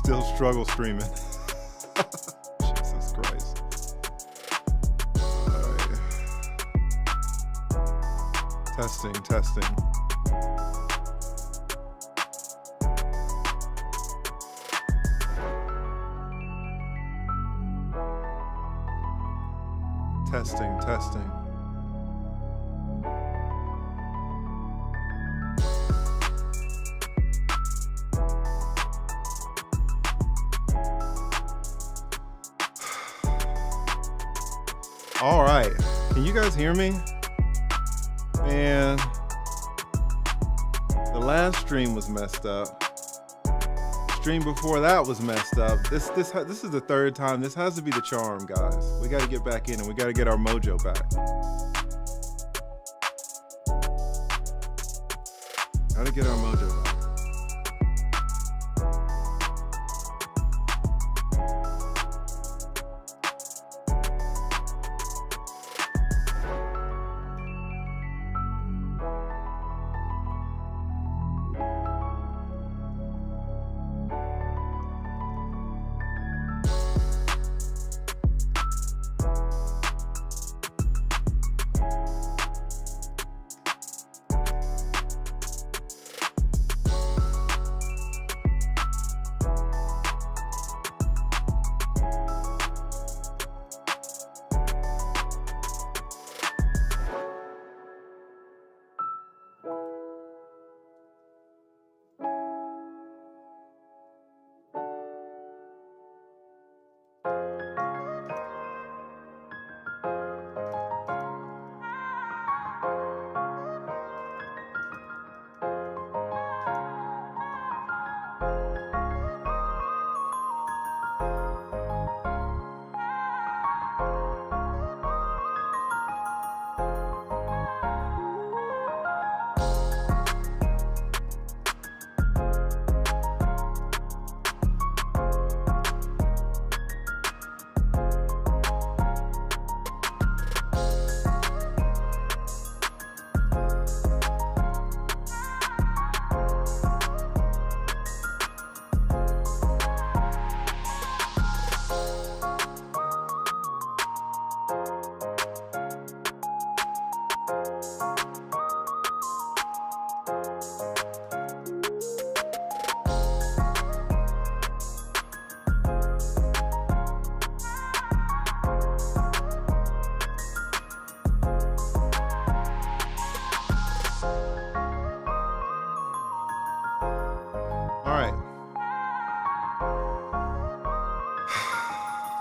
Still struggle streaming. Jesus Christ. All right. Testing. Testing. All right. Can you guys hear me? Man, the last stream was messed up. Stream before that was messed up. This is the third time. This has to be the charm, guys. We got to get back in and we got to get our mojo back. Got to get our mojo back.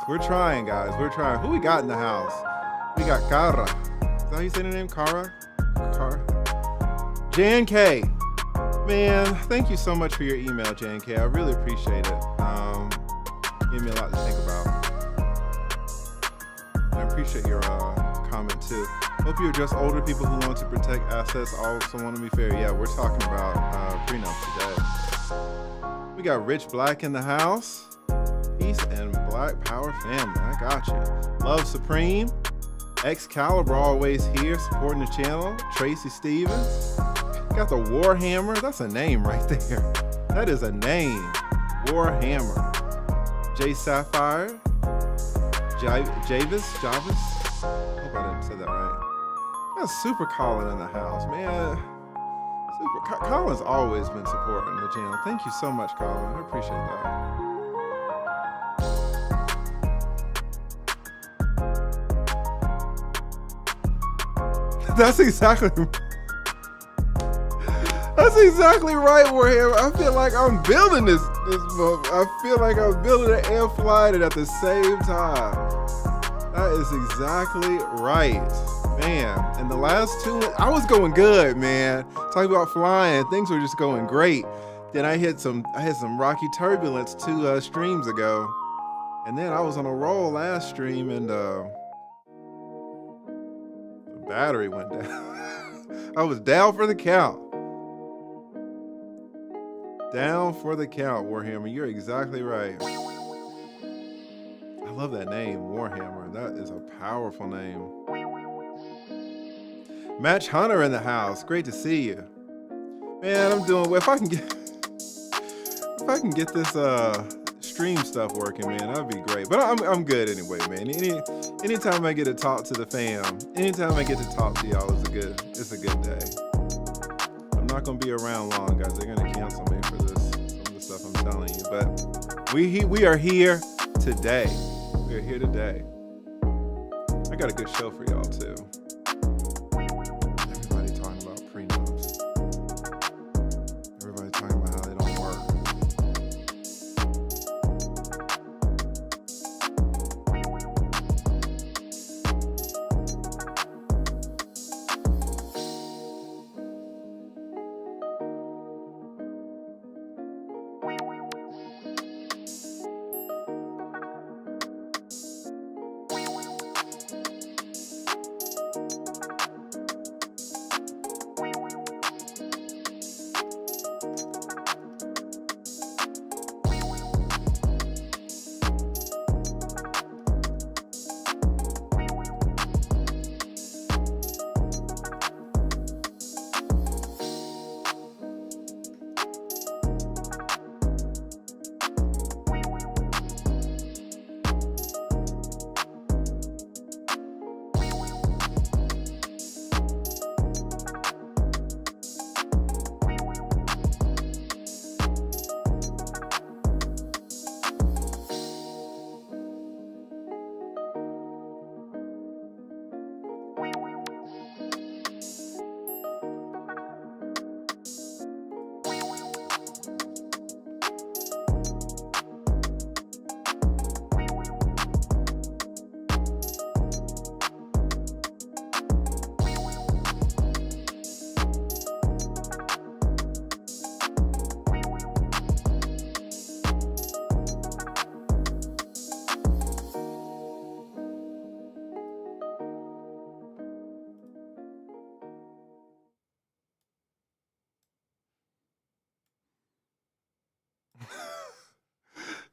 We're trying, guys. We're trying. Who we got in the house? We got Kara. Is that how you say the name? Kara? Jan K. Man, thank you so much for your email, Jan K. I really appreciate it. Gave me a lot to think about. I appreciate your comment too. Hope you address older people who want to protect assets, also want to be fair. Yeah, we're talking about prenups today. We got Rich Black in the house. Peace and Black Power family. I got you. Love Supreme. Excalibur always here supporting the channel. Tracy Stevens. Got the Warhammer. That's a name right there. That is a name. Warhammer. Jay Sapphire. Javis. Hope I didn't say that right. Got Super Colin in the house, man. Colin's always been supporting the channel. Thank you so much, Colin. I appreciate that. That's exactly right, Warhammer. I feel like I'm building this book. I feel like I'm building it and flying it at the same time. That is exactly right, man. And the last two, I was going good, man. Talking about flying, things were just going great. Then I had some rocky turbulence 2 streams ago, and then I was on a roll last stream, and battery went down. I was down for the count. Down for the count, Warhammer. You're exactly right. I love that name, Warhammer. That is a powerful name. Match Hunter in the house. Great to see you. Man, I'm doing well. If I can get this stream stuff working, man, that'd be great. But I'm good anyway, man. Anytime I get to talk to the fam, anytime I get to talk to y'all it's a good day. I'm not gonna be around long, guys. They're gonna cancel me for this, some of the stuff I'm telling you. But we are here today. We are here today. I got a good show for y'all too. Everybody talking about prenups. Everybody talking about how they don't work.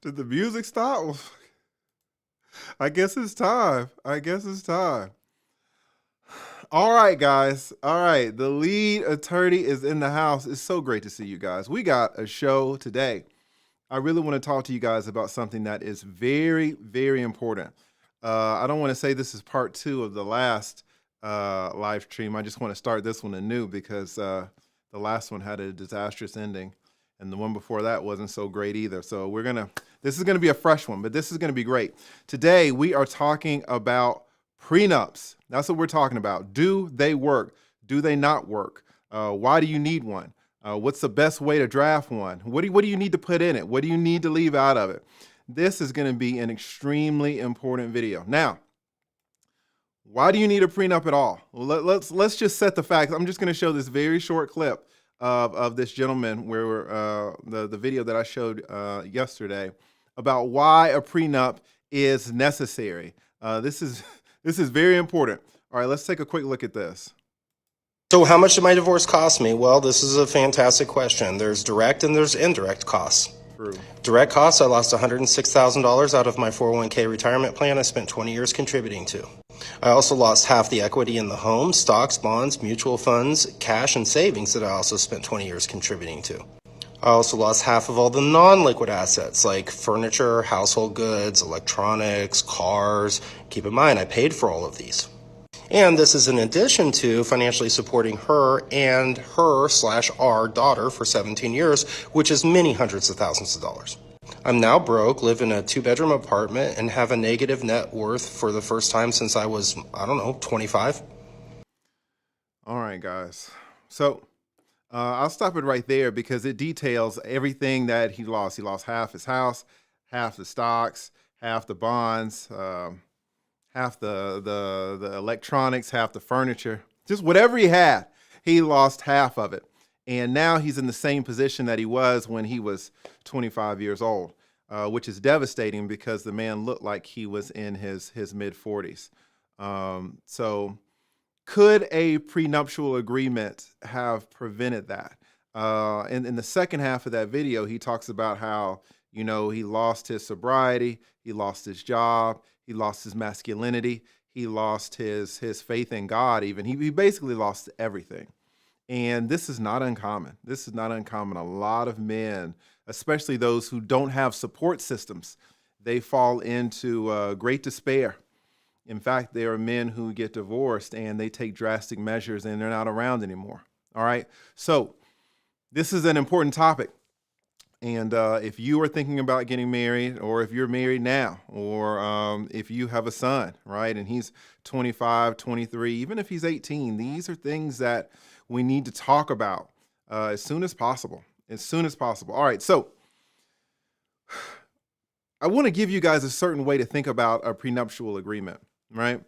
Did the music stop? I guess it's time. All right, guys. All right. The lead attorney is in the house. It's so great to see you guys. We got a show today. I really want to talk to you guys about something that is very, very important. I don't want to say this is part 2 of the last live stream. I just want to start this one anew because the last one had a disastrous ending. And the one before that wasn't so great either. So this is gonna be a fresh one, but this is gonna be great. Today, we are talking about prenups. That's what we're talking about. Do they work? Do they not work? Why do you need one? What's the best way to draft one? What do you need to put in it? What do you need to leave out of it? This is gonna be an extremely important video. Now, why do you need a prenup at all? Well, let's just set the facts. I'm just gonna show this very short clip of this gentleman where the video that I showed yesterday about why a prenup is necessary. This is very important. All right, let's take a quick look at this. So how much did my divorce cost me? Well, this is a fantastic question. There's direct and there's indirect costs. True. Direct costs, I lost $106,000 out of my 401k retirement plan I spent 20 years contributing to. I also lost half the equity in the home, stocks, bonds, mutual funds, cash, and savings that I also spent 20 years contributing to. I also lost half of all the non-liquid assets like furniture, household goods, electronics, cars. Keep in mind, I paid for all of these. And this is in addition to financially supporting her and her/our daughter for 17 years, which is many hundreds of thousands of dollars. I'm now broke, live in a 2-bedroom apartment, and have a negative net worth for the first time since I was, 25. All right, guys. So I'll stop it right there because it details everything that he lost. He lost half his house, half the stocks, half the bonds, half the electronics, half the furniture. Just whatever he had, he lost half of it. And now he's in the same position that he was when he was 25 years old, which is devastating because the man looked like he was in his mid-40s. So could a prenuptial agreement have prevented that? In the second half of that video, he talks about how, he lost his sobriety, he lost his job, he lost his masculinity, he lost his faith in God even. He basically lost everything. And this is not uncommon. This is not uncommon. A lot of men, especially those who don't have support systems, they fall into great despair. In fact, there are men who get divorced and they take drastic measures and they're not around anymore. All right. So this is an important topic. And if you are thinking about getting married, or if you're married now, or if you have a son, right, and he's 25, 23, even if he's 18, these are things that we need to talk about as soon as possible. As soon as possible. All right. So I want to give you guys a certain way to think about a prenuptial agreement, right?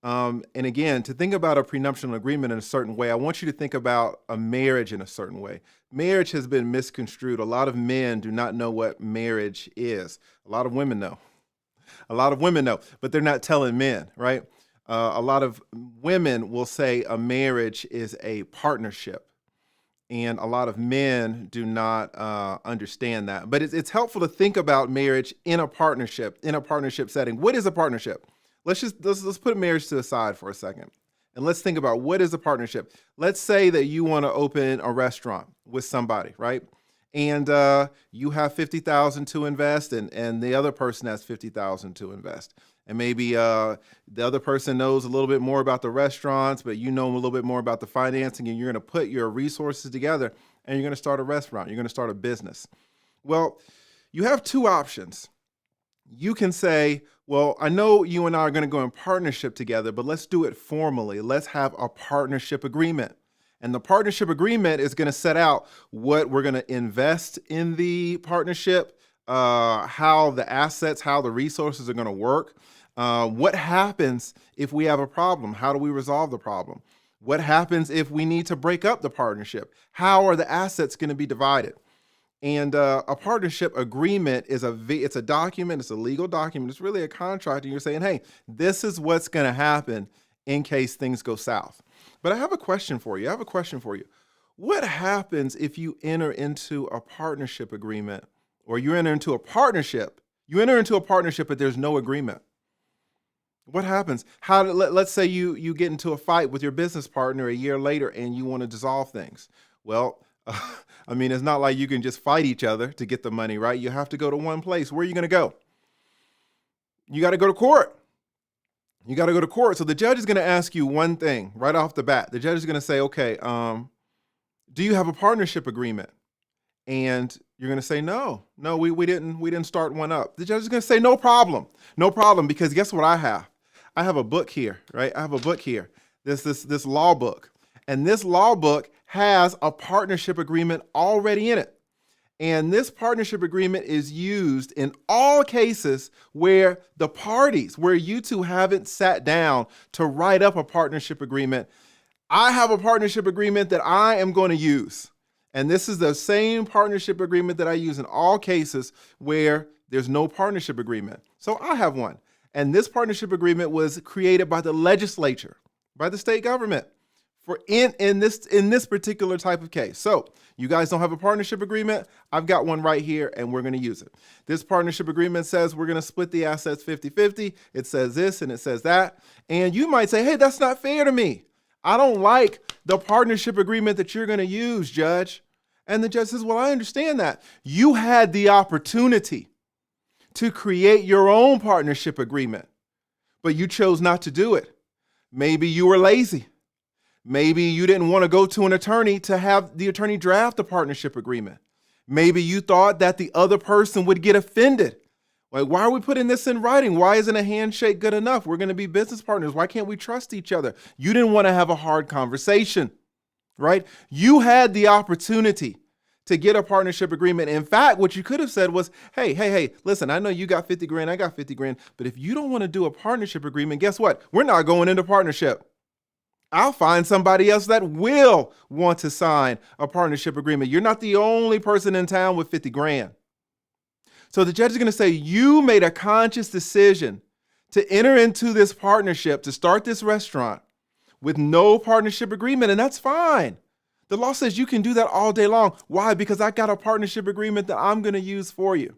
And again, to think about a prenuptial agreement in a certain way, I want you to think about a marriage in a certain way. Marriage has been misconstrued. A lot of men do not know what marriage is. A lot of women know. A lot of women know, but they're not telling men, right? A lot of women will say a marriage is a partnership. And a lot of men do not understand that. But it's helpful to think about marriage in a partnership setting. What is a partnership? Let's put marriage to the side for a second. And let's think about, what is a partnership? Let's say that you want to open a restaurant with somebody, right? And you have $50,000 to invest, and the other person has $50,000 to invest. And maybe the other person knows a little bit more about the restaurants, but you know a little bit more about the financing, and you're going to put your resources together and you're going to start a restaurant. You're going to start a business. Well, you have two options. You can say, well, I know you and I are going to go in partnership together, but let's do it formally. Let's have a partnership agreement. And the partnership agreement is going to set out what we're going to invest in the partnership, how the assets, how the resources are going to work. What happens if we have a problem? How do we resolve the problem? What happens if we need to break up the partnership? How are the assets going to be divided? And a partnership agreement is it's a document, it's a legal document, it's really a contract, and you're saying, hey, this is what's going to happen in case things go south. But I have a question for you. What happens if you enter into a partnership agreement, or you enter into a partnership, but there's no agreement? What happens? Let's say you get into a fight with your business partner a year later and you want to dissolve things. Well, I mean, it's not like you can just fight each other to get the money, right? You have to go to one place. Where are you going to go? You got to go to court. So the judge is going to ask you one thing right off the bat. The judge is going to say, okay, do you have a partnership agreement? And you're going to say, no, we didn't start one up. The judge is going to say, no problem, because guess what I have? I have a book here, right? I have a book here, this law book. And this law book has a partnership agreement already in it. And this partnership agreement is used in all cases where the parties, where you two haven't sat down to write up a partnership agreement. I have a partnership agreement that I am going to use. And this is the same partnership agreement that I use in all cases where there's no partnership agreement. So I have one. And this partnership agreement was created by the legislature, by the state government, for in this particular type of case. So you guys don't have a partnership agreement. I've got one right here, and we're going to use it. This partnership agreement says we're going to split the assets 50-50. It says this and it says that. And you might say, hey, that's not fair to me. I don't like the partnership agreement that you're going to use, Judge. And the judge says, well, I understand that. You had the opportunity to create your own partnership agreement, but you chose not to do it. Maybe you were lazy. Maybe you didn't want to go to an attorney to have the attorney draft a partnership agreement. Maybe you thought that the other person would get offended. Like, why are we putting this in writing? Why isn't a handshake good enough? We're going to be business partners. Why can't we trust each other? You didn't want to have a hard conversation, right? You had the opportunity to get a partnership agreement. In fact, what you could have said was, hey, listen, I know you got 50 grand, I got 50 grand, but if you don't want to do a partnership agreement, guess what? We're not going into partnership. I'll find somebody else that will want to sign a partnership agreement. You're not the only person in town with 50 grand. So the judge is going to say, you made a conscious decision to enter into this partnership, to start this restaurant with no partnership agreement, and that's fine. The law says you can do that all day long. Why? Because I got a partnership agreement that I'm going to use for you.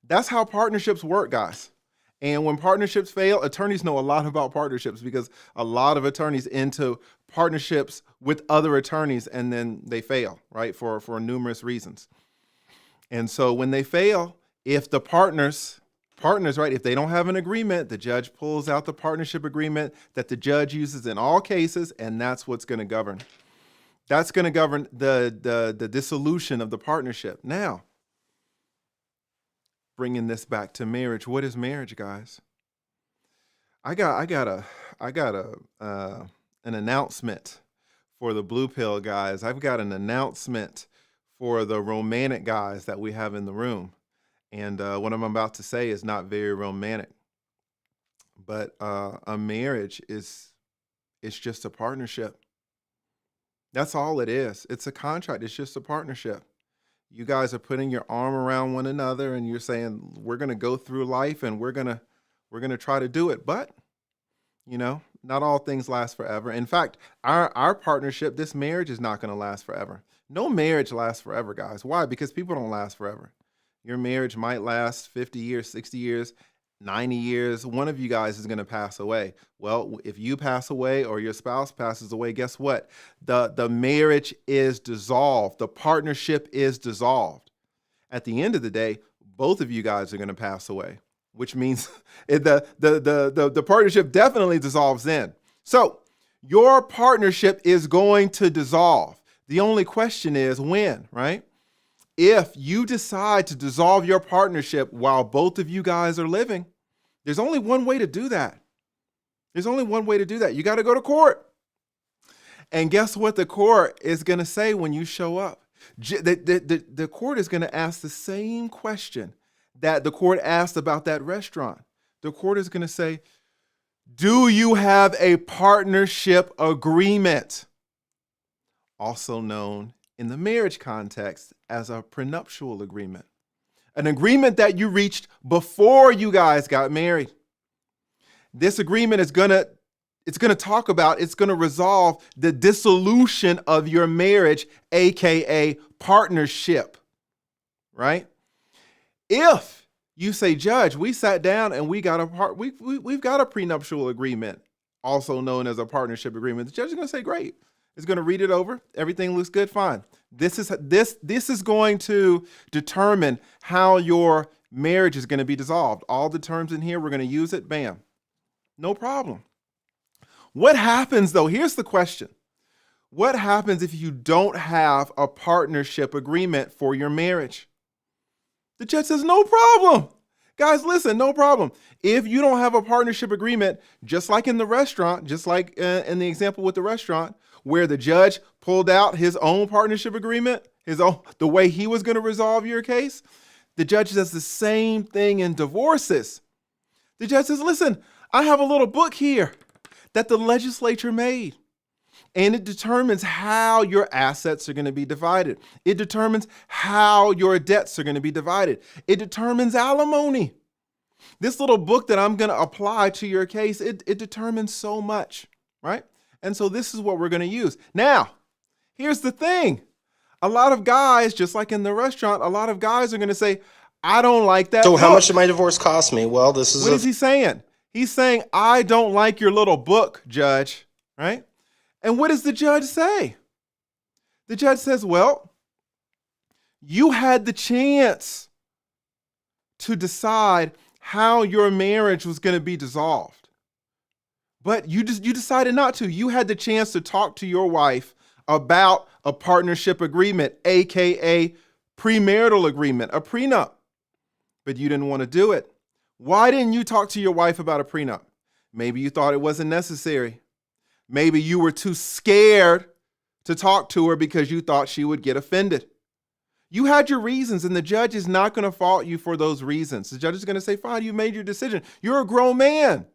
That's how partnerships work, guys. And when partnerships fail, attorneys know a lot about partnerships because a lot of attorneys into partnerships with other attorneys and then they fail, right? For numerous reasons. And so when they fail, if the partners, right, if they don't have an agreement, the judge pulls out the partnership agreement that the judge uses in all cases, and that's what's going to govern. That's going to govern the dissolution of the partnership. Now, bringing this back to marriage, what is marriage, guys? I got an announcement for the Blue Pill guys. I've got an announcement for the romantic guys that we have in the room. And what I'm about to say is not very romantic, but a marriage it's just a partnership. That's all it is. It's a contract. It's just a partnership. You guys are putting your arm around one another and you're saying, we're going to go through life and we're going to try to do it. But, not all things last forever. In fact, our partnership, this marriage is not going to last forever. No marriage lasts forever, guys. Why? Because people don't last forever. Your marriage might last 50 years, 60 years, 90 years. One of you guys is going to pass away. Well, if you pass away or your spouse passes away, guess what? The marriage is dissolved. The partnership is dissolved. At the end of the day, both of you guys are going to pass away, which means the partnership definitely dissolves then. So your partnership is going to dissolve. The only question is when, right? If you decide to dissolve your partnership while both of you guys are living, there's only one way to do that. There's only one way to do that. You got to go to court. And guess what the court is going to say when you show up? The court is going to ask the same question that the court asked about that restaurant. The court is going to say, do you have a partnership agreement? Also known in the marriage context as a prenuptial agreement. An agreement that you reached before you guys got married. This agreement is going to resolve the dissolution of your marriage, aka partnership, right? If you say, Judge, we sat down and we've got a prenuptial agreement, also known as a partnership agreement, the judge is going to say, great. Is going to read it over. Everything looks good. Fine. This is going to determine how your marriage is going to be dissolved. All the terms in here, we're going to use it. Bam. No problem. What happens though? Here's the question. What happens if you don't have a partnership agreement for your marriage? The judge says, no problem. Guys, listen, no problem. If you don't have a partnership agreement, just like in the restaurant, just like in the example with the restaurant, where the judge pulled out his own partnership agreement, the way he was going to resolve your case, the judge does the same thing in divorces. The judge says, listen, I have a little book here that the legislature made, and it determines how your assets are going to be divided. It determines how your debts are going to be divided. It determines alimony. This little book that I'm going to apply to your case, it determines so much, right? And so this is what we're going to use. Now, here's the thing. A lot of guys, just like in the restaurant, a lot of guys are going to say, I don't like that book. How much did my divorce cost me? Well, What is he saying? He's saying, I don't like your little book, Judge, right? And what does the judge say? The judge says, well, you had the chance to decide how your marriage was going to be dissolved. But you decided not to. You had the chance to talk to your wife about a partnership agreement, aka premarital agreement, a prenup. But you didn't want to do it. Why didn't you talk to your wife about a prenup? Maybe you thought it wasn't necessary. Maybe you were too scared to talk to her because you thought she would get offended. You had your reasons, and the judge is not going to fault you for those reasons. The judge is going to say, fine, you made your decision. You're a grown man.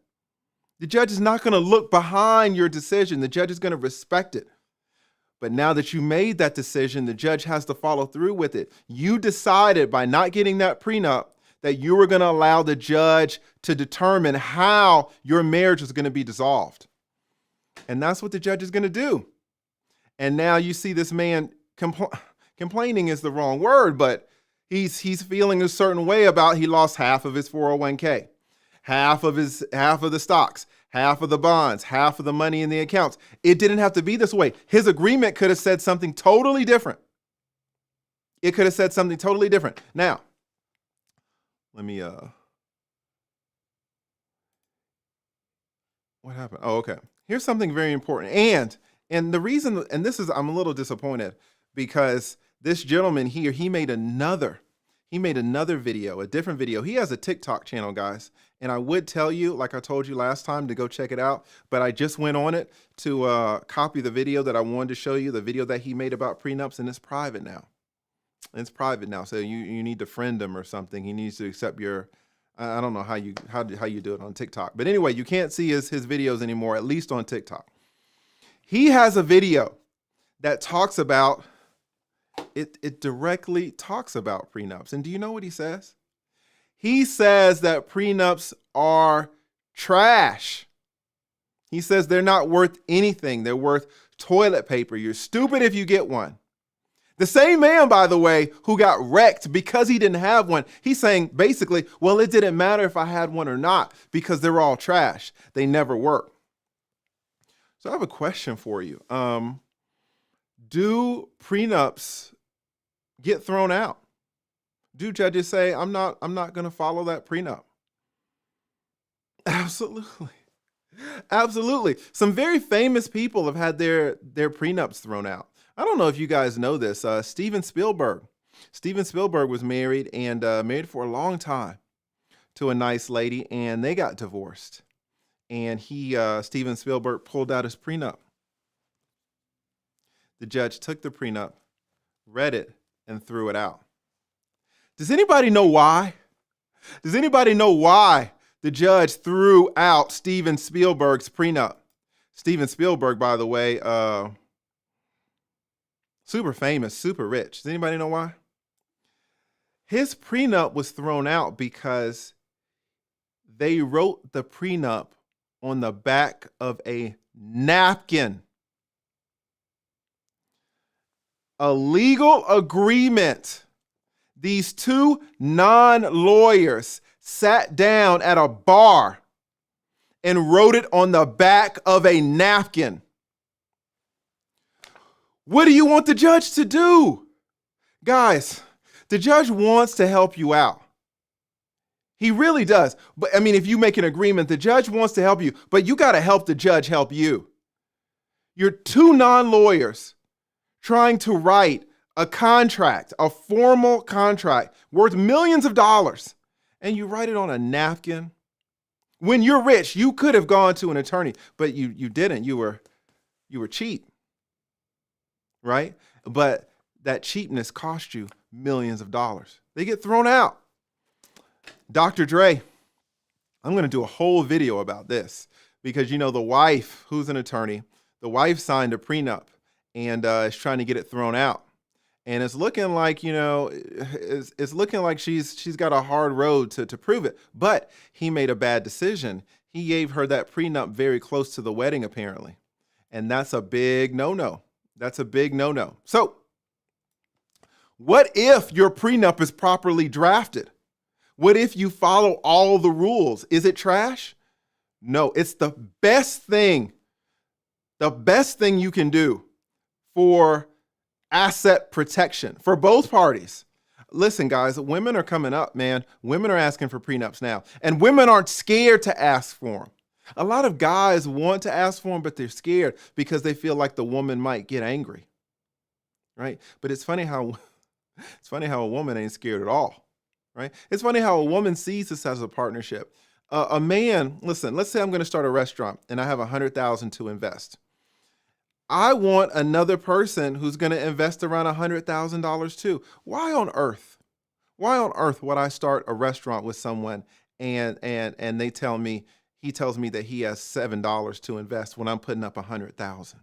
The judge is not going to look behind your decision. The judge is going to respect it. But now that you made that decision, the judge has to follow through with it. You decided by not getting that prenup that you were going to allow the judge to determine how your marriage was going to be dissolved. And that's what the judge is going to do. And now you see this man complaining is the wrong word, but he's feeling a certain way about he lost half of his 401k. half of the stocks, half of the bonds, half of the money in the accounts. It didn't have to be this way. His agreement could have said something totally different. It could have said something totally different. Now, let me, what happened? Oh, okay. Here's something very important. And the reason, and this is, I'm a little disappointed because this gentleman here, he made another video, a different video. He has a TikTok channel, guys. And I would tell you, like I told you last time, to go check it out. But I just went on it to copy the video that I wanted to show you, the video that he made about prenups, and it's private now. It's private now, so you need to friend him or something. He needs to accept your, I don't know how you do it on TikTok. But anyway, you can't see his videos anymore, at least on TikTok. He has a video that talks about, it directly talks about prenups. And do you know what he says? He says that prenups are trash. He says they're not worth anything. They're worth toilet paper. You're stupid if you get one. The same man, by the way, who got wrecked because he didn't have one, he's saying basically, well, it didn't matter if I had one or not because they're all trash. They never work. So I have a question for you. Do prenups get thrown out? Do judges say, I'm not going to follow that prenup? Absolutely. Absolutely. Some very famous people have had their prenups thrown out. I don't know if you guys know this. Steven Spielberg. Steven Spielberg was married and married for a long time to a nice lady, and they got divorced. And Steven Spielberg pulled out his prenup. The judge took the prenup, read it, and threw it out. Does anybody know why? Does anybody know why the judge threw out Steven Spielberg's prenup? Steven Spielberg, by the way, super famous, super rich. Does anybody know why? His prenup was thrown out because they wrote the prenup on the back of a napkin. A legal agreement. These two non-lawyers sat down at a bar and wrote it on the back of a napkin. What do you want the judge to do? Guys, the judge wants to help you out. He really does. But I mean, if you make an agreement, the judge wants to help you, but you got to help the judge help you. You're two non-lawyers trying to write a contract, a formal contract worth millions of dollars, and you write it on a napkin. When you're rich, you could have gone to an attorney, but you didn't. You were cheap. Right? But that cheapness cost you millions of dollars. They get thrown out. Dr. Dre, I'm going to do a whole video about this because, the wife, who's an attorney, the wife signed a prenup and is trying to get it thrown out. And it's looking like, it's looking like she's got a hard road to prove it. But he made a bad decision. He gave her that prenup very close to the wedding, apparently. And that's a big no-no. That's a big no-no. So, what if your prenup is properly drafted? What if you follow all the rules? Is it trash? No, it's the best thing you can do for asset protection for both parties. Listen, guys, women are coming up, man. Women are asking for prenups now, and women aren't scared to ask for them. A lot of guys want to ask for them, but they're scared because they feel like the woman might get angry, right? But it's funny how a woman ain't scared at all, right? It's funny how a woman sees this as a partnership. A man, listen, let's say I'm going to start a restaurant and I have $100,000 to invest. I want another person who's going to invest around $100,000 too. Why on earth would I start a restaurant with someone and he tells me that he has $7 to invest when I'm putting up $100,000?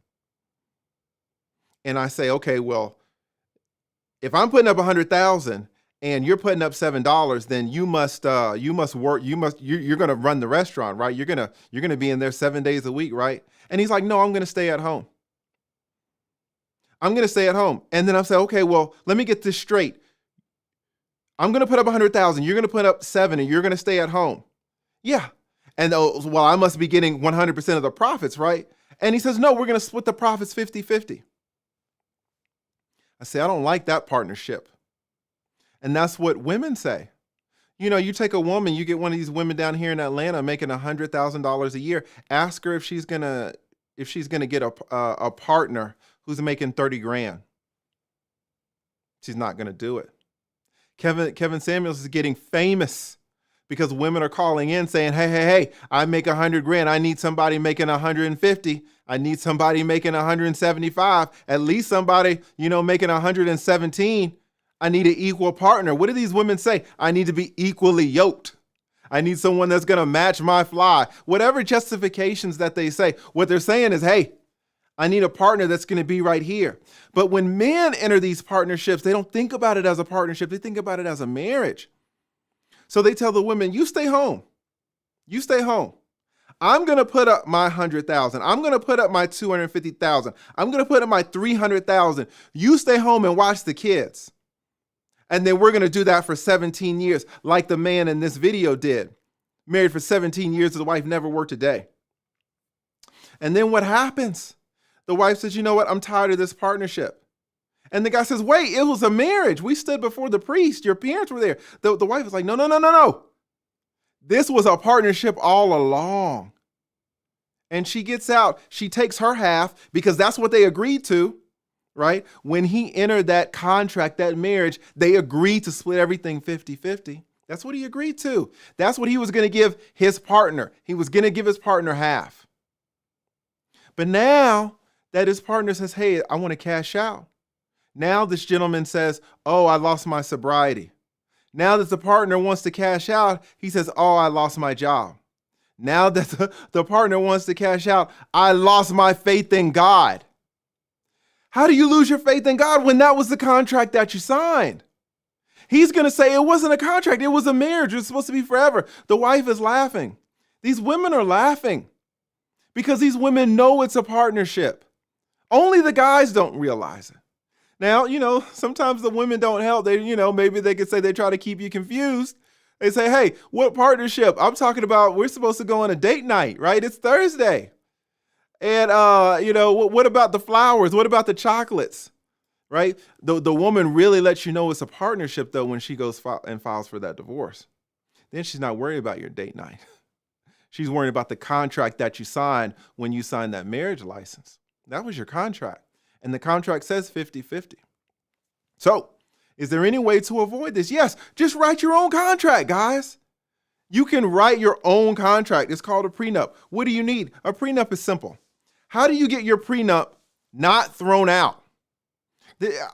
And I say, okay, well, if I'm putting up $100,000 and you're putting up $7, then you must work. You're going to run the restaurant, right? You're going to be in there 7 days a week, right? And he's like, no, I'm going to stay at home. I'm going to stay at home. And then I say, okay, well, let me get this straight. I'm going to put up $100,000. You're going to put up $7, and you're going to stay at home. Yeah. And well, I must be getting 100% of the profits, right? And he says, no, we're going to split the profits 50-50. I say, I don't like that partnership. And that's what women say. You know, you take a woman, you get one of these women down here in Atlanta making $100,000 a year. Ask her if she's gonna get a partner who's making 30 grand. She's not gonna do it. Kevin Samuels is getting famous because women are calling in saying, hey, I make 100 grand. I need somebody making 150. I need somebody making 175. At least somebody, making 117. I need an equal partner. What do these women say? I need to be equally yoked. I need someone that's going to match my fly. Whatever justifications that they say, what they're saying is, hey, I need a partner that's going to be right here. But when men enter these partnerships, they don't think about it as a partnership. They think about it as a marriage. So they tell the women, you stay home. You stay home. I'm going to put up my 100,000. I'm going to put up my 250,000. I'm going to put up my 300,000. You stay home and watch the kids. And then we're going to do that for 17 years, like the man in this video did. Married for 17 years, the wife never worked a day. And then what happens? The wife says, you know what? I'm tired of this partnership. And the guy says, wait, it was a marriage. We stood before the priest. Your parents were there. The wife is like, no. This was a partnership all along. And she gets out. She takes her half because that's what they agreed to. Right? When he entered that contract, that marriage, they agreed to split everything 50-50. That's what he agreed to. That's what he was going to give his partner. He was going to give his partner half. But now that his partner says, hey, I want to cash out. Now this gentleman says, oh, I lost my sobriety. Now that the partner wants to cash out, he says, oh, I lost my job. Now that the partner wants to cash out, I lost my faith in God. How do you lose your faith in God when that was the contract that you signed? He's going to say it wasn't a contract. It was a marriage. It was supposed to be forever. The wife is laughing. These women are laughing because these women know it's a partnership. Only the guys don't realize it. Now, sometimes the women don't help. They, maybe they could say they try to keep you confused. They say, hey, what partnership? I'm talking about we're supposed to go on a date night, right? It's Thursday. And, what about the flowers? What about the chocolates, right? The woman really lets you know it's a partnership, though, when she goes and files for that divorce. Then she's not worried about your date night. She's worried about the contract that you signed when you signed that marriage license. That was your contract. And the contract says 50-50. So is there any way to avoid this? Yes, just write your own contract, guys. You can write your own contract. It's called a prenup. What do you need? A prenup is simple. How do you get your prenup not thrown out?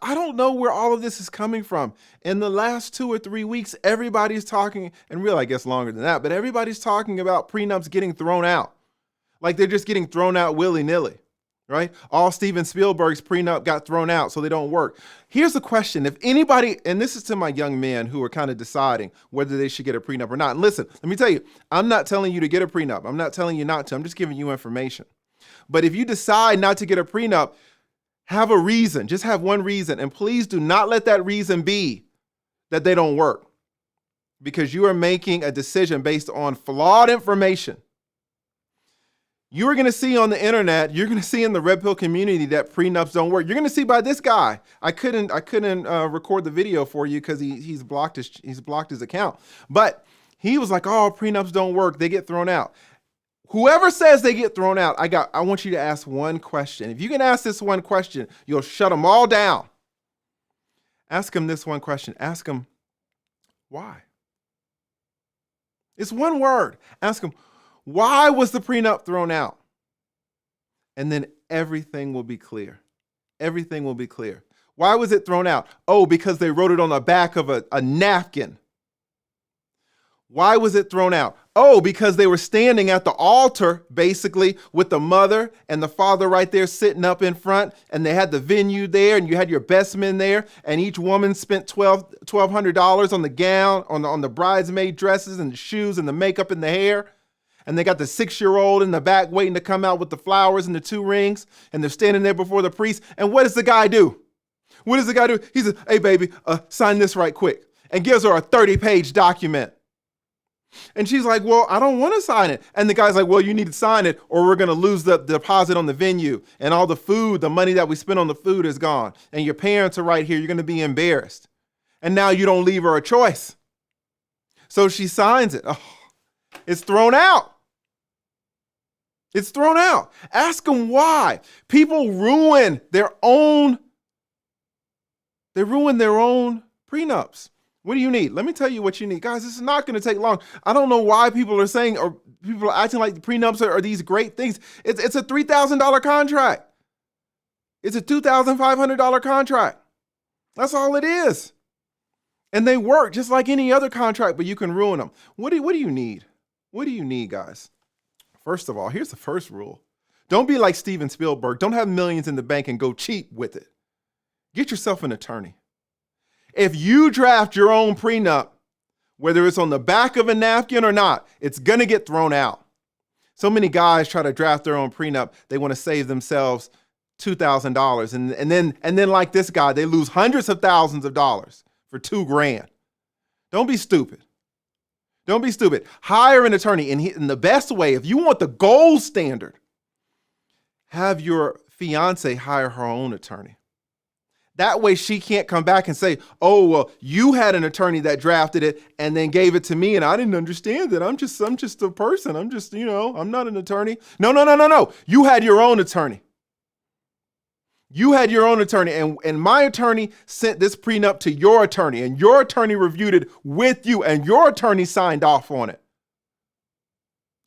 I don't know where all of this is coming from. In the last 2 or 3 weeks, everybody's talking, and really, I guess longer than that, but everybody's talking about prenups getting thrown out. Like they're just getting thrown out willy-nilly, right? All Steven Spielberg's prenup got thrown out, so they don't work. Here's the question. If anybody, and this is to my young men who are kind of deciding whether they should get a prenup or not. And listen, let me tell you, I'm not telling you to get a prenup. I'm not telling you not to. I'm just giving you information. But if you decide not to get a prenup, have a reason. Just have one reason. And please do not let that reason be that they don't work, because you are making a decision based on flawed information. You are going to see on the internet, you're going to see in the Red Pill community that prenups don't work. You're going to see by this guy. I couldn't record the video for you because he's blocked his account. But he was like, oh, prenups don't work. They get thrown out. Whoever says they get thrown out, I want you to ask one question. If you can ask this one question, you'll shut them all down. Ask them this one question. Ask them, why? It's one word. Ask them, why was the prenup thrown out? And then everything will be clear. Everything will be clear. Why was it thrown out? Oh, because they wrote it on the back of a napkin. Why was it thrown out? Oh, because they were standing at the altar, basically, with the mother and the father right there sitting up in front, and they had the venue there, and you had your best men there, and each woman spent $1,200 on the gown, on the bridesmaid dresses and the shoes and the makeup and the hair. And they got the 6-year-old in the back waiting to come out with the flowers and the 2 rings, and they're standing there before the priest. And what does the guy do? What does the guy do? He says, hey, baby, sign this right quick, and gives her a 30-page document. And she's like, well, I don't want to sign it. And the guy's like, well, you need to sign it or we're going to lose the deposit on the venue. And all the food, the money that we spent on the food is gone. And your parents are right here. You're going to be embarrassed. And now you don't leave her a choice. So she signs it. Oh, it's thrown out. It's thrown out. Ask them why. People ruin their own prenups. What do you need? Let me tell you what you need. Guys, this is not going to take long. I don't know why people are saying, or people are acting like the prenups are these great things. It's a $3,000 contract. It's a $2,500 contract. That's all it is. And they work just like any other contract, but you can ruin them. What do you need? What do you need, guys? First of all, here's the first rule. Don't be like Steven Spielberg. Don't have millions in the bank and go cheap with it. Get yourself an attorney. If you draft your own prenup, whether it's on the back of a napkin or not, it's going to get thrown out. So many guys try to draft their own prenup. They want to save themselves $2,000. And then like this guy, they lose hundreds of thousands of dollars for $2,000. Don't be stupid. Don't be stupid. Hire an attorney. And the best way, if you want the gold standard, have your fiance hire her own attorney. That way she can't come back and say, oh, well, you had an attorney that drafted it and then gave it to me and I didn't understand it. I'm just a person. I'm just, I'm not an attorney. No. You had your own attorney. You had your own attorney and my attorney sent this prenup to your attorney and your attorney reviewed it with you and your attorney signed off on it.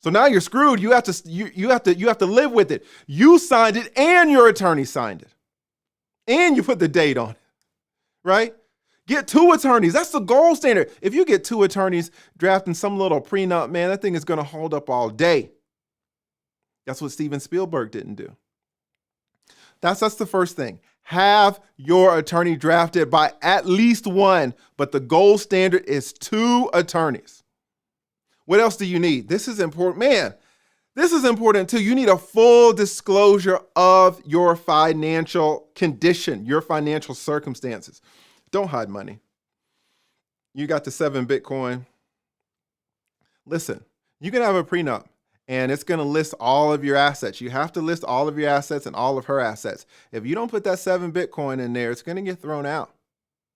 So now you're screwed. You have to live with it. You signed it and your attorney signed it. And you put the date on it, right? Get two attorneys. That's the gold standard. If you get two attorneys drafting some little prenup, man, that thing is going to hold up all day. That's what Steven Spielberg didn't do. That's the first thing. Have your attorney drafted by at least one, but the gold standard is two attorneys. What else do you need? This is important. Man, this is important too. You need a full disclosure of your financial condition, your financial circumstances. Don't hide money. You got the 7 Bitcoin. Listen, you can have a prenup and it's going to list all of your assets. You have to list all of your assets and all of her assets. If you don't put that 7 Bitcoin in there, it's going to get thrown out,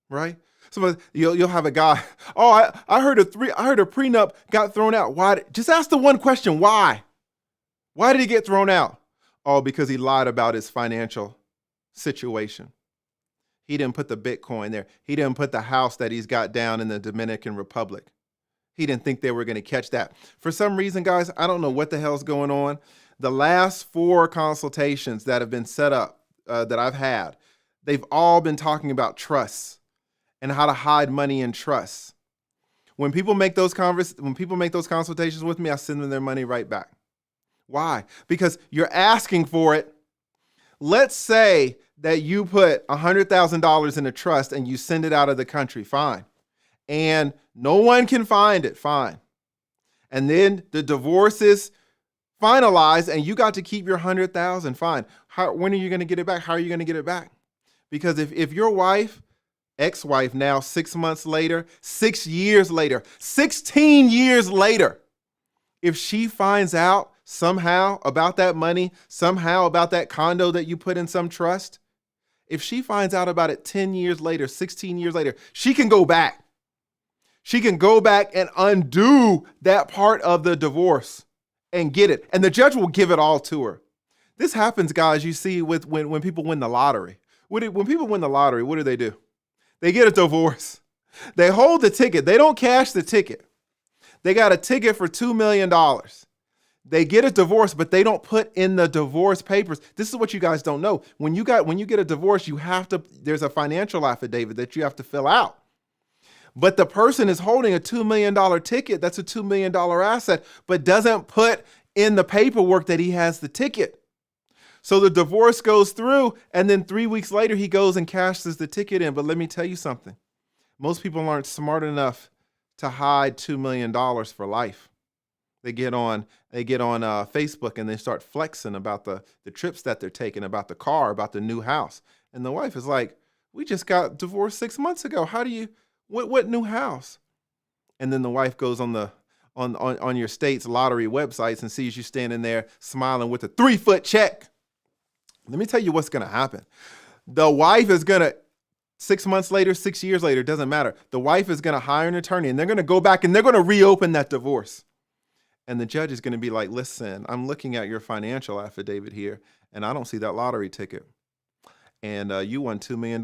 right? So you'll have a guy, oh, I heard a prenup got thrown out. Why? Just ask the one question, why? Why did he get thrown out? Oh, because he lied about his financial situation. He didn't put the Bitcoin there. He didn't put the house that he's got down in the Dominican Republic. He didn't think they were going to catch that. For some reason, guys, I don't know what the hell's going on. The last 4 consultations that have been set up that I've had, they've all been talking about trusts and how to hide money in trusts. When people make those consultations with me, I send them their money right back. Why? Because you're asking for it. Let's say that you put $100,000 in a trust and you send it out of the country. Fine. And no one can find it. Fine. And then the divorce is finalized and you got to keep your $100,000. Fine. When are you going to get it back? How are you going to get it back? Because if your wife, ex-wife now 6 months later, 6 years later, 16 years later, if she finds out somehow about that money, somehow about that condo that you put in some trust, if she finds out about it 10 years later, 16 years later, she can go back. She can go back and undo that part of the divorce and get it. And the judge will give it all to her. This happens, guys, you see with when people win the lottery. When people win the lottery, what do? They get a divorce. They hold the ticket. They don't cash the ticket. They got a ticket for $2 million. They get a divorce, but they don't put in the divorce papers. This is what you guys don't know. When you get a divorce, there's a financial affidavit that you have to fill out. But the person is holding a $2 million ticket. That's a $2 million asset, but doesn't put in the paperwork that he has the ticket. So the divorce goes through, and then 3 weeks later, he goes and cashes the ticket in. But let me tell you something. Most people aren't smart enough to hide $2 million for life. They get on Facebook and they start flexing about the trips that they're taking, about the car, about the new house. And the wife is like, we just got divorced 6 months ago. What new house? And then the wife goes on the on your state's lottery websites and sees you standing there smiling with a 3-foot check. Let me tell you what's going to happen. The wife is going to, 6 months later, 6 years later, doesn't matter. The wife is going to hire an attorney and they're going to go back and they're going to reopen that divorce. And the judge is going to be like, listen, I'm looking at your financial affidavit here and I don't see that lottery ticket. And you won $2 million.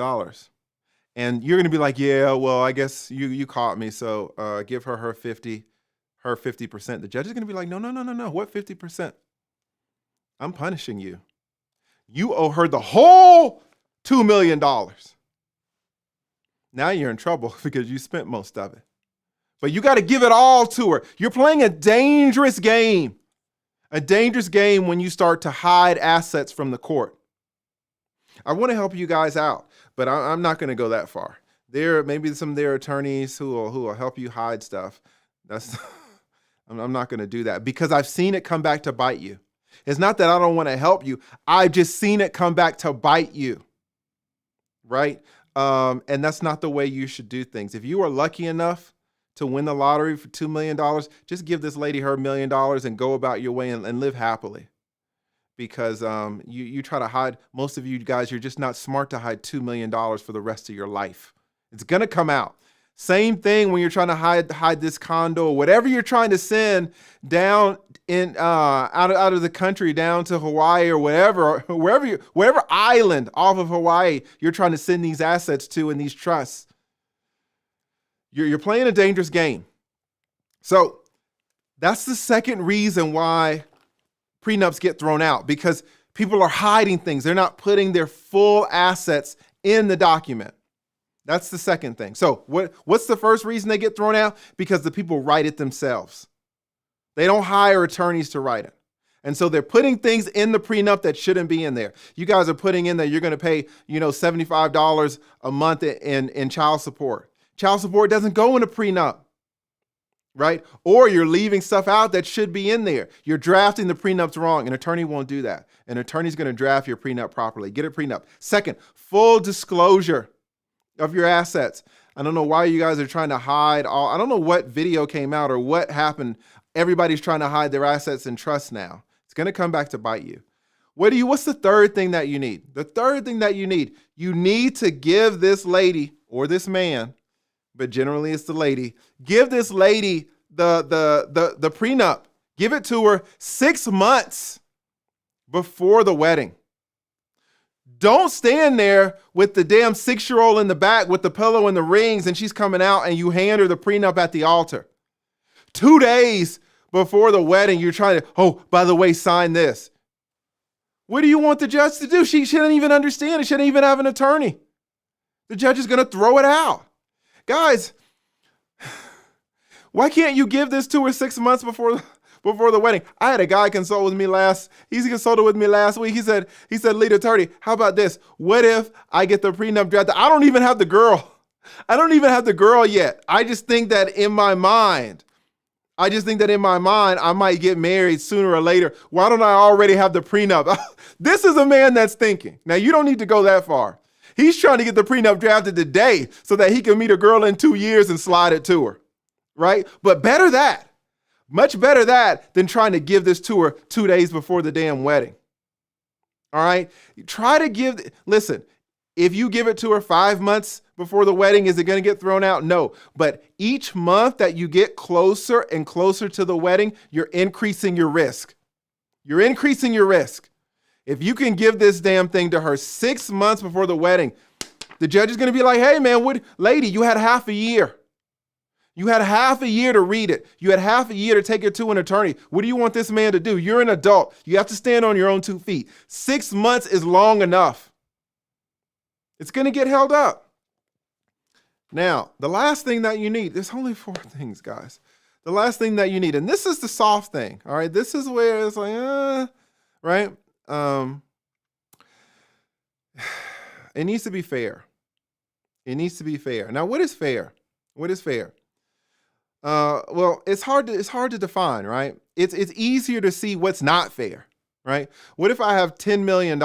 And you're going to be like, yeah, well, I guess you caught me. So give her 50%. The judge is going to be like, no. What 50%? I'm punishing you. You owe her the whole $2 million. Now you're in trouble because you spent most of it. But you got to give it all to her. You're playing a dangerous game. A dangerous game when you start to hide assets from the court. I want to help you guys out, but I'm not going to go that far. There may be some of their attorneys who will help you hide stuff. I'm not going to do that because I've seen it come back to bite you. It's not that I don't want to help you. I've just seen it come back to bite you, right? And that's not the way you should do things. If you are lucky enough to win the lottery for $2 million, just give this lady her $1 million and go about your way and live happily. Because you try to hide, most of you guys, you're just not smart to hide $2 million for the rest of your life. It's going to come out. Same thing when you're trying to hide this condo or whatever you're trying to send down in out of the country down to Hawaii or wherever island off of Hawaii you're trying to send these assets to in these trusts. You're playing a dangerous game. So that's the second reason why prenups get thrown out, because people are hiding things. They're not putting their full assets in the document. That's the second thing. So what's the first reason they get thrown out? Because the people write it themselves. They don't hire attorneys to write it. And so they're putting things in the prenup that shouldn't be in there. You guys are putting in that you're going to pay, $75 a month in child support. Child support doesn't go in a prenup, right? Or you're leaving stuff out that should be in there. You're drafting the prenups wrong. An attorney won't do that. An attorney's going to draft your prenup properly. Get a prenup. Second, full disclosure of your assets. I don't know why you guys are trying to hide I don't know what video came out or what happened. Everybody's trying to hide their assets in trust now. It's going to come back to bite you. What's the third thing that you need? The third thing that you need to give this lady or this man, but generally it's the lady, give this lady the prenup. Give it to her 6 months before the wedding. Don't stand there with the damn 6-year-old in the back with the pillow and the rings and she's coming out and you hand her the prenup at the altar. 2 days before the wedding, you're trying to, oh, by the way, sign this. What do you want the judge to do? She shouldn't even understand. She shouldn't even have an attorney. The judge is going to throw it out. Guys, why can't you give this to her 6 months before the wedding? I had a guy consult with me he consulted with me last week. He said, lead attorney, how about this? What if I get the prenup drafted? I don't even have the girl. I don't even have the girl yet. I just think that in my mind, I might get married sooner or later. Why don't I already have the prenup? This is a man that's thinking. Now, you don't need to go that far. He's trying to get the prenup drafted today so that he can meet a girl in 2 years and slide it to her, right? But better that. Much better that than trying to give this to her 2 days before the damn wedding. All right? Listen, if you give it to her 5 months before the wedding, is it going to get thrown out? No. But each month that you get closer and closer to the wedding, you're increasing your risk. You're increasing your risk. If you can give this damn thing to her 6 months before the wedding, the judge is going to be like, hey, man, lady, you had half a year. You had half a year to read it. You had half a year to take it to an attorney. What do you want this man to do? You're an adult. You have to stand on your own 2 feet. 6 months is long enough. It's going to get held up. Now, the last thing that you need, there's only 4 things, guys. The last thing that you need, and this is the soft thing, all right? This is where it's like, right? It needs to be fair. It needs to be fair. Now, what is fair? What is fair? Well, it's hard to define, right? It's easier to see what's not fair, right? What if I have $10 million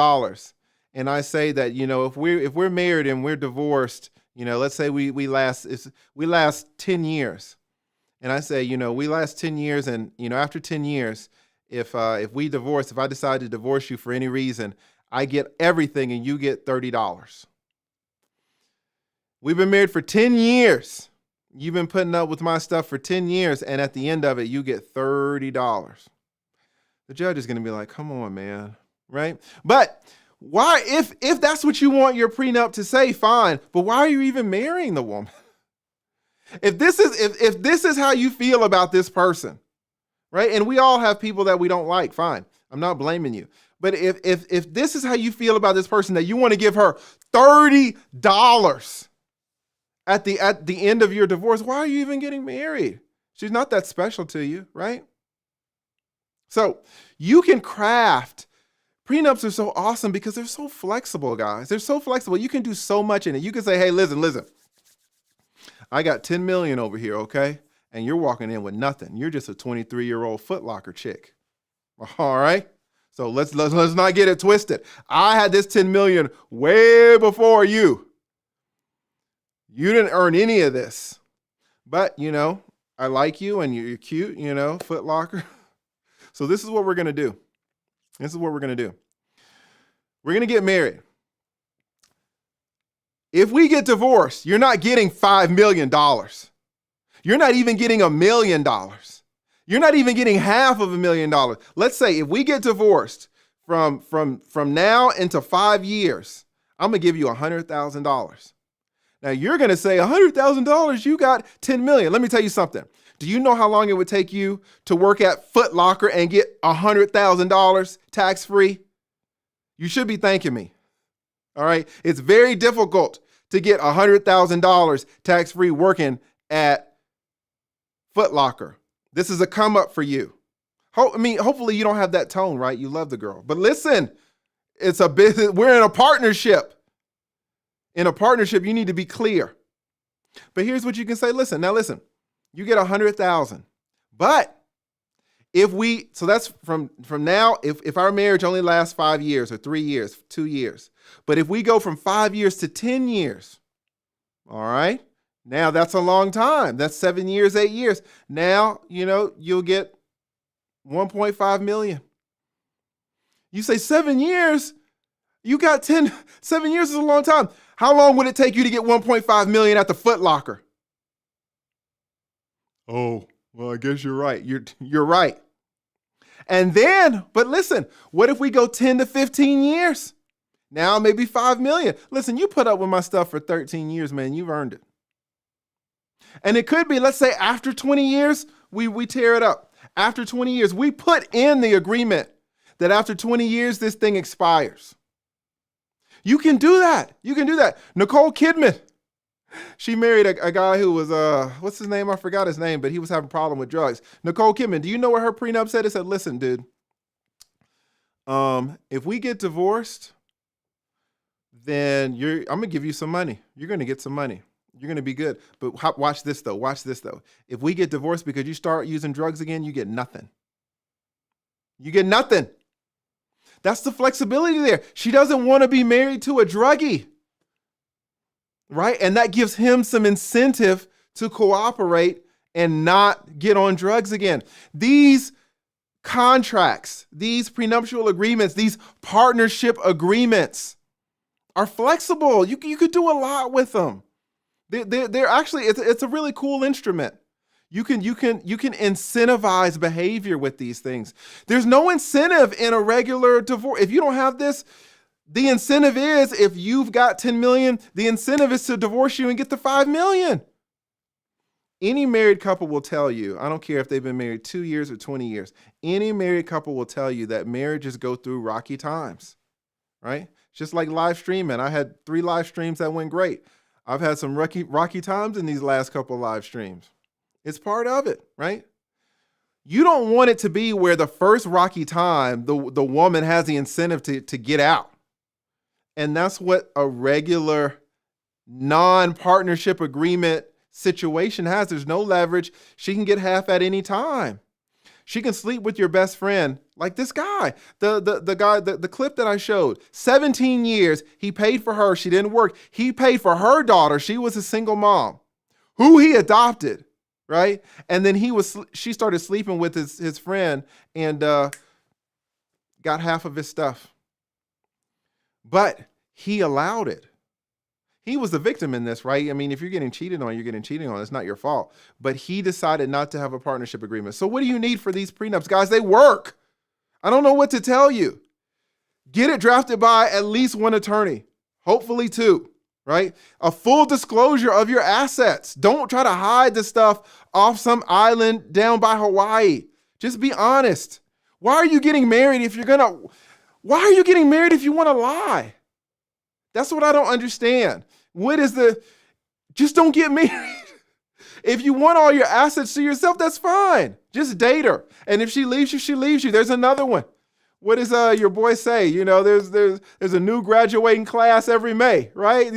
and I say that, if we're married and we're divorced, let's say we last 10 years and I say, we last 10 years, and after 10 years, if we divorce, if I decide to divorce you for any reason, I get everything and you get $30. We've been married for 10 years. You've been putting up with my stuff for 10 years, and at the end of it, you get $30. The judge is going to be like, come on, man, right? But why, if that's what you want your prenup to say, fine, but why are you even marrying the woman? If this is how you feel about this person, right? And we all have people that we don't like, fine. I'm not blaming you. But if this is how you feel about this person, that you want to give her $30 at the end of your divorce, why are you even getting married? She's not that special to you, right? So you can craft. Prenups are so awesome because they're so flexible, guys. They're so flexible. You can do so much in it. You can say, hey, listen. I got 10 million over here, okay? And you're walking in with nothing. You're just a 23-year-old Foot Locker chick. All right? So let's not get it twisted. I had this 10 million way before you. You didn't earn any of this. But, I like you and you're cute, Foot Locker. So this is what we're going to do. We're going to get married. If we get divorced, you're not getting $5 million. You're not even getting $1 million. You're not even getting half of $1 million. Let's say if we get divorced from now into 5 years, I'm going to give you $100,000. Now you're going to say $100,000, you got 10 million. Let me tell you something. Do you know how long it would take you to work at Foot Locker and get $100,000 tax-free? You should be thanking me. All right. It's very difficult to get $100,000 tax-free working at Foot Locker. This is a come up for you. Hopefully you don't have that tone, right? You love the girl. But listen, it's a business. We're in a partnership. In a partnership, you need to be clear. But here's what you can say. Listen, you get $100,000. But so that's from now, if our marriage only lasts 5 years or 3 years, 2 years. But if we go from 5 years to 10 years, all right, now that's a long time. That's 7 years, 8 years. Now, you'll get 1.5 million. You say 7 years, you got 7 years is a long time. How long would it take you to get 1.5 million at the Foot Locker? Oh, well, I guess you're right. You're right. And then, but listen, what if we go 10 to 15 years? Now maybe 5 million. Listen, you put up with my stuff for 13 years, man. You've earned it. And it could be, let's say after 20 years, we tear it up. After 20 years, we put in the agreement that after 20 years, this thing expires. You can do that. Nicole Kidman, she married a guy who was, what's his name? I forgot his name, but he was having a problem with drugs. Nicole Kidman, do you know what her prenup said? It said, listen, dude, if we get divorced, then I'm going to give you some money. You're going to get some money. You're going to be good. But watch this, though. If we get divorced because you start using drugs again, you get nothing. That's the flexibility there. She doesn't want to be married to a druggie, right? And that gives him some incentive to cooperate and not get on drugs again. These contracts, these prenuptial agreements, these partnership agreements are flexible. You could do a lot with them. They're actually, it's a really cool instrument. You can incentivize behavior with these things. There's no incentive in a regular divorce. If you don't have this, the incentive is, if you've got 10 million, the incentive is to divorce you and get the 5 million. Any married couple will tell you, I don't care if they've been married 2 years or 20 years, any married couple will tell you that marriages go through rocky times, right? Just like live streaming. I had 3 live streams that went great. I've had some rocky times in these last couple of live streams. It's part of it, right? You don't want it to be where the first rocky time, the woman has the incentive to get out. And that's what a regular non-partnership agreement situation has. There's no leverage. She can get half at any time. She can sleep with your best friend, like this guy, the clip that I showed. 17 years, he paid for her. She didn't work. He paid for her daughter. She was a single mom, who he adopted. right? And then she started sleeping with his friend and got half of his stuff. But he allowed it. He was the victim in this, right? I mean, if you're getting cheated on, you're getting cheated on. It's not your fault. But he decided not to have a partnership agreement. So what do you need for these prenups, guys? They work. I don't know what to tell you. Get it drafted by at least one attorney, hopefully two, right? A full disclosure of your assets. Don't try to hide the stuff off some island down by Hawaii. Just be honest. Why are you getting married if you want to lie? That's what I don't understand. Just don't get married. If you want all your assets to yourself, that's fine. Just date her. And if she leaves you, she leaves you. There's another one. What does your boy say? You know, there's a new graduating class every May, right?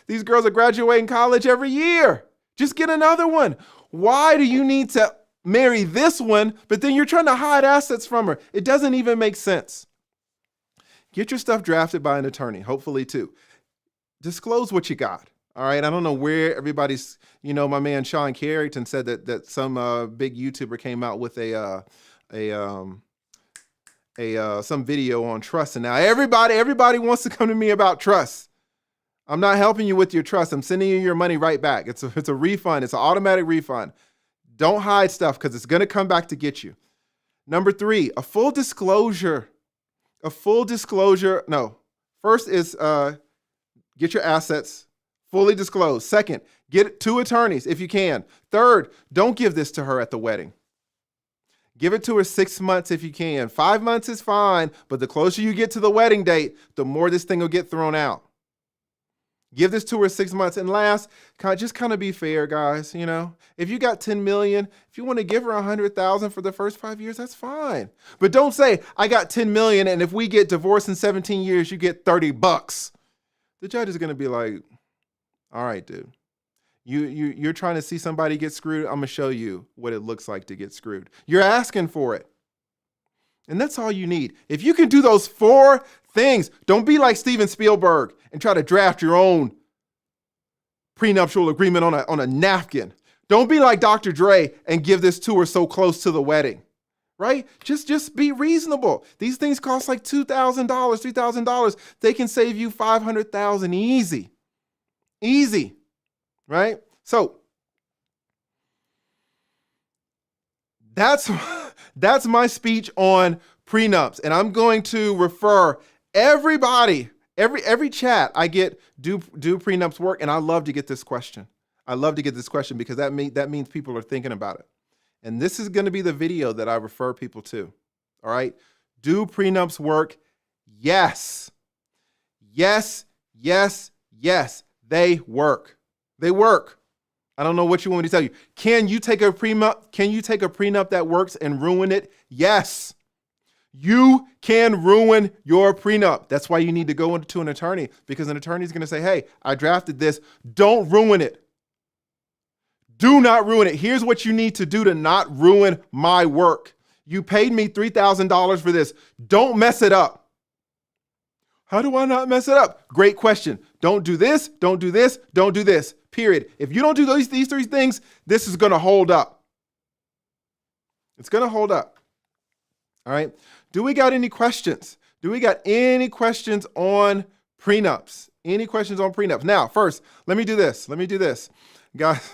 These girls are graduating college every year. Just get another one. Why do you need to marry this one, but then you're trying to hide assets from her? It doesn't even make sense. Get your stuff drafted by an attorney, hopefully two. Disclose what you got. All right. I don't know where everybody's, my man Sean Carrington said that some big YouTuber came out with some video on trust. And now everybody wants to come to me about trust. I'm not helping you with your trust. I'm sending you your money right back. It's a refund. It's an automatic refund. Don't hide stuff because it's going to come back to get you. Number 3, a full disclosure. No, first is get your assets fully disclosed. Second, get 2 attorneys if you can. Third, don't give this to her at the wedding. Give it to her 6 months if you can. 5 months is fine, but the closer you get to the wedding date, the more this thing will get thrown out. Give this to her 6 months. And last, just kind of be fair, guys. If you got 10 million, if you want to give her 100,000 for the first 5 years, that's fine. But don't say, I got 10 million, and if we get divorced in 17 years, you get $30. The judge is going to be like, all right, dude. You're trying to see somebody get screwed. I'm going to show you what it looks like to get screwed. You're asking for it. And that's all you need. If you can do those 4 things, don't be like Steven Spielberg and try to draft your own prenuptial agreement on a napkin. Don't be like Dr. Dre and give this to her so close to the wedding, right? Just be reasonable. These things cost like $2,000, $3,000. They can save you $500,000 easy, right? So that's my speech on prenups, and I'm going to refer everybody, every chat I get, do prenups work? And I love to get this question. I love to get this question because that means people are thinking about it. And this is going to be the video that I refer people to. All right. Do prenups work? Yes. Yes, yes, yes. They work. They work. I don't know what you want me to tell you. Can you take a prenup that works and ruin it? Yes. You can ruin your prenup. That's why you need to go to an attorney, because an attorney is going to say, hey, I drafted this. Don't ruin it. Do not ruin it. Here's what you need to do to not ruin my work. You paid me $3,000 for this. Don't mess it up. How do I not mess it up? Great question. Don't do this. Don't do this. Don't do this. Period. If you don't do these 3 things, this is going to hold up. It's going to hold up. All right. Do we got any questions? Do we got any questions on prenups? Any questions on prenups? Now, first, let me do this. Guys,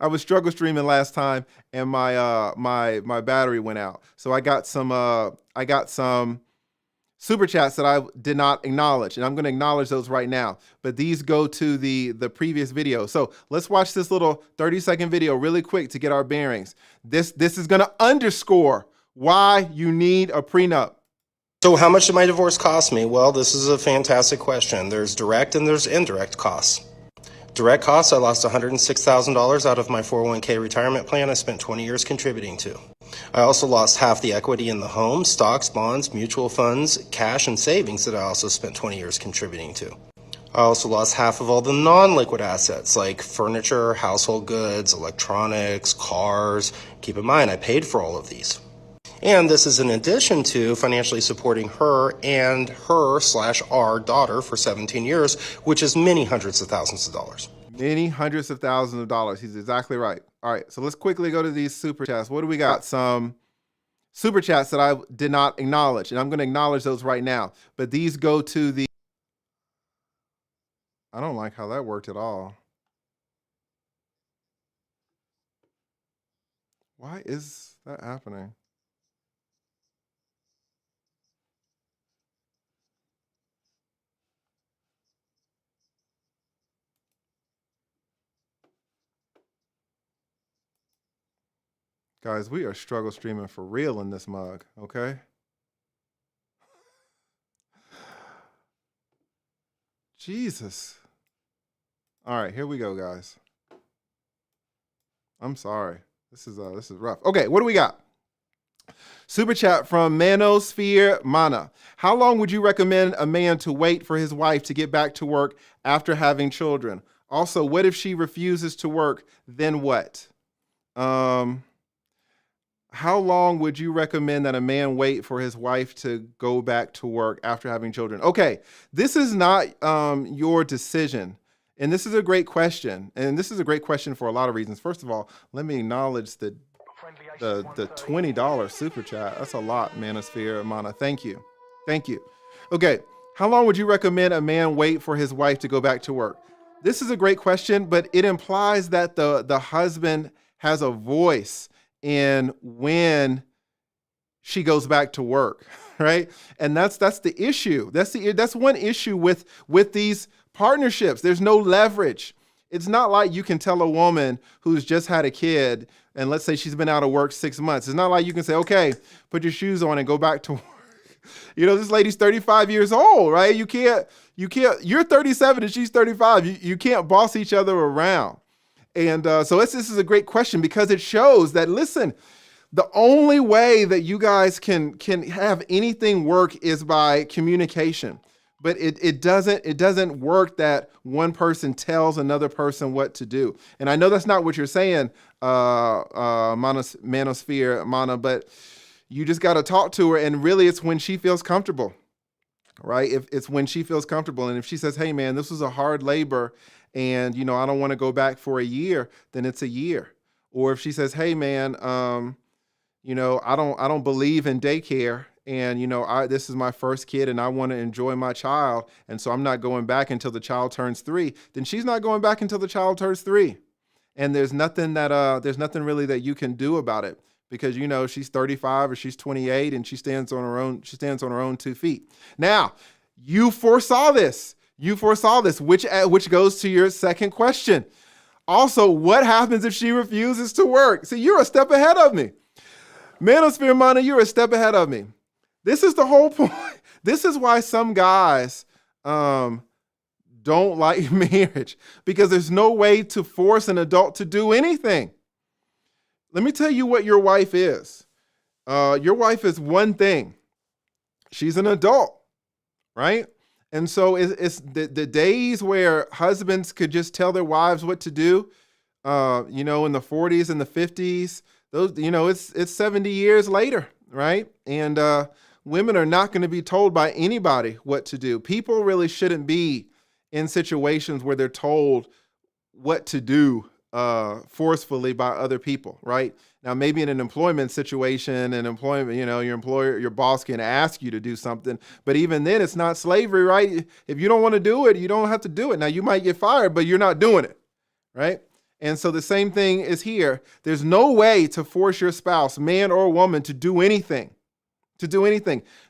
I was struggle streaming last time and my battery went out. So I got some super chats that I did not acknowledge, and I'm going to acknowledge those right now. But these go to the previous video. So let's watch this little 30-second video really quick to get our bearings. This is going to underscore why you need a prenup. So how much did my divorce cost me? Well, this is a fantastic question. There's direct and there's indirect costs. Direct costs, I lost $106,000 out of my 401k retirement plan I spent 20 years contributing to. I also lost half the equity in the home, stocks, bonds, mutual funds, cash, and savings that I also spent 20 years contributing to. I also lost half of all the non-liquid assets like furniture, household goods, electronics, cars. Keep in mind, I paid for all of these. And this is in addition to financially supporting her and her/our daughter for 17 years, which is many hundreds of thousands of dollars. Many hundreds of thousands of dollars. He's exactly right. All right, so let's quickly go to these super chats. What do we got? Some super chats that I did not acknowledge, and I'm going to acknowledge those right now. But these go to the... I don't like how that worked at all. Why is that happening? Guys, we are struggle streaming for real in this mug, okay? Jesus. All right, here we go, guys. I'm sorry. This is rough. Okay, what do we got? Super chat from Manosphere Mana. How long would you recommend a man to wait for his wife to get back to work after having children? Also, what if she refuses to work? Then what? How long would you recommend that a man wait for his wife to go back to work after having children? Okay, this is not your decision. And this is a great question. And this is a great question for a lot of reasons. First of all, let me acknowledge the $20 super chat. That's a lot, Manosphere Mana. Thank you. Thank you. Okay, how long would you recommend a man wait for his wife to go back to work? This is a great question, but it implies that the husband has a voice in when she goes back to work, right? And that's the issue. That's one issue with these partnerships. There's no leverage. It's not like you can tell a woman who's just had a kid, and let's say she's been out of work 6 months. It's not like you can say, okay, put your shoes on and go back to work. You know, this lady's 35 years old, right? You can't, you're 37 and she's 35. You can't boss each other around. And so this is a great question because it shows that, listen, the only way that you guys can have anything work is by communication. But it doesn't work that one person tells another person what to do. And I know that's not what you're saying, Manosphere Mana, but you just got to talk to her. And really, it's when she feels comfortable, right? If it's when she feels comfortable. And if she says, hey, man, this was a hard labor and, you know, I don't want to go back for a year, then it's a year. Or if she says, hey, man, you know, I don't believe in daycare. And, you know, this is my first kid and I want to enjoy my child. And so I'm not going back until the child turns 3. Then she's not going back until the child turns 3. And there's nothing really that you can do about it because, you know, she's 35 or she's 28 and she stands on her own 2 feet. Now, you foresaw this, which goes to your second question. Also, what happens if she refuses to work? See, you're a step ahead of me. Manosphere Mana, you're a step ahead of me. This is the whole point. This is why some guys don't like marriage because there's no way to force an adult to do anything. Let me tell you what your wife is. Your wife is one thing. She's an adult, right? And so it's the days where husbands could just tell their wives what to do, you know, in the 40s and the 50s, those, you know, it's 70 years later, right? And women are not going to be told by anybody what to do. People really shouldn't be in situations where they're told what to do forcefully by other people, right? Now, maybe in an employment situation, you know, your boss can ask you to do something, but even then it's not slavery, right? If you don't want to do it, you don't have to do it. Now, you might get fired, but you're not doing it, right? And so the same thing is here. There's no way to force your spouse, man or woman, to do anything.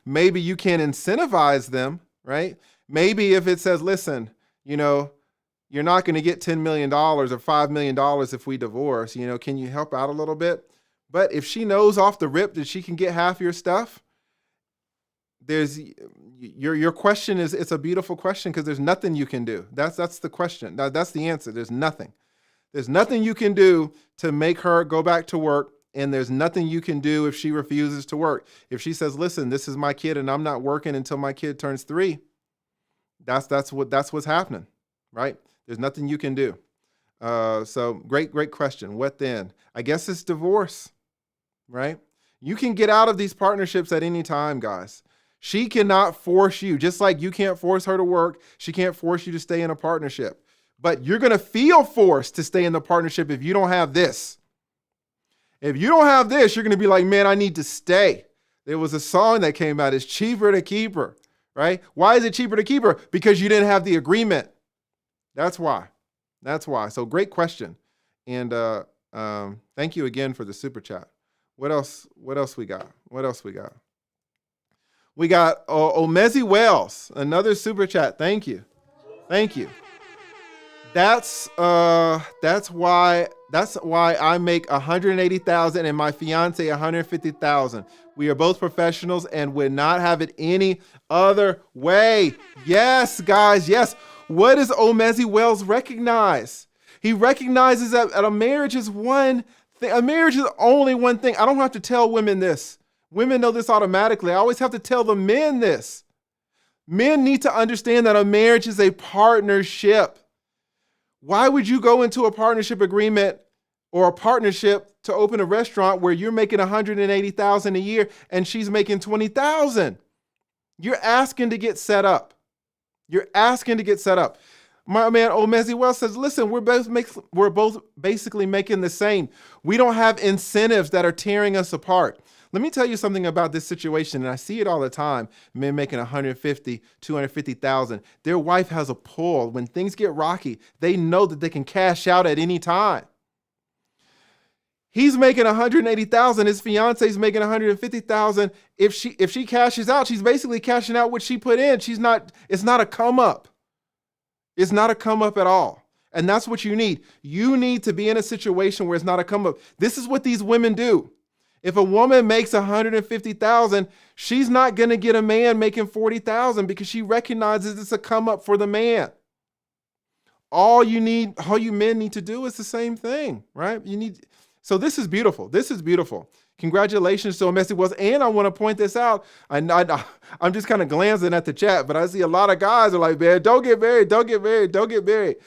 Maybe you can incentivize them, right? Maybe if it says, listen, you know, you're not going to get $10 million or $5 million if we divorce, you know, can you help out a little bit? But if she knows off the rip that she can get half your stuff, your question is, it's a beautiful question because there's nothing you can do. That's the question. That's the answer. There's nothing. There's nothing you can do to make her go back to work. And there's nothing you can do if she refuses to work. If she says, listen, this is my kid and I'm not working until my kid turns 3, that's what's happening, right? There's nothing you can do. So great question. What then? I guess it's divorce, right? You can get out of these partnerships at any time, guys. She cannot force you, just like you can't force her to work. She can't force you to stay in a partnership. But you're going to feel forced to stay in the partnership if you don't have this. If you don't have this, you're going to be like, man, I need to stay. There was a song that came out, it's cheaper to keep her, right? Why is it cheaper to keep her? Because you didn't have the agreement. That's why. That's why. So great question. And thank you again for the super chat. What else we got? What else we got? We got Omezi Wells, another super chat. Thank you. Thank you. That's why I make 180,000 and my fiance 150,000. We are both professionals and would not have it any other way. Yes, guys, yes. What does Omezi Wells recognize? He recognizes that a marriage is one thing. A marriage is only one thing. I don't have to tell women this. Women know this automatically. I always have to tell the men this. Men need to understand that a marriage is a partnership. Why would you go into a partnership agreement or a partnership to open a restaurant where you're making 180,000 a year and she's making 20,000? You're asking to get set up. You're asking to get set up. My man Omezi Wells says, listen, we're both basically making the same. We don't have incentives that are tearing us apart. Let me tell you something about this situation, and I see it all the time. Men making 150, 250,000. Their wife has a pull. When things get rocky, they know that they can cash out at any time. He's making 180,000. His fiance's making 150,000. If she cashes out, she's basically cashing out what she put in. It's not a come up. It's not a come up at all. And that's what you need. You need to be in a situation where it's not a come up. This is what these women do. If a woman makes 150,000, she's not going to get a man making 40,000 because she recognizes it's a come up for the man. All you men need to do is the same thing, right? So this is beautiful. This is beautiful. Congratulations to Omezi Wells. And I want to point this out. I'm just kind of glancing at the chat, but I see a lot of guys are like, man, don't get married, don't get married, don't get married.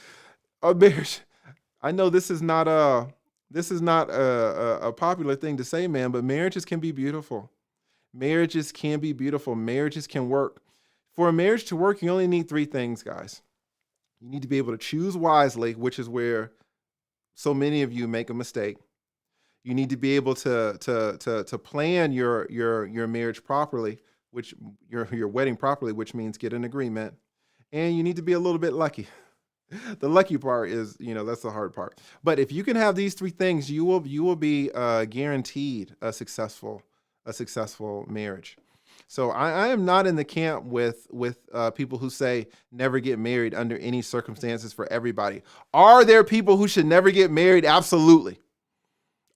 Marriage. I know this is not a popular thing to say, man, but marriages can be beautiful. Marriages can be beautiful. Marriages can work. For a marriage to work, you only need three things, guys. You need to be able to choose wisely, which is where so many of you make a mistake. You need to be able to plan your marriage properly, which your wedding properly, which means get an agreement. And you need to be a little bit lucky. The lucky part is, that's the hard part. But if you can have these three things, you will be guaranteed a successful marriage. So I am not in the camp with people who say never get married under any circumstances for everybody. Are there people who should never get married? Absolutely.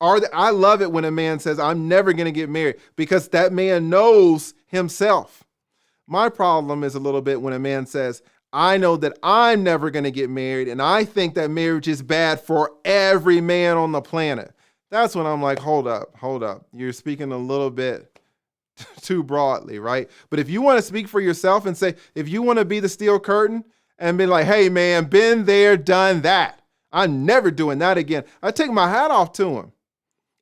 I love it when a man says, I'm never going to get married, because that man knows himself. My problem is a little bit when a man says, I know that I'm never going to get married, and I think that marriage is bad for every man on the planet. That's when I'm like, hold up. You're speaking a little bit too broadly, right? But if you want to speak for yourself and say, if you want to be the steel curtain and be like, hey, man, been there, done that. I'm never doing that again. I take my hat off to him.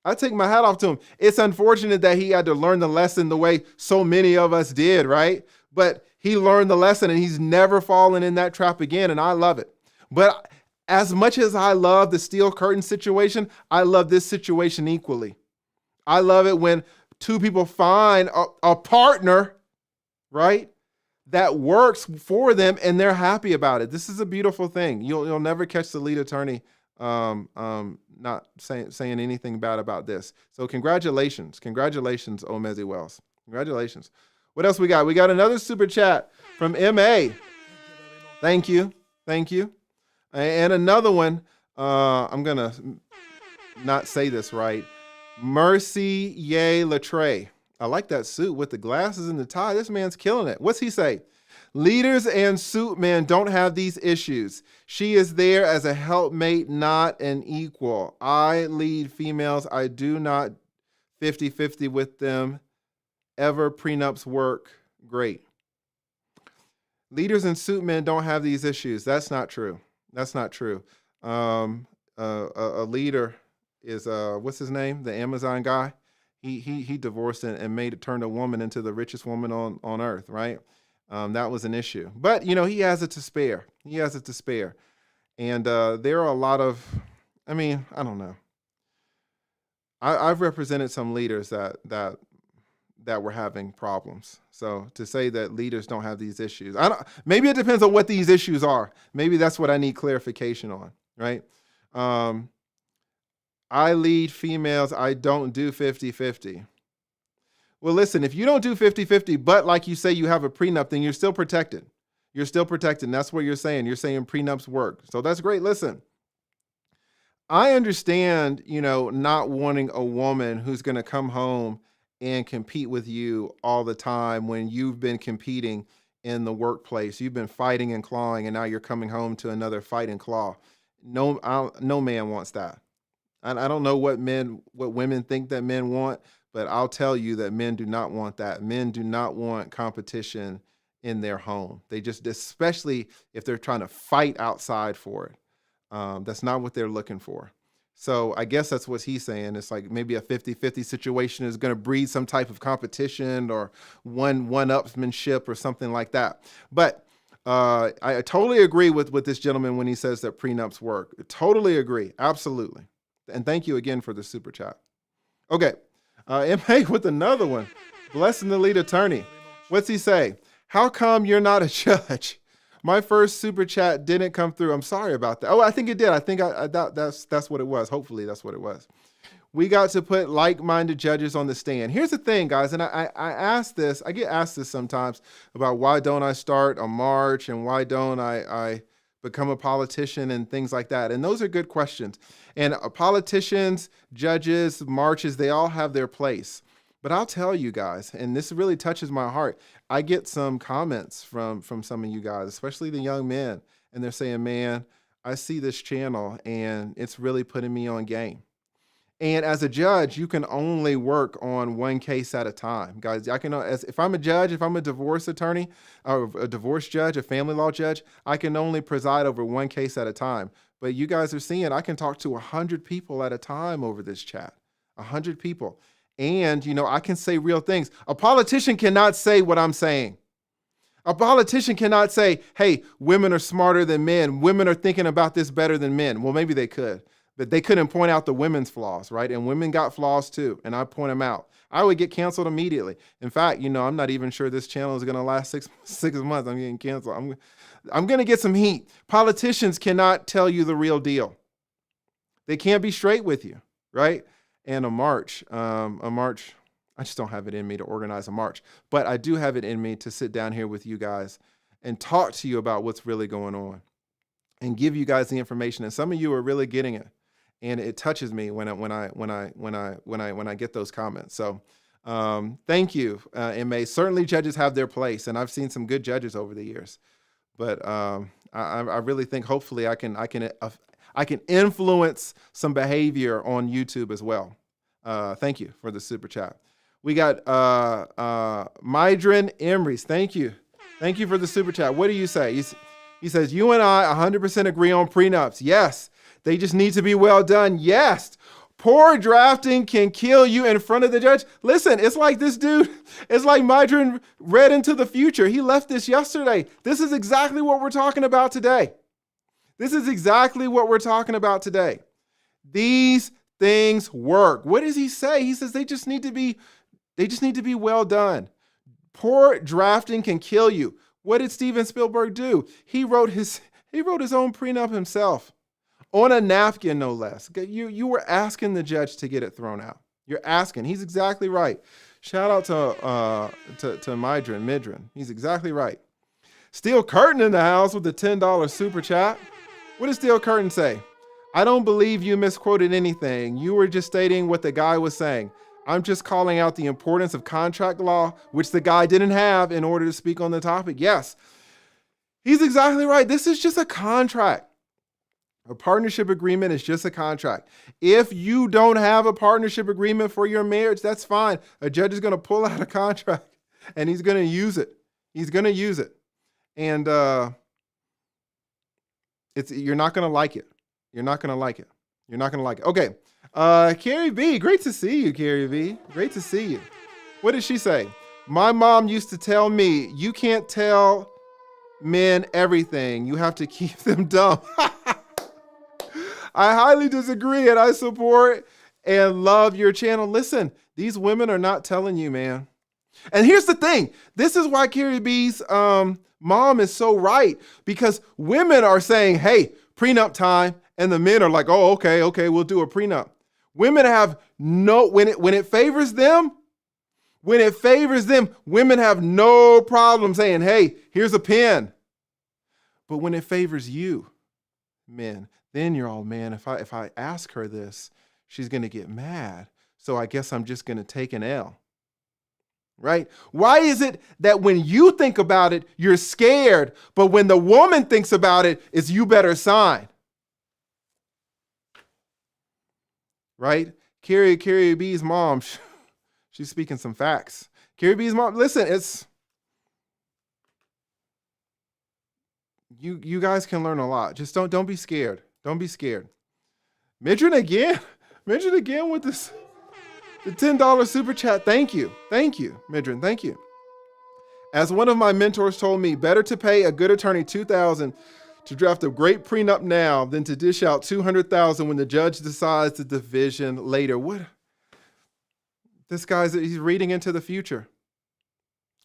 It's unfortunate that he had to learn the lesson the way so many of us did, right? But he learned the lesson and he's never fallen in that trap again, and I love it. But as much as I love the steel curtain situation, I love this situation equally. I love it when two people find a partner, right, that works for them and they're happy about it. This is a beautiful thing. You'll never catch the lead attorney not saying anything bad about this. So congratulations, Omezi Wells. Congratulations. What else we got? We got another super chat from MA. Thank you. And another one, I'm going to not say this right. Mercy Ye Latre. I like that suit with the glasses and the tie. This man's killing it. What's he say? Leaders and suit men don't have these issues. She is there as a helpmate, not an equal. I lead females. I do not 50-50 with them. Ever prenups work? Great. Leaders and suit men don't have these issues. That's not true. A leader is what's his name? The Amazon guy. He divorced and turned a woman into the richest woman on earth, right? That was an issue. But he has it to spare. And there are a lot of, I don't know. I've represented some leaders that were having problems. So to say that leaders don't have these issues, maybe it depends on what these issues are. Maybe that's what I need clarification on, right? Um, I lead females. I don't do 50-50. Well, listen, if you don't do 50-50, but like you say, you have a prenup, then you're still protected. You're still protected. And that's what you're saying. You're saying prenups work. So that's great. Listen, I understand, not wanting a woman who's going to come home and compete with you all the time when you've been competing in the workplace. You've been fighting and clawing, and now you're coming home to another fight and claw. No man wants that. I don't know what women think that men want, but I'll tell you that men do not want that. Men do not want competition in their home. They just, especially if they're trying to fight outside for it. That's not what they're looking for. So I guess that's what he's saying. It's like maybe a 50-50 situation is going to breed some type of competition or one-upsmanship or something like that. But I totally agree with this gentleman when he says that prenups work. Totally agree. Absolutely. And thank you again for the super chat. Okay. M.A. with another one. Blessing the lead attorney. What's he say? How come you're not a judge? My first super chat didn't come through. I'm sorry about that. Oh, I think it did. I think that's what it was. Hopefully that's what it was. We got to put like-minded judges on the stand. Here's the thing, guys, and I get asked this sometimes about why don't I start a march and why don't I become a politician and things like that. And those are good questions. And politicians, judges, marches, they all have their place. But I'll tell you guys, and this really touches my heart, I get some comments from some of you guys, especially the young men, and they're saying, man, I see this channel and it's really putting me on game. And as a judge, you can only work on one case at a time. Guys, if I'm a judge, if I'm a divorce attorney, or a divorce judge, a family law judge, I can only preside over one case at a time. But you guys are seeing, I can talk to 100 people at a time over this chat, 100 people. And, I can say real things. A politician cannot say what I'm saying. A politician cannot say, hey, women are smarter than men. Women are thinking about this better than men. Well, maybe they could, but they couldn't point out the women's flaws, right? And women got flaws too, and I point them out. I would get canceled immediately. In fact, I'm not even sure this channel is going to last six months. I'm getting canceled. I'm going to get some heat. Politicians cannot tell you the real deal. They can't be straight with you, right? And a march, I just don't have it in me to organize a march, but I do have it in me to sit down here with you guys and talk to you about what's really going on and give you guys the information. And some of you are really getting it, and it touches me when I get those comments. So thank you, M.A. Certainly judges have their place, and I've seen some good judges over the years, but I really think hopefully I can influence some behavior on YouTube as well. Thank you for the super chat. We got Mydrin Emrys. Thank you. Thank you for the super chat. What do you say? He says, you and I 100% agree on prenups. Yes. They just need to be well done. Yes. Poor drafting can kill you in front of the judge. Listen, it's like this dude, it's like Mydrin read into the future. He left this yesterday. This is exactly what we're talking about today. This is exactly what we're talking about today. These things work. What does he say? He says they just need to be well done. Poor drafting can kill you. What did Steven Spielberg do? He wrote his own prenup himself on a napkin, no less. You were asking the judge to get it thrown out. You're asking. He's exactly right. Shout out to Midrin. He's exactly right. Steel Curtain in the house with the $10 super chat. What does Steel Curtain say? I don't believe you misquoted anything. You were just stating what the guy was saying. I'm just calling out the importance of contract law, which the guy didn't have in order to speak on the topic. Yes, he's exactly right. This is just a contract. A partnership agreement is just a contract. If you don't have a partnership agreement for your marriage, that's fine. A judge is going to pull out a contract and he's going to use it. He's going to use it. And you're not going to like it. You're not going to like it. You're not going to like it. Okay. Carrie B, great to see you, Carrie B. Great to see you. What did she say? My mom used to tell me, you can't tell men everything. You have to keep them dumb. I highly disagree, and I support and love your channel. Listen, these women are not telling you, man. And here's the thing. This is why Carrie B's mom is so right, because women are saying, hey, prenup time. And the men are like, oh, okay, we'll do a prenup. Women have when it favors them, women have no problem saying, hey, here's a pen. But when it favors you, men, then you're all, man, if I ask her this, she's going to get mad. So I guess I'm just going to take an L. Right? Why is it that when you think about it, you're scared, but when the woman thinks about it, it's you better sign? Right? Carrie B's mom, she's speaking some facts. Carrie B's mom, listen, it's you guys can learn a lot. Just don't be scared. Don't be scared. Midrin again with this. The $10 super chat. Thank you, Midrin. Thank you. As one of my mentors told me, better to pay a good attorney $2,000 to draft a great prenup now than to dish out $200,000 when the judge decides the division later. What? He's reading into the future.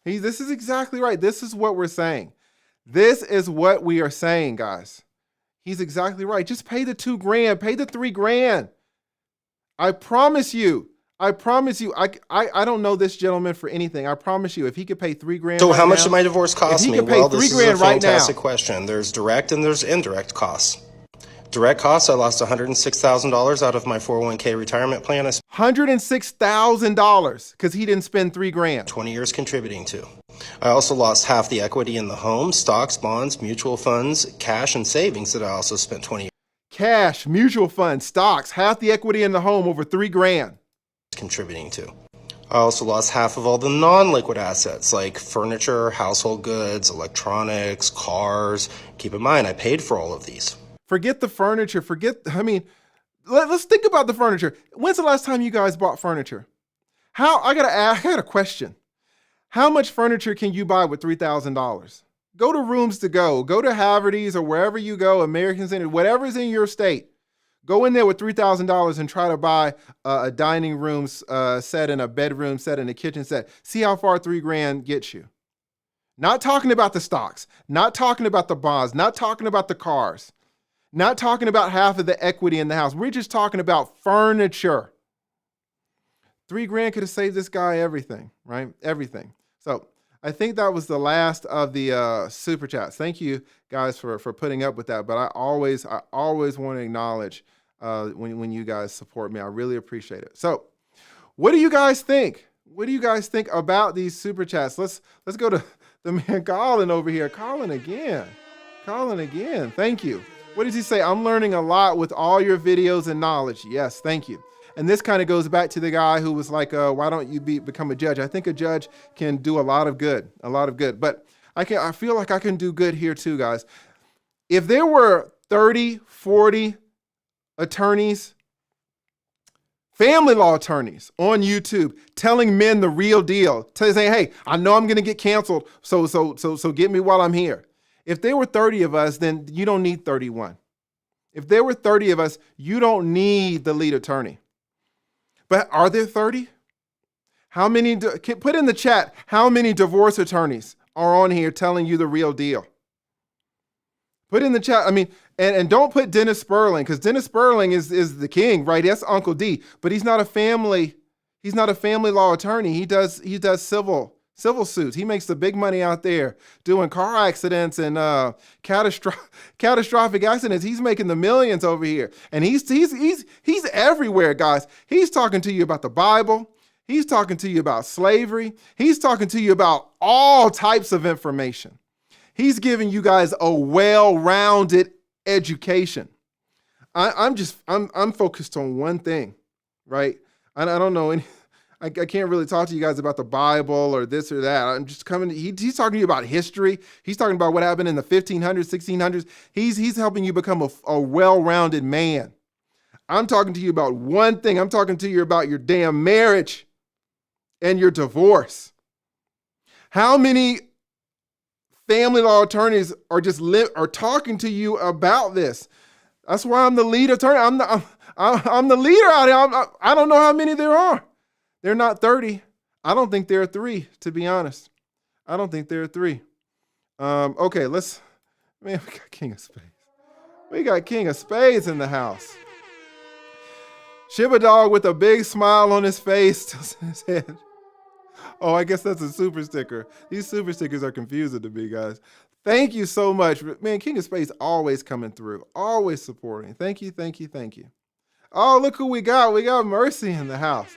This is exactly right. This is what we're saying. This is what we are saying, guys. He's exactly right. Just pay the $2,000, pay the $3,000. I promise you. I don't know this gentleman for anything. I promise you, if he could pay $3,000. So how much did my divorce cost me? Well, this is a fantastic now. question. There's direct and there's indirect costs. Direct costs, I lost $106,000 out of my 401k retirement plan. $106,000 because he didn't spend $3,000. 20 years contributing to. I also lost half the equity in the home, stocks, bonds, mutual funds, cash, and savings that I also spent 20 years. Cash, mutual funds, stocks, half the equity in the home, over $3,000. Contributing to. I also lost half of all the non-liquid assets like furniture, household goods, electronics, cars. Keep in mind, I paid for all of these. Forget the furniture. Let's think about the furniture. When's the last time you guys bought furniture? I got a question. How much furniture can you buy with $3,000? Go to Rooms to Go to Haverty's or wherever you go, American Center, whatever's in your state. Go in there with $3,000 and try to buy a dining room set and a bedroom set and a kitchen set. See how far $3,000 gets you. Not talking about the stocks, not talking about the bonds, not talking about the cars, not talking about half of the equity in the house. We're just talking about furniture. $3,000 could have saved this guy everything, right? Everything. So I think that was the last of the super chats. Thank you guys for putting up with that. But I always want to acknowledge when you guys support me. I really appreciate it. So what do you guys think? What do you guys think about these super chats? Let's go to the man Colin over here. Colin again. Thank you. What does he say? I'm learning a lot with all your videos and knowledge. Yes, thank you. And this kind of goes back to the guy who was like, why don't you become a judge? I think a judge can do a lot of good. But I feel like I can do good here too, guys. If there were 30, 40 attorneys, family law attorneys on YouTube telling men the real deal, saying, hey, I know I'm going to get canceled, so get me while I'm here. If there were 30 of us, then you don't need 31. If there were 30 of us, you don't need the lead attorney. But are there 30? How many? Put in the chat how many divorce attorneys are on here telling you the real deal. Put in the chat. I mean, and don't put Dennis Sperling, because Dennis Sperling is the king, right? That's Uncle D. But he's not a family law attorney. He does civil suits. He makes the big money out there doing car accidents and catastrophic accidents. He's making the millions over here. And he's everywhere, guys. He's talking to you about the Bible. He's talking to you about slavery. He's talking to you about all types of information. He's giving you guys a well-rounded education. I'm focused on one thing, right? I don't know any. I can't really talk to you guys about the Bible or this or that. I'm just coming. He's talking to you about history. He's talking about what happened in the 1500s, 1600s. He's helping you become a well-rounded man. I'm talking to you about one thing. I'm talking to you about your damn marriage and your divorce. How many family law attorneys are talking to you about this? That's why I'm the lead attorney. I'm the leader out here. I don't know how many there are. They're not 30. I don't think there are 3, to be honest. I don't think there are 3. Okay, man, we got King of Spades. We got King of Spades in the house. Shiba Dog with a big smile on his face, tilts his head. Oh, I guess that's a super sticker. These super stickers are confusing to me, guys. Thank you so much. Man, King of Spades always coming through, always supporting. Thank you, thank you, thank you. Oh, look who we got. We got Mercy in the house.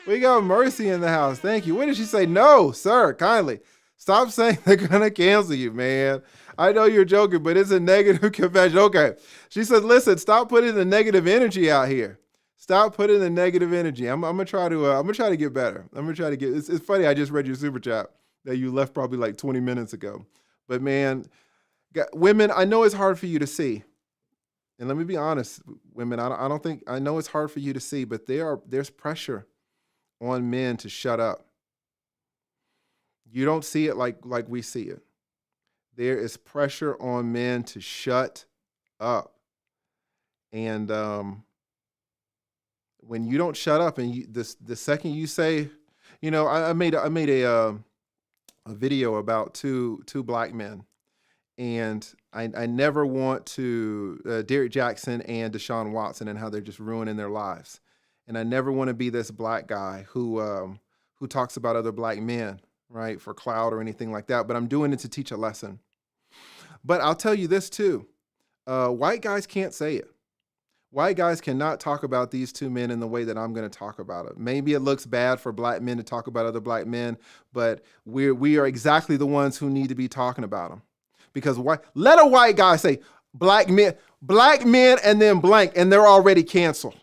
We got Mercy in the house. Thank you. What did she say? No, sir, kindly. Stop saying they're going to cancel you, man. I know you're joking, but it's a negative confession. Okay. She said, listen, stop putting the negative energy out here. Stop putting the negative energy. I'm gonna try to get better. It's funny, I just read your super chat that you left probably like 20 minutes ago. But man, women, I know it's hard for you to see. And let me be honest, women, I know it's hard for you to see, but there's pressure on men to shut up. You don't see it like we see it. There is pressure on men to shut up. And when you don't shut up, and the second you say, I made a video about two black men, and I never want to Derek Jackson and Deshaun Watson and how they're just ruining their lives, and I never want to be this black guy who talks about other black men, right, for clout or anything like that. But I'm doing it to teach a lesson. But I'll tell you this too, white guys can't say it. White guys cannot talk about these 2 men in the way that I'm going to talk about it. Maybe it looks bad for black men to talk about other black men, but we are exactly the ones who need to be talking about them. Because let a white guy say black men, and then blank, and they're already canceled.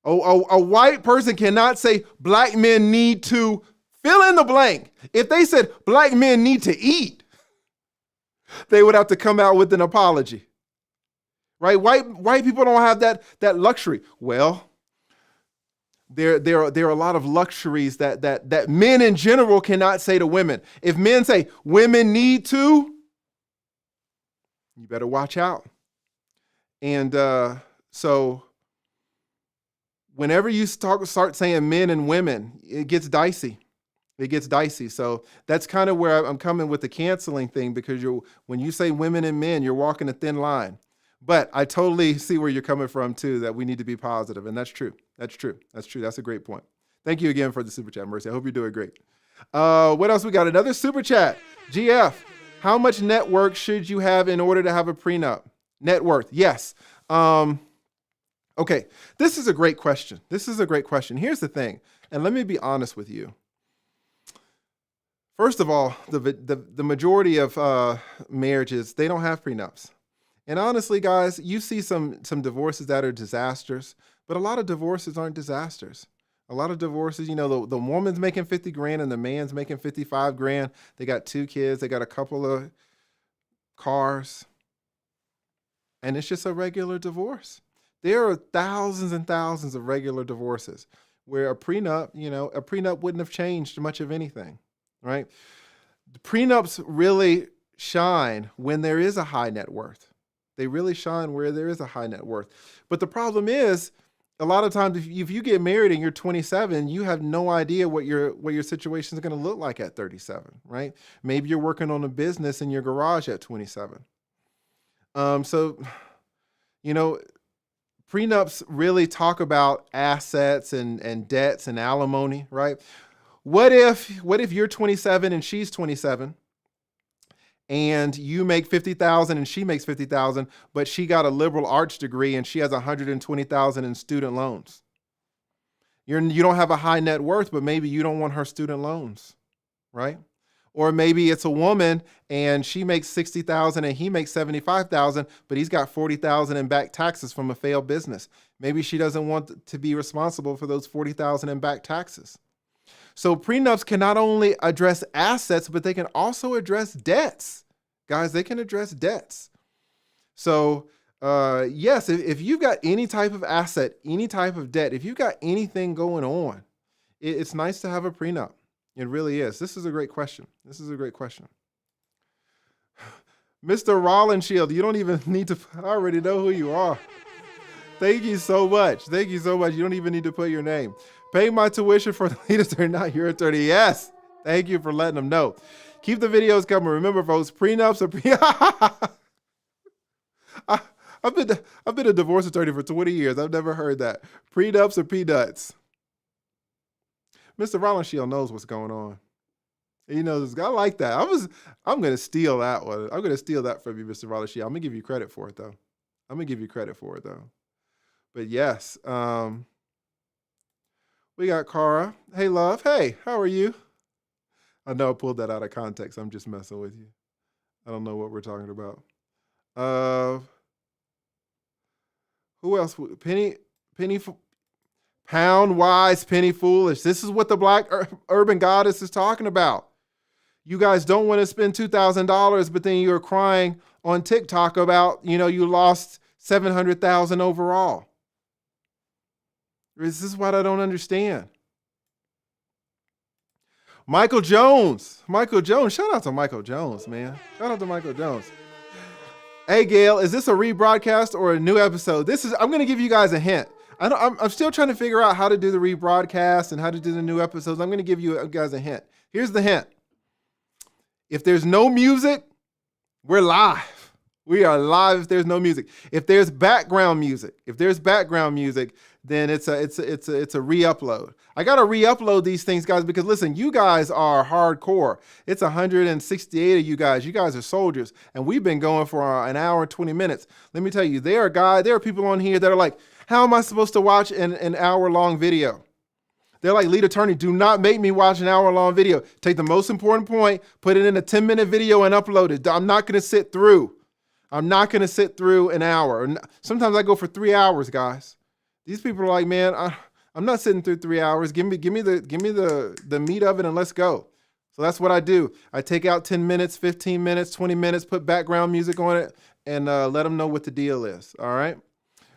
A white person cannot say black men need to fill in the blank. If they said black men need to eat, they would have to come out with an apology. Right? White people don't have that luxury. Well, there are a lot of luxuries that men in general cannot say to women. If men say women need to, you better watch out. And so whenever you start saying men and women, it gets dicey. So that's kind of where I'm coming with the canceling thing, because when you say women and men, you're walking a thin line. But I totally see where you're coming from too, that we need to be positive. And that's true. That's a great point. Thank you again for the super chat, Mercy. I hope you're doing great. What else we got? Another super chat. GF, how much net worth should you have in order to have a prenup? Net worth, yes. Okay, this is a great question. Here's the thing, and let me be honest with you. First of all, the majority of marriages, they don't have prenups. And honestly, guys, you see some divorces that are disasters, but a lot of divorces aren't disasters. A lot of divorces, the woman's making 50 grand and the man's making 55 grand. They got 2 kids. They got a couple of cars. And it's just a regular divorce. There are thousands and thousands of regular divorces where a prenup wouldn't have changed much of anything, right? The prenups really shine when there is a high net worth. They really shine where there is a high net worth. But the problem is, a lot of times, if you get married and you're 27, you have no idea what your situation is going to look like at 37, right? Maybe you're working on a business in your garage at 27. So, prenups really talk about assets and debts and alimony, right? What if you're 27 and she's 27? And you make $50,000 and she makes $50,000, but she got a liberal arts degree and she has $120,000 in student loans. You don't have a high net worth, but maybe you don't want her student loans, right? Or maybe it's a woman and she makes $60,000 and he makes $75,000, but he's got $40,000 in back taxes from a failed business. Maybe she doesn't want to be responsible for those $40,000 in back taxes. So prenups can not only address assets, but they can also address debts. Guys, they can address debts. So yes, if you've got any type of asset, any type of debt, if you've got anything going on, it's nice to have a prenup. It really is. This is a great question. Mr. Rollins Shield, you don't even need to, I already know who you are. Thank you so much. Thank you so much. You don't even need to put your name. Pay my tuition for the lead attorney, not your attorney. Yes. Thank you for letting them know. Keep the videos coming. Remember, folks, prenups are I've been a divorce attorney for 20 years. I've never heard that. Prenups or peanuts. Mr. Rollenshield knows what's going on. He knows. I like that. I'm gonna steal that one. I'm gonna steal that from you, Mr. Rollenshield. I'm gonna give you credit for it though. But yes, we got Cara. Hey, love. Hey, how are you? I know I pulled that out of context. I'm just messing with you. I don't know what we're talking about. Who else? Penny, pound wise, penny foolish. This is what the Black Urban Goddess is talking about. You guys don't want to spend $2,000, but then you're crying on TikTok about, you lost $700,000 overall. This is what I don't understand. Michael Jones. Shout out to Michael Jones, man. Shout out to Michael Jones. Hey, Gail, is this a rebroadcast or a new episode? I'm going to give you guys a hint. I'm still trying to figure out how to do the rebroadcast and how to do the new episodes. I'm going to give you guys a hint. Here's the hint. If there's no music, we're live. We are live if there's no music. If there's background music, then it's a re-upload. I got to re-upload these things, guys, because listen, you guys are hardcore. It's 168 of you guys. You guys are soldiers, and we've been going for an hour and 20 minutes. Let me tell you, there are people on here that are like, how am I supposed to watch an hour-long video? They're like, lead attorney, do not make me watch an hour-long video. Take the most important point, put it in a 10-minute video and upload it. I'm not going to sit through an hour. Sometimes I go for 3 hours, guys. These people are like, man, I'm not sitting through 3 hours. Give me the meat of it and let's go. So that's what I do. I take out 10 minutes, 15 minutes, 20 minutes, put background music on it, and let them know what the deal is. All right.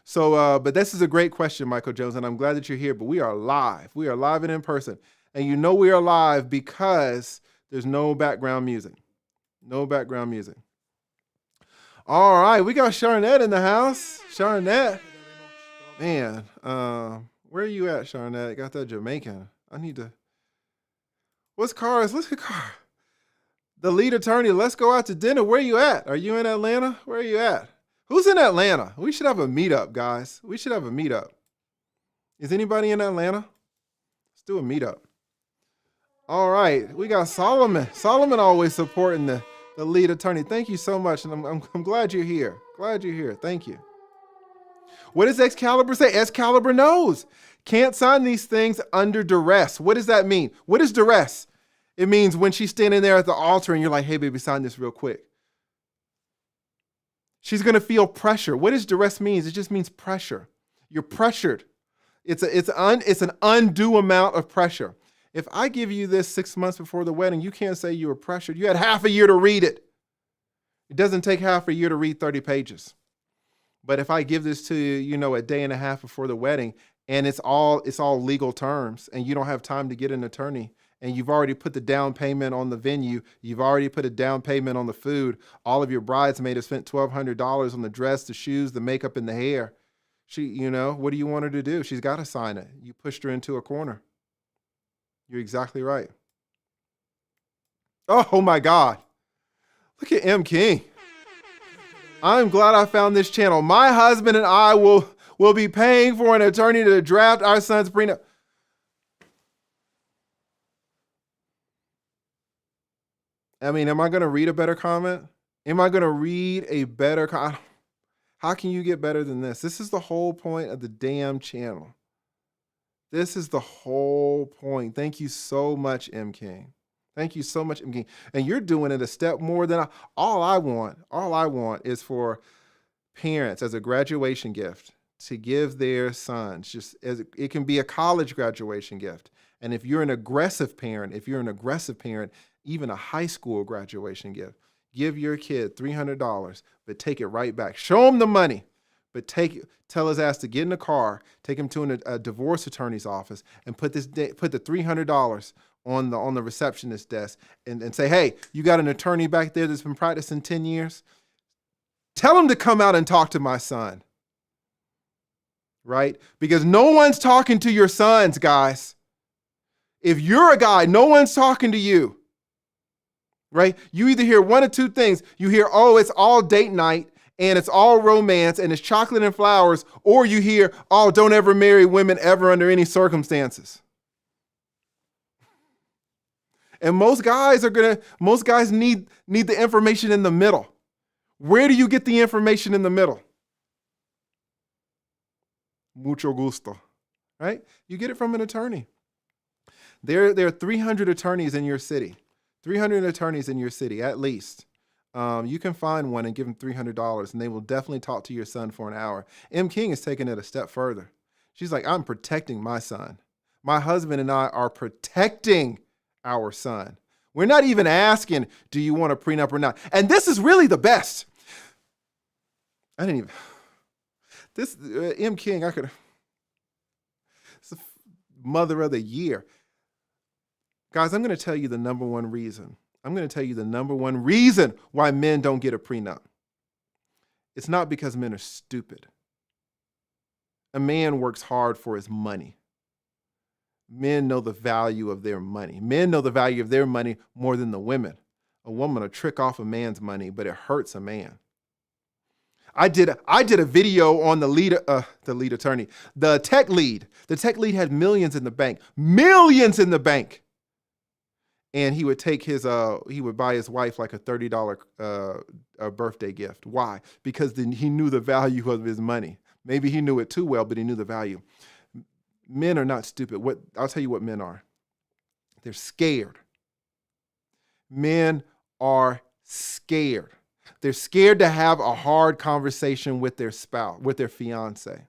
So, but this is a great question, Michael Jones, and I'm glad that you're here. But we are live. We are live and in person, and you know we are live because there's no background music. No background music. All right, we got Charnette in the house. Charnette. Man, where are you at, Charnette? Got that Jamaican. What's Cara's? Let's get Cara. The lead attorney, let's go out to dinner. Where are you at? Are you in Atlanta? Where are you at? Who's in Atlanta? We should have a meetup, guys. We should have a meetup. Is anybody in Atlanta? Let's do a meetup. All right, we got Solomon. Solomon always supporting the lead attorney. Thank you so much, and I'm glad you're here. Glad you're here. Thank you. What does Excalibur say? Excalibur knows. Can't sign these things under duress. What does that mean? What is duress? It means when she's standing there at the altar and you're like, hey, baby, sign this real quick. She's going to feel pressure. What does duress mean? It just means pressure. You're pressured. It's an undue amount of pressure. If I give you this 6 months before the wedding, you can't say you were pressured. You had half a year to read it. It doesn't take half a year to read 30 pages. But if I give this to you, a day and a half before the wedding, and it's all legal terms, and you don't have time to get an attorney, and you've already put the down payment on the venue, you've already put a down payment on the food, all of your bridesmaids have spent $1,200 on the dress, the shoes, the makeup, and the hair. What do you want her to do? She's got to sign it. You pushed her into a corner. You're exactly right. Oh my God. Look at M. King. I'm glad I found this channel. My husband and I will be paying for an attorney to draft our son's prenup. I mean, am I going to read a better comment? Am I going to read a better comment? How can you get better than this? This is the whole point of the damn channel. This is the whole point. Thank you so much, M. King. Thank you so much, M. King. And you're doing it a step more than all I want is for parents as a graduation gift to give their sons, it can be a college graduation gift. And if you're an aggressive parent, even a high school graduation gift, give your kid $300, but take it right back. Show him the money, but tell his ass to get in the car, take him to a divorce attorney's office, and put the $300 on the receptionist desk and say, hey, you got an attorney back there that's been practicing 10 years? Tell him to come out and talk to my son. right? Because no one's talking to your sons, guys. If you're a guy, no one's talking to you, right? You either hear one of two things. You hear, oh, it's all date night and it's all romance and it's chocolate and flowers, or you hear, oh, don't ever marry women ever under any circumstances. And most guys need the information in the middle. Where do you get the information in the middle? Mucho gusto, right? You get it from an attorney. There are 300 attorneys in your city. 300 attorneys in your city, at least. You can find one and give them $300, and they will definitely talk to your son for an hour. M. King is taking it a step further. She's like, I'm protecting my son. My husband and I are protecting our son. We're not even asking, do you want a prenup or not? And this is really the best. M. King, it's the mother of the year. Guys, I'm going to tell you the number one reason. I'm going to tell you the number one reason why men don't get a prenup. It's not because men are stupid. A man works hard for his money. Men know the value of their money. Men know the value of their money more than the women. A woman will trick off a man's money, but it hurts a man. I did a video on the lead attorney, the tech lead. The tech lead had millions in the bank, and he would take he would buy his wife like a $30 birthday gift. Why? Because then he knew the value of his money. Maybe he knew it too well, but he knew the value. Men are not stupid. I'll tell you what men are. They're scared. Men are scared. They're scared to have a hard conversation with their spouse, with their fiance.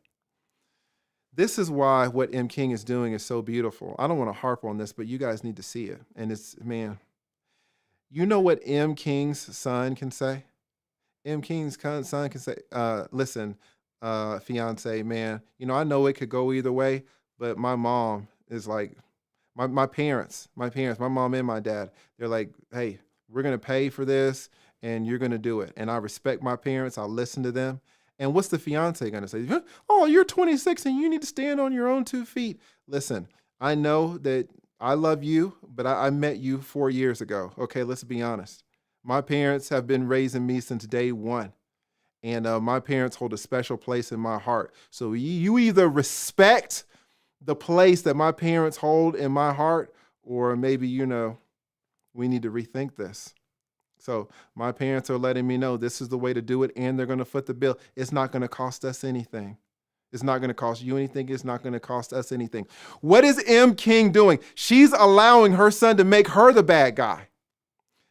This is why what M. King is doing is so beautiful. I don't want to harp on this, but you guys need to see it. And man, you know what M. King's son can say? M. King's son can say, listen, fiance, man, I know it could go either way, but my mom is like, my parents, my mom and my dad, they're like, hey, we're going to pay for this and you're going to do it. And I respect my parents. I'll listen to them. And what's the fiance going to say? Oh, you're 26 and you need to stand on your own 2 feet. Listen, I know that I love you, but I met you 4 years ago. Okay, let's be honest. My parents have been raising me since day one. And my parents hold a special place in my heart. So you either respect the place that my parents hold in my heart, or maybe, we need to rethink this. So my parents are letting me know this is the way to do it, and they're going to foot the bill. It's not going to cost us anything. It's not going to cost you anything. It's not going to cost us anything. What is M. King doing? She's allowing her son to make her the bad guy.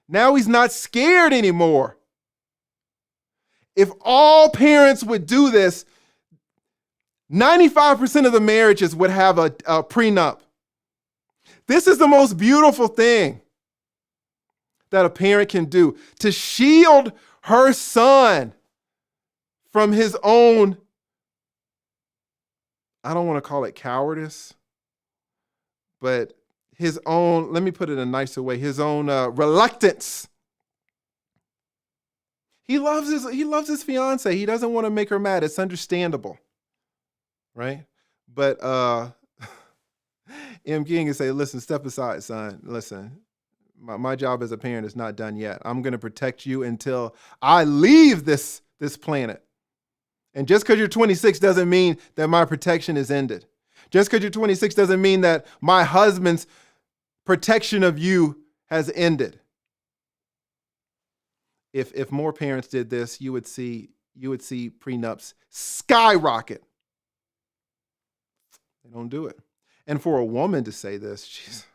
Now he's not scared anymore. If all parents would do this, 95% of the marriages would have a prenup. This is the most beautiful thing that a parent can do, to shield her son from his own, I don't want to call it cowardice, but his own, let me put it in a nicer way, his own reluctance. He loves his fiance. He doesn't want to make her mad. It's understandable, right? But M. King can say, listen, step aside, son. Listen, my job as a parent is not done yet. I'm going to protect you until I leave this planet. And just because you're 26 doesn't mean that my protection is ended. Just because you're 26 doesn't mean that my husband's protection of you has ended. If more parents did this, you would see prenups skyrocket. They don't do it. And for a woman to say this,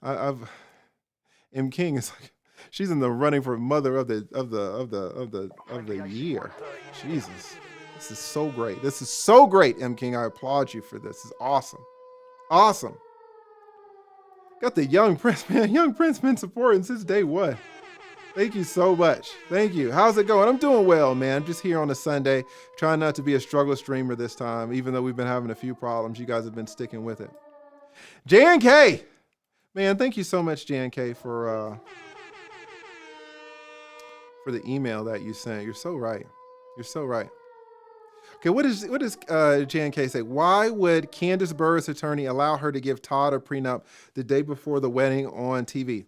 M. King is like, she's in the running for mother of the year. Jesus, this is so great. This is so great, M. King. I applaud you for this. This is awesome, awesome. Got the young prince, man. Young prince been supporting since day one. Thank you so much. Thank you. How's it going? I'm doing well, man. I'm just here on a Sunday, trying not to be a struggle streamer this time, even though we've been having a few problems. You guys have been sticking with it. J&K. Man, thank you so much, J&K, for the email that you sent. You're so right. You're so right. Okay, what does Jan K say? Why would Candace Burr's attorney allow her to give Todd a prenup the day before the wedding on TV?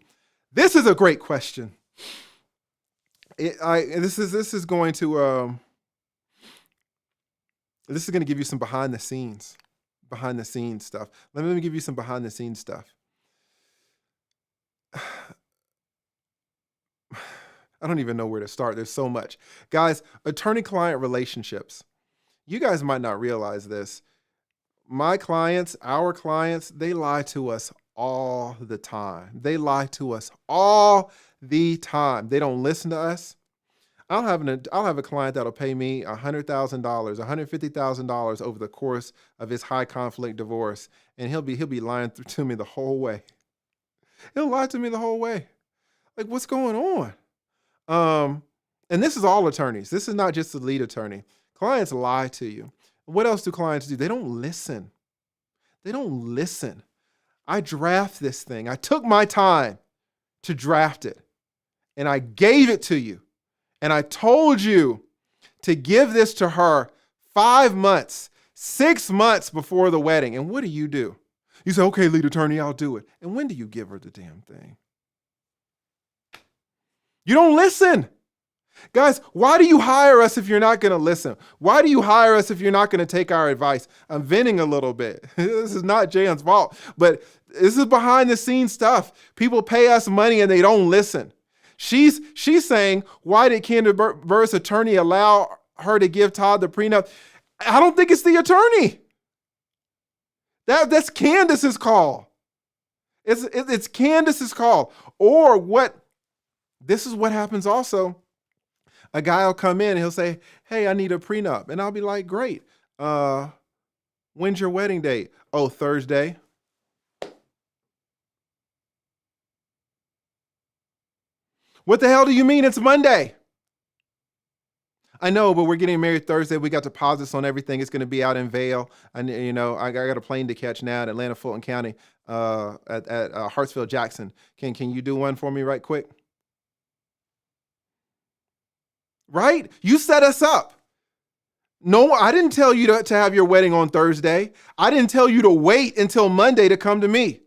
This is a great question. This is going to give you some behind the scenes stuff. Let me give you some behind the scenes stuff. I don't even know where to start. There's so much. Guys, attorney-client relationships. You guys might not realize this. My clients, our clients, they lie to us all the time. They lie to us all the time. They don't listen to us. I'll have a client that'll pay me $100,000, $150,000 over the course of his high conflict divorce, and he'll be lying to me the whole way. He'll lie to me the whole way. Like, what's going on? And this is all attorneys. This is not just the lead attorney. Clients lie to you. What else do clients do? They don't listen. They don't listen. I draft this thing. I took my time to draft it, and I gave it to you. And I told you to give this to her 5 months, 6 months before the wedding. And what do? You say, okay, lead attorney, I'll do it. And when do you give her the damn thing? You don't listen. Guys, why do you hire us if you're not going to listen? Why do you hire us if you're not going to take our advice? I'm venting a little bit. This is not Jan's fault, but this is behind the scenes stuff. People pay us money and they don't listen. She's saying, why did Candace Burr's attorney allow her to give Todd the prenup? I don't think it's the attorney. That's Candace's call. It's Candace's call. Or what? This is what happens also. A guy will come in and he'll say, hey, I need a prenup. And I'll be like, great. When's your wedding date? Oh, Thursday. What the hell do you mean it's Monday? I know, but we're getting married Thursday. We got deposits on everything. It's going to be out in Vail. And, I got a plane to catch now at Atlanta, Fulton County, at Hartsfield, Jackson. Can you do one for me right quick? Right? You set us up. No, I didn't tell you to have your wedding on Thursday. I didn't tell you to wait until Monday to come to me.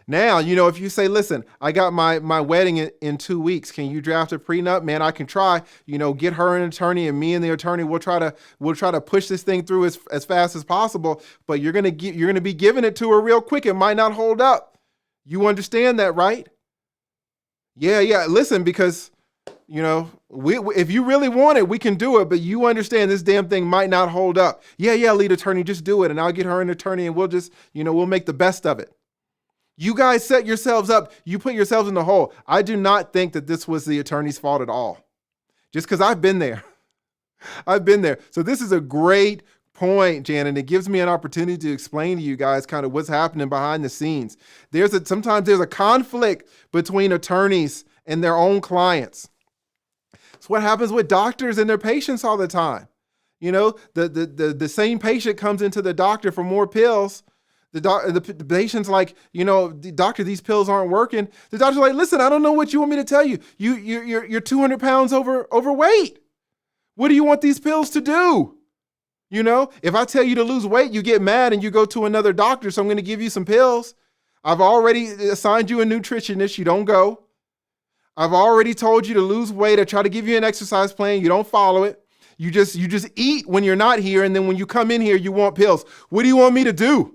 Now, if you say, listen, I got my wedding in 2 weeks. Can you draft a prenup? Man, I can try, get her an attorney, and me and the attorney, we'll try to push this thing through as fast as possible. But you're going to be giving it to her real quick. It might not hold up. You understand that, right? Yeah. Listen, because, if you really want it, we can do it. But you understand this damn thing might not hold up. Yeah, lead attorney, just do it. And I'll get her an attorney and we'll just, we'll make the best of it. You guys set yourselves up. You put yourselves in the hole. I do not think that this was the attorney's fault at all. Just because I've been there. I've been there. So this is a great point, Jan, and it gives me an opportunity to explain to you guys kind of what's happening behind the scenes. Sometimes there's a conflict between attorneys and their own clients. It's what happens with doctors and their patients all the time. The same patient comes into the doctor for more pills. The patient's like, doctor, these pills aren't working. The doctor's like, listen, I don't know what you want me to tell you. You're 200 pounds overweight. What do you want these pills to do? If I tell you to lose weight, you get mad and you go to another doctor. So I'm going to give you some pills. I've already assigned you a nutritionist. You don't go. I've already told you to lose weight. I try to give you an exercise plan. You don't follow it. You just eat when you're not here. And then when you come in here, you want pills. What do you want me to do?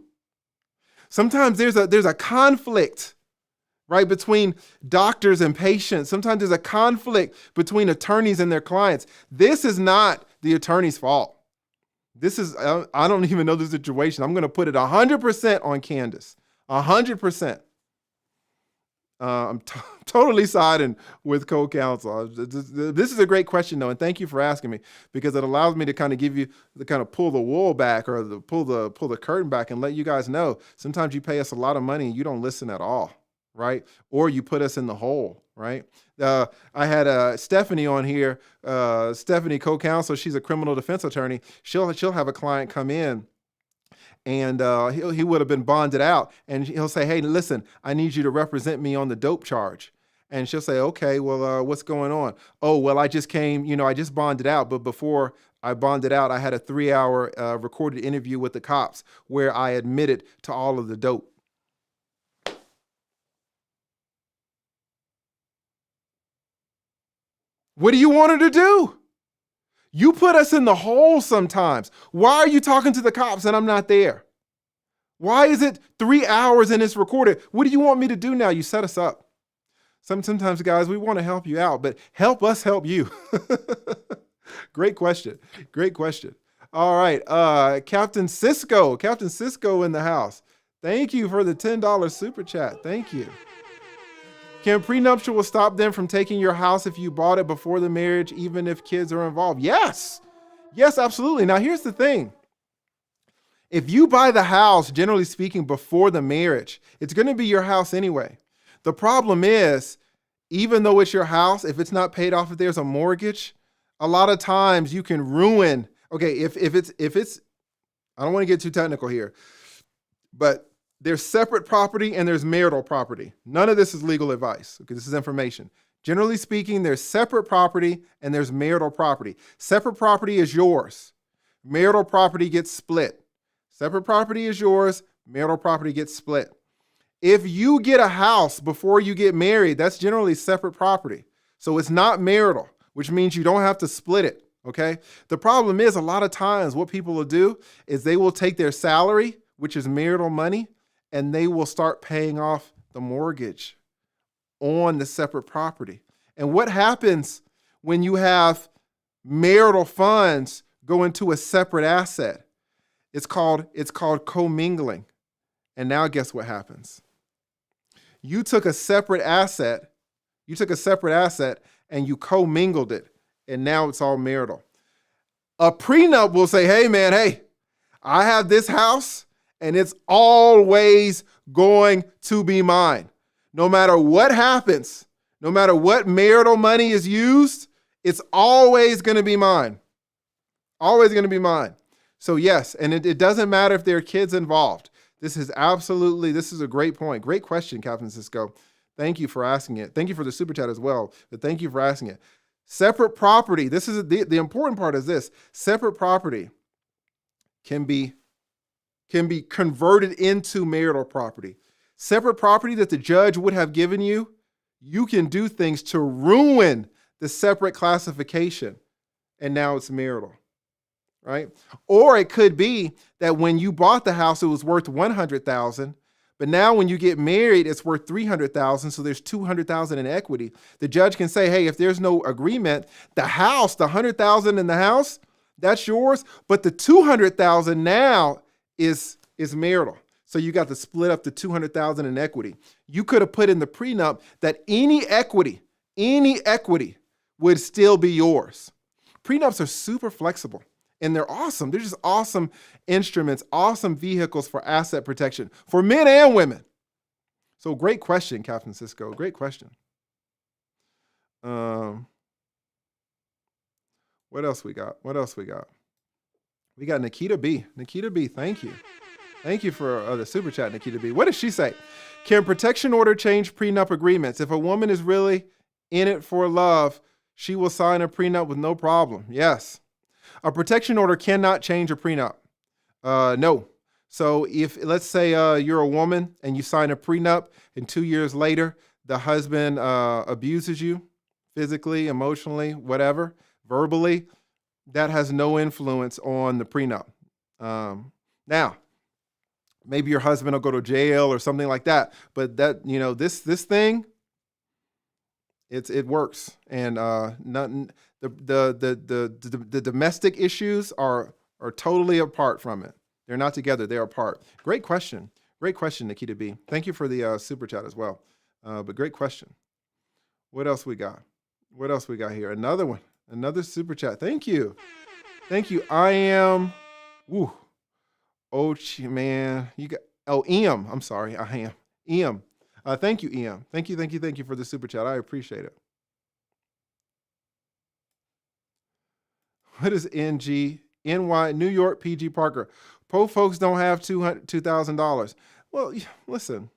Sometimes there's a conflict, right, between doctors and patients. Sometimes there's a conflict between attorneys and their clients. This is not the attorney's fault. This is, I don't even know the situation. I'm going to put it 100% on Candace, 100%. I'm totally siding with co-counsel. This is a great question, though, and thank you for asking me, because it allows me to kind of give you the kind of pull the wool back, or pull the curtain back and let you guys know sometimes you pay us a lot of money and you don't listen at all, right? Or you put us in the hole, right? I had Stephanie on here. Stephanie, co-counsel, she's a criminal defense attorney. She'll have a client come in. And he would have been bonded out. And he'll say, hey, listen, I need you to represent me on the dope charge. And she'll say, okay, well, what's going on? Oh, well, I just came, I just bonded out. But before I bonded out. I had a 3-hour recorded interview with the cops where I admitted to all of the dope. What do you want her to do? You put us in the hole sometimes. Why are you talking to the cops and I'm not there? Why is it 3 hours and it's recorded? What do you want me to do now? You set us up. Sometimes, guys, we want to help you out, but help us help you. Great question. Great question. All right. Captain Cisco in the house. Thank you for the $10 super chat. Thank you. Can prenuptial stop them from taking your house if you bought it before the marriage, even if kids are involved? Yes. Yes, absolutely. Now, here's the thing. If you buy the house, generally speaking, before the marriage, it's going to be your house anyway. The problem is, even though it's your house, if it's not paid off, if there's a mortgage, a lot of times you can ruin. Okay, if it's, I don't want to get too technical here, but there's separate property and there's marital property. None of this is legal advice. Okay, this is information. Generally speaking, there's separate property and there's marital property. Separate property is yours. Marital property gets split. Separate property is yours. Marital property gets split. If you get a house before you get married, that's generally separate property. So it's not marital, which means you don't have to split it, okay? The problem is a lot of times what people will do is they will take their salary, which is marital money, and they will start paying off the mortgage on the separate property. And what happens when you have marital funds go into a separate asset? It's called commingling. And now guess what happens? You took a separate asset and you commingled it, and now it's all marital. A prenup will say, hey, I have this house and it's always going to be mine. No matter what happens, no matter what marital money is used, it's always going to be mine. Always going to be mine. So yes, and it doesn't matter if there are kids involved. This is a great point. Great question, Captain Cisco. Thank you for asking it. Thank you for the super chat as well, but thank you for asking it. Separate property, this is the important part is this. Separate property can be converted into marital property. Separate property that the judge would have given you, you can do things to ruin the separate classification, and now it's marital. Right? Or it could be that when you bought the house, it was worth $100,000, but now when you get married, it's worth $300,000, so there's $200,000 in equity. The judge can say, hey, if there's no agreement, the house, the $100,000 in the house, that's yours, but the $200,000 now is marital. So you got to split up the $200,000 in equity. You could have put in the prenup that any equity would still be yours. Prenups are super flexible. And they're awesome. They're just awesome instruments, awesome vehicles for asset protection for men and women. So great question, Captain Cisco. Great question. What else we got? We got Nikita B. Nikita B, thank you. Thank you for the super chat, Nikita B. What does she say? Can protection order change prenup agreements? If a woman is really in it for love, she will sign a prenup with no problem. Yes. A protection order cannot change a prenup. No. So if, let's say you're a woman and you sign a prenup and 2 years later, the husband abuses you physically, emotionally, whatever, verbally, that has no influence on the prenup. Now, maybe your husband will go to jail or something like that, but that, this thing, it works. And nothing. The domestic issues are totally apart from it. They're not together. They're apart. Great question. Great question, Nikita B. Thank you for the super chat as well. But great question. What else we got? What else we got here? Another one. Another super chat. Thank you. Thank you. I am. Woo. Oh, man. You got. Oh, Em. I'm sorry. I am. Em. Thank you, Em. Thank you for the super chat. I appreciate it. What is NG? NY, New York, PG Parker. Po folks don't have $2,000. Well, listen.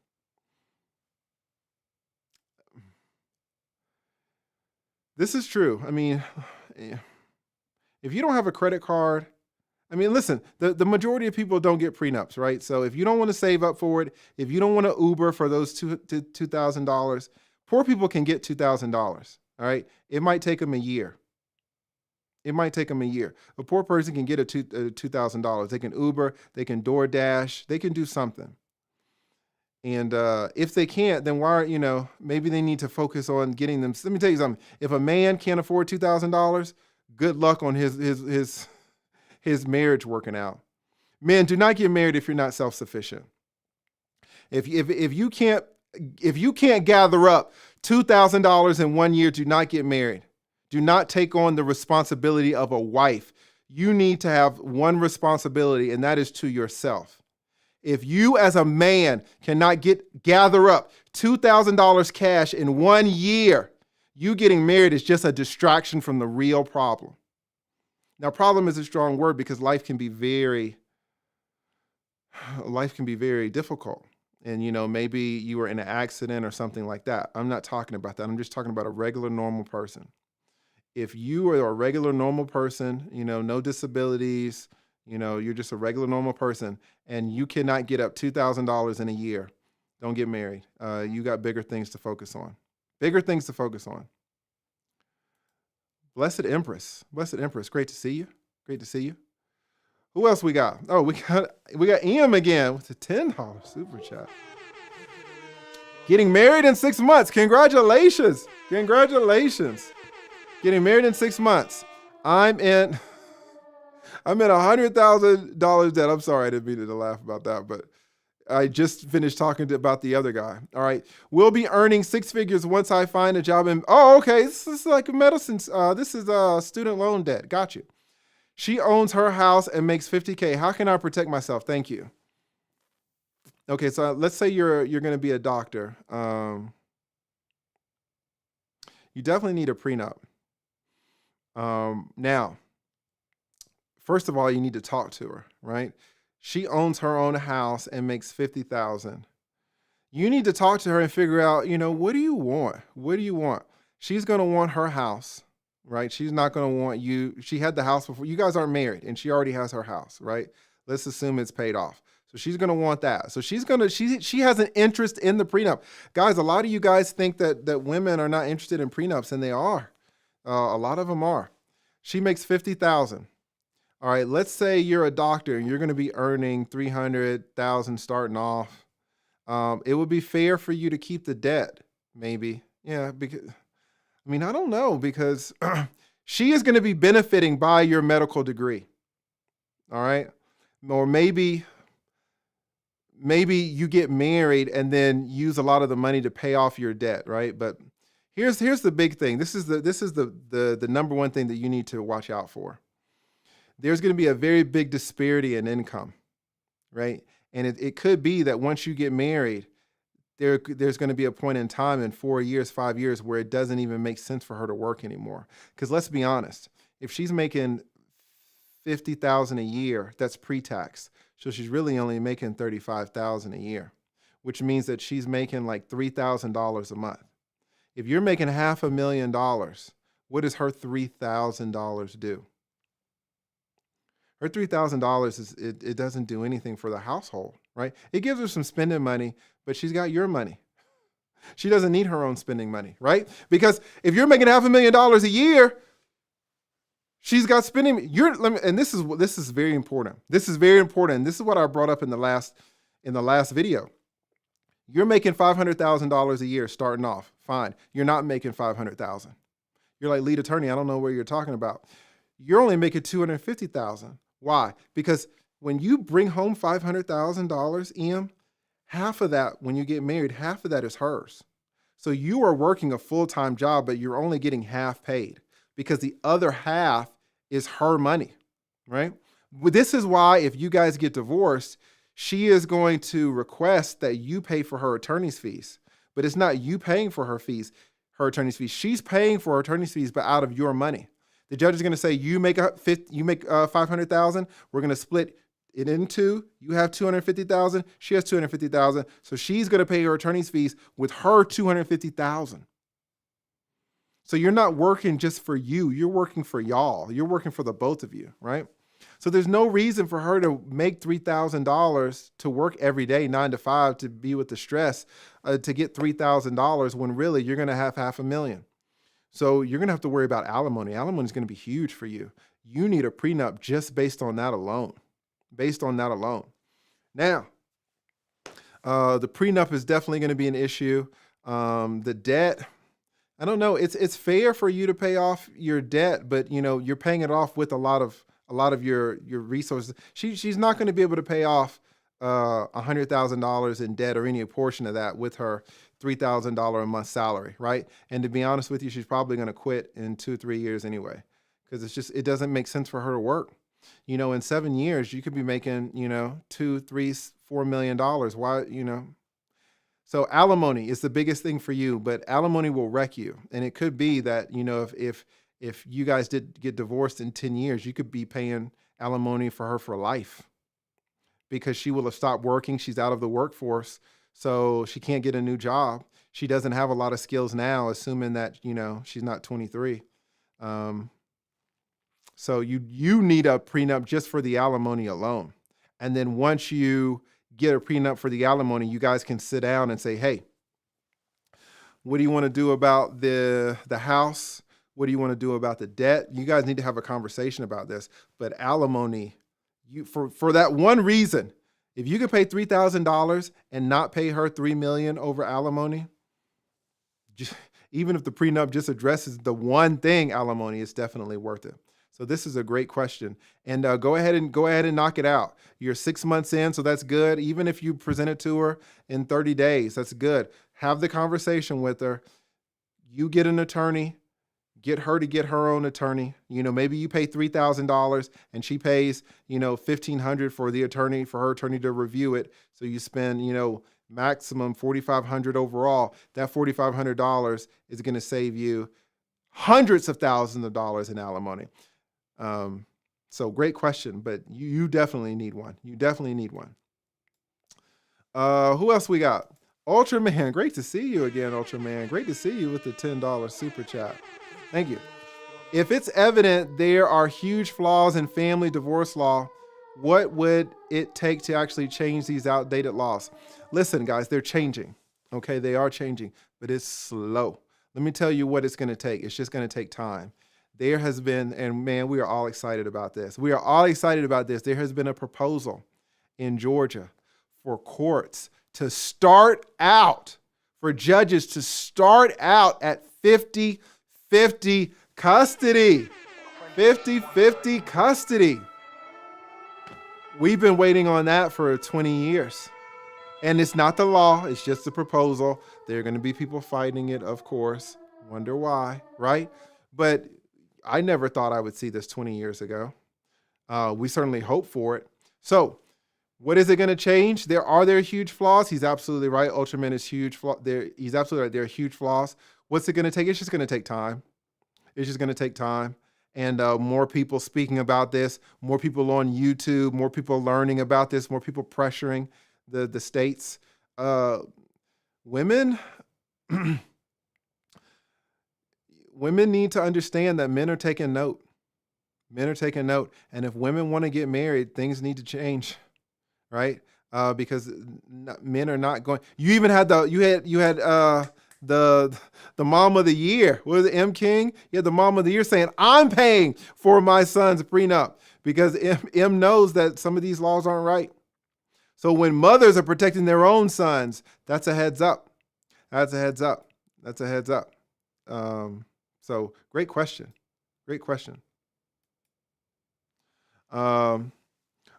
This is true. I mean, If you don't have a credit card, I mean, listen, the majority of people don't get prenups, right? So if you don't want to save up for it, if you don't want to Uber for those $2,000, poor people can get $2,000, all right? It might take them a year. It might take them a year. A poor person can get a $2,000. They can Uber, they can DoorDash, they can do something. And if they can't, then why, maybe they need to focus on getting them. Let me tell you something. If a man can't afford $2,000, good luck on his marriage working out. Men, do not get married if you're not self-sufficient. If you can't gather up $2,000 in 1 year, do not get married. Do not take on the responsibility of a wife. You need to have one responsibility, and that is to yourself. If you as a man cannot gather up $2,000 cash in 1 year, you getting married is just a distraction from the real problem. Now, problem is a strong word because life can be very difficult. And, maybe you were in an accident or something like that. I'm not talking about that. I'm just talking about a regular, normal person. If you are a regular, normal person, no disabilities, you're just a regular, normal person, and you cannot get up $2,000 in a year, don't get married. You got bigger things to focus on. Bigger things to focus on. Blessed Empress. Great to see you. Who else we got? Oh, we got Em again with the $10 super chat. Getting married in 6 months. Congratulations. Getting married in 6 months. I'm in $100,000 debt. I'm sorry, I didn't mean to laugh about that, but I just finished talking about the other guy. All right. We'll be earning 6 figures once I find a job in. Oh, okay. This is like a medicine. This is student loan debt. Got you. She owns her house and makes $50K. How can I protect myself? Thank you. Okay. So let's say you're going to be a doctor. You definitely need a prenup. Now, first of all, you need to talk to her, right? She owns her own house and makes $50,000. You need to talk to her and figure out, what do you want? She's going to want her house, right? She's not going to want you. She had the house before. You guys aren't married and she already has her house, right? Let's assume it's paid off. So she's going to want that. So she has an interest in the prenup. Guys, a lot of you guys think that women are not interested in prenups, and they are. A lot of them are. She makes $50,000. All right, let's say you're a doctor and you're going to be earning $300,000 starting off. It would be fair for you to keep the debt, maybe. Yeah, because I don't know, because she is going to be benefiting by your medical degree. All right, or maybe you get married and then use a lot of the money to pay off your debt, right? But here's the big thing. This is the number one thing that you need to watch out for. There's going to be a very big disparity in income, right? And it could be that once you get married, there's going to be a point in time in 4 years, 5 years where it doesn't even make sense for her to work anymore. Because let's be honest, if she's making $50,000 a year, that's pre-tax. So she's really only making $35,000 a year, which means that she's making like $3,000 a month. If you're making $500,000, what does her $3,000 do? Her $3,000 it doesn't do anything for the household, right? It gives her some spending money, but she's got your money. She doesn't need her own spending money, right? Because if you're making $500,000 a year, she's got spending. And this is very important. This is very important. This is what I brought up in the last video. You're making $500,000 a year starting off. Fine. You're not making $500,000. You're like, lead attorney, I don't know what you're talking about. You're only making $250,000. Why? Because when you bring home $500,000, half of that, when you get married, half of that is hers. So you are working a full-time job, but you're only getting half paid because the other half is her money, right? This is why if you guys get divorced, she is going to request that you pay for her attorney's fees, but it's not you paying for her attorney's fees. She's paying for her attorney's fees, but out of your money. The judge is going to say, you make $500,000. We're going to split it in two. You have $250,000. She has $250,000. So she's going to pay her attorney's fees with her $250,000. So you're not working just for you. You're working for y'all. You're working for the both of you, right? So there's no reason for her to make $3,000 to work every day, 9 to 5, to be with the stress, to get $3,000 when really you're going to have $500,000. So you're going to have to worry about alimony. Alimony is going to be huge for you. You need a prenup just based on that alone. Based on that alone. Now, the prenup is definitely going to be an issue. The debt, I don't know. It's fair for you to pay off your debt, but you're paying it off with a lot of your resources. She's not going to be able to pay off $100,000 in debt or any portion of that with her $3,000 a month salary, right? And to be honest with you, she's probably going to quit in 2-3 years anyway, because it doesn't make sense for her to work. In 7 years, you could be making, $2, $3, $4 million. Why, So alimony is the biggest thing for you, but alimony will wreck you. And it could be that, if you guys did get divorced in 10 years, you could be paying alimony for her for life because she will have stopped working. She's out of the workforce, so she can't get a new job. She doesn't have a lot of skills now, assuming that, she's not 23. So you need a prenup just for the alimony alone. And then once you get a prenup for the alimony, you guys can sit down and say, hey, what do you want to do about the house? What do you want to do about the debt? You guys need to have a conversation about this. But alimony, for that one reason, if you could pay $3,000 and not pay her $3 million over alimony, even if the prenup just addresses the one thing, alimony, is definitely worth it. So this is a great question, and go ahead and knock it out. You're 6 months in, so that's good. Even if you present it to her in 30 days, that's good. Have the conversation with her. You get an attorney. Get her to get her own attorney. Maybe you pay $3,000 and she pays, $1,500 for the attorney, for her attorney to review it. So you spend, maximum $4,500 overall. That $4,500 is going to save you hundreds of thousands of dollars in alimony. So great question, but you definitely need one. You definitely need one. Who else we got? Ultraman, great to see you again, Ultraman. Great to see you with the $10 super chat. Thank you. If it's evident there are huge flaws in family divorce law, what would it take to actually change these outdated laws? Listen, guys, they're changing. Okay, they are changing, but it's slow. Let me tell you what it's going to take. It's just going to take time. There has been, and man, we are all excited about this. We are all excited about this. There has been a proposal in Georgia for courts to start out, for judges to start out at 50-50 custody. 50-50 custody. We've been waiting on that for 20 years. And it's not the law, it's just a proposal. There are going to be people fighting it, of course. Wonder why, right? But I never thought I would see this 20 years ago. We certainly hope for it. So what is it going to change? Are there huge flaws? He's absolutely right. Ultraman is huge. He's absolutely right. There are huge flaws. What's it going to take? It's just going to take time. It's just going to take time. And more people speaking about this, more people on YouTube, more people learning about this, more people pressuring the states. Women need to understand that men are taking note. Men are taking note. And if women want to get married, things need to change, right? Because men are not going. You even had the mom of the year. What was it, M. King? You had the mom of the year saying, I'm paying for my son's prenup, because M knows that some of these laws aren't right. So when mothers are protecting their own sons, that's a heads up. That's a heads up. That's a heads up. So great question. Great question.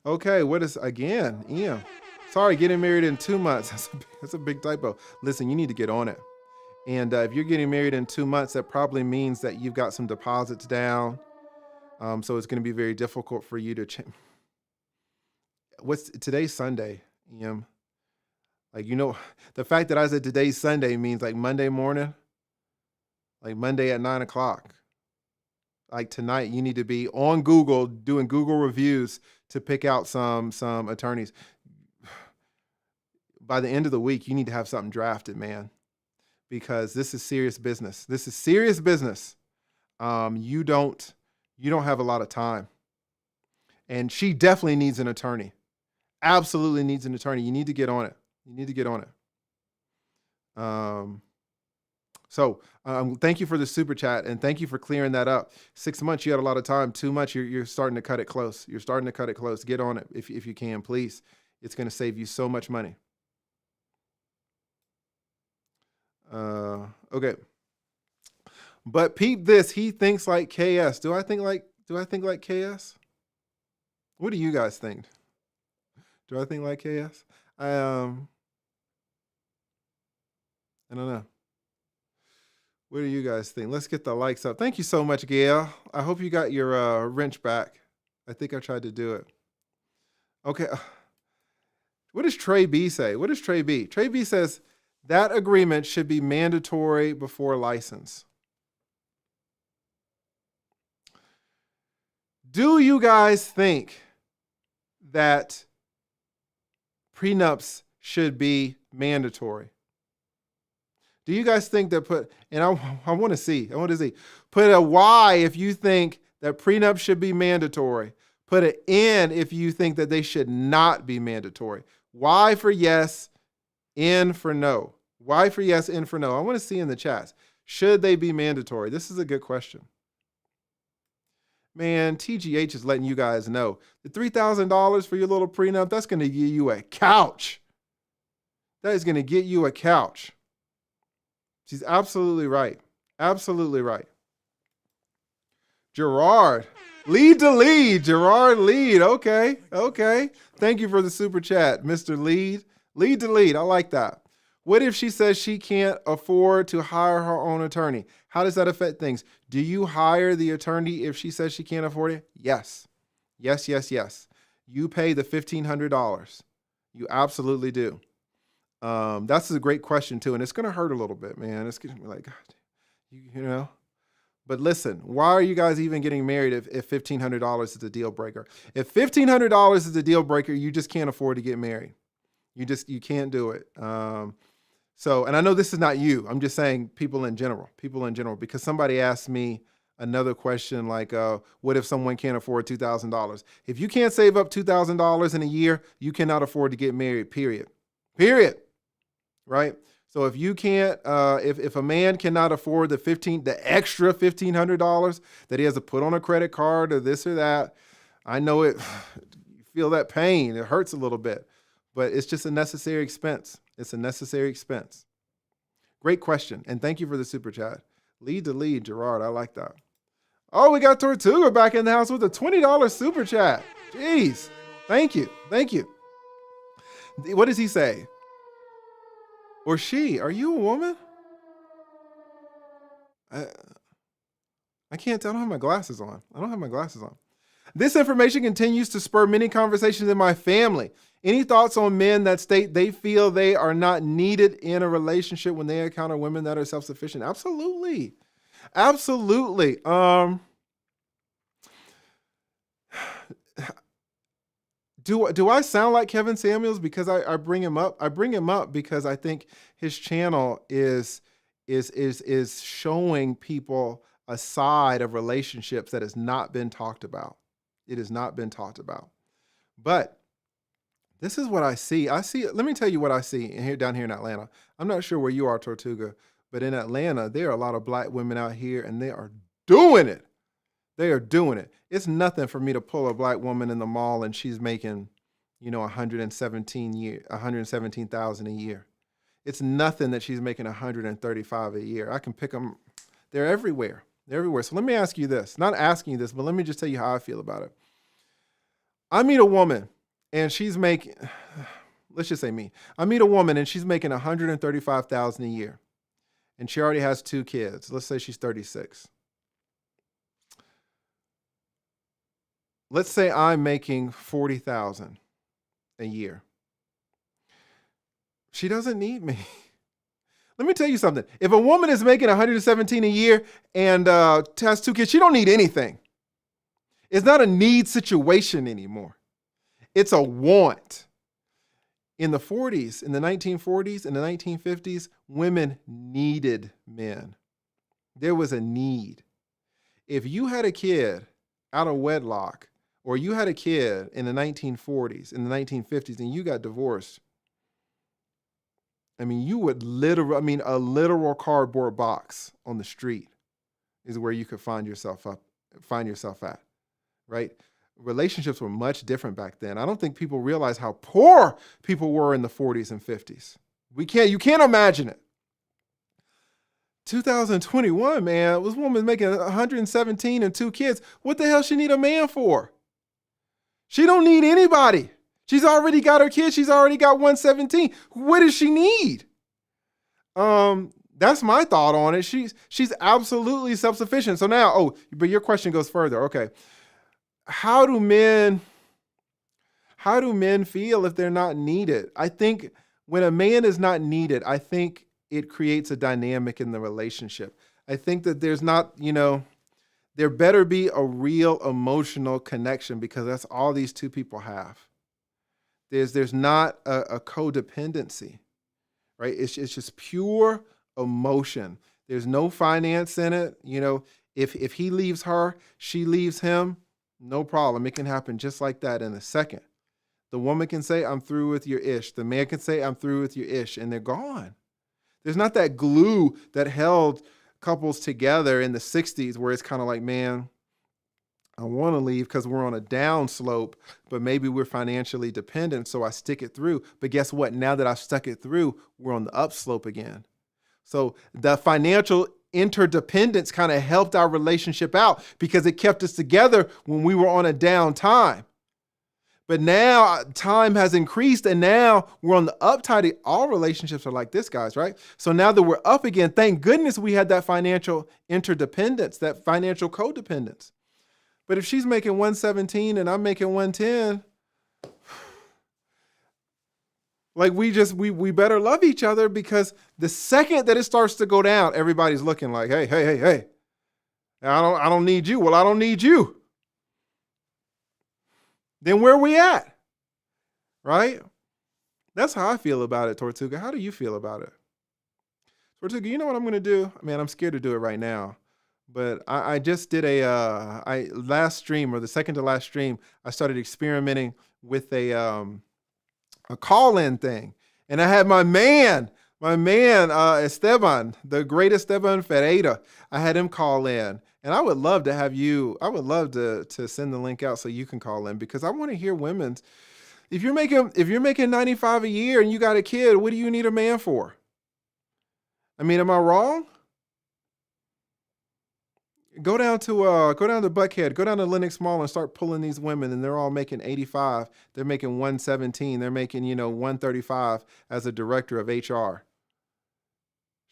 Okay, what is, again, Ian? Sorry, getting married in 2 months. That's a big typo. Listen, you need to get on it. And if you're getting married in 2 months, that probably means that you've got some deposits down. So it's going to be very difficult for you to change. Today's Sunday, Ian? Like, the fact that I said today's Sunday means like Monday morning, like Monday at 9 o'clock. Like tonight, you need to be on Google doing Google reviews to pick out some attorneys. By the end of the week, you need to have something drafted, man. because this is serious business. This is serious business. You don't have a lot of time. And she definitely needs an attorney. Absolutely needs an attorney. You need to get on it. You need to get on it. So thank you for the super chat, and thank you for clearing that up. 6 months, you had a lot of time. 2 months, you're starting to cut it close. You're starting to cut it close. Get on it if you can, please. It's going to save you so much money. Okay. But peep this. He thinks like KS. Do I think like KS? What do you guys think? Do I think like KS? I don't know. What do you guys think? Let's get the likes up. Thank you so much, Gail. I hope you got your wrench back. I think I tried to do it. Okay. What does Trey B say? What does Trey B? Trey B says that agreement should be mandatory before license. Do you guys think that prenups should be mandatory? Do you guys think that I want to see, put a Y if you think that prenups should be mandatory. Put an N if you think that they should not be mandatory. Y for yes, N for no. Y for yes, N for no. I want to see in the chats. Should they be mandatory? This is a good question. Man, TGH is letting you guys know. The $3,000 for your little prenup, that's going to get you a couch. That is going to get you a couch. She's absolutely right. Absolutely right. Gerard. Lead to lead. Gerard lead. Okay. Thank you for the super chat, Mr. Lead. Lead to lead. I like that. What if she says she can't afford to hire her own attorney? How does that affect things? Do you hire the attorney if she says she can't afford it? Yes. Yes. You pay the $1,500. You absolutely do. That's a great question too, and it's going to hurt a little bit, man. It's going to be like, God, you know. But listen, why are you guys even getting married if $1,500 is a deal breaker? If $1,500 is a deal breaker, you just can't afford to get married. You can't do it. So, and I know this is not you. I'm just saying people in general, because somebody asked me another question like, what if someone can't afford $2,000? If you can't save up $2,000 in a year, you cannot afford to get married, period. Right? So if you can't, if a man cannot afford the extra $1,500 that he has to put on a credit card or this or that, I know it, you feel that pain. It hurts a little bit, but it's just a necessary expense. It's a necessary expense. Great question. And thank you for the super chat. Lead to lead, Gerard. I like that. Oh, we got Tortuga back in the house with a $20 super chat. Jeez. Thank you. What does he say? Or she? Are you a woman? I can't tell. I don't have my glasses on. This information continues to spur many conversations in my family. Any thoughts on men that state they feel they are not needed in a relationship when they encounter women that are self-sufficient? Absolutely. Do I sound like Kevin Samuels because I bring him up? I bring him up because I think his channel is showing people a side of relationships that has not been talked about. It has not been talked about. But this is what I see. Let me tell you what I see down here in Atlanta. I'm not sure where you are, Tortuga, but in Atlanta, there are a lot of black women out here and they are doing it. It's nothing for me to pull a black woman in the mall and she's making, $117,000 a year. It's nothing that she's making $135,000 a year. I can pick them. They're everywhere. So let me ask you this. Not asking you this, but let me just tell you how I feel about it. I meet a woman and she's making, let's just say me. I meet a woman and she's making $135,000 a year. And she already has 2 kids. Let's say she's 36. Let's say I'm making $40,000 a year. She doesn't need me. Let me tell you something. If a woman is making $117,000 a year and has 2 kids, she don't need anything. It's not a need situation anymore. It's a want. In the 40s, in the 1940s, in the 1950s, women needed men. There was a need. If you had a kid out of wedlock, or you had a kid in the 1940s, in the 1950s, and you got divorced, I mean, you would a literal cardboard box on the street is where you could find yourself at, right? Relationships were much different back then. I don't think people realize how poor people were in the 40s and 50s. You can't imagine it. 2021, man, this woman making 117 and 2 kids. What the hell she need a man for? She don't need anybody. She's already got her kids. She's already got 117. What does she need? That's my thought on it. She's absolutely self-sufficient. So now, but your question goes further. Okay. How do men feel if they're not needed? I think when a man is not needed, I think it creates a dynamic in the relationship. I think that there's not, there better be a real emotional connection, because that's all these two people have. There's not a codependency, right? It's just pure emotion. There's no finance in it. If he leaves her, she leaves him, no problem. It can happen just like that in a second. The woman can say, I'm through with your ish. The man can say, I'm through with your ish, and they're gone. There's not that glue that held couples together in the 60s where it's kind of like, man, I want to leave because we're on a down slope, but maybe we're financially dependent, so I stick it through. But guess what? Now that I've stuck it through, we're on the upslope again. So the financial interdependence kind of helped our relationship out because it kept us together when we were on a down time. But now time has increased, and now we're on the uptide. All relationships are like this, guys, right? So now that we're up again, thank goodness we had that financial interdependence, that financial codependence. But if she's making 117 and I'm making 110, like we better love each other, because the second that it starts to go down, everybody's looking like, hey, I don't need you. Well, I don't need you. Then where are we at? Right? That's how I feel about it, Tortuga. How do you feel about it? Tortuga, you know what I'm going to do? Man, I'm scared to do it right now. But I just did last stream, or the second to last stream, I started experimenting with a call-in thing. And I had my man, Esteban, the great Esteban Ferreira. I had him call in. And I would love to have you, I would love to send the link out so you can call in, because I want to hear women's. If you're making 95 a year and you got a kid, what do you need a man for? I mean, am I wrong? Go down to Buckhead, go down to Lenox Mall and start pulling these women, and they're all making 85. They're making 117. They're making, 135 as a director of HR.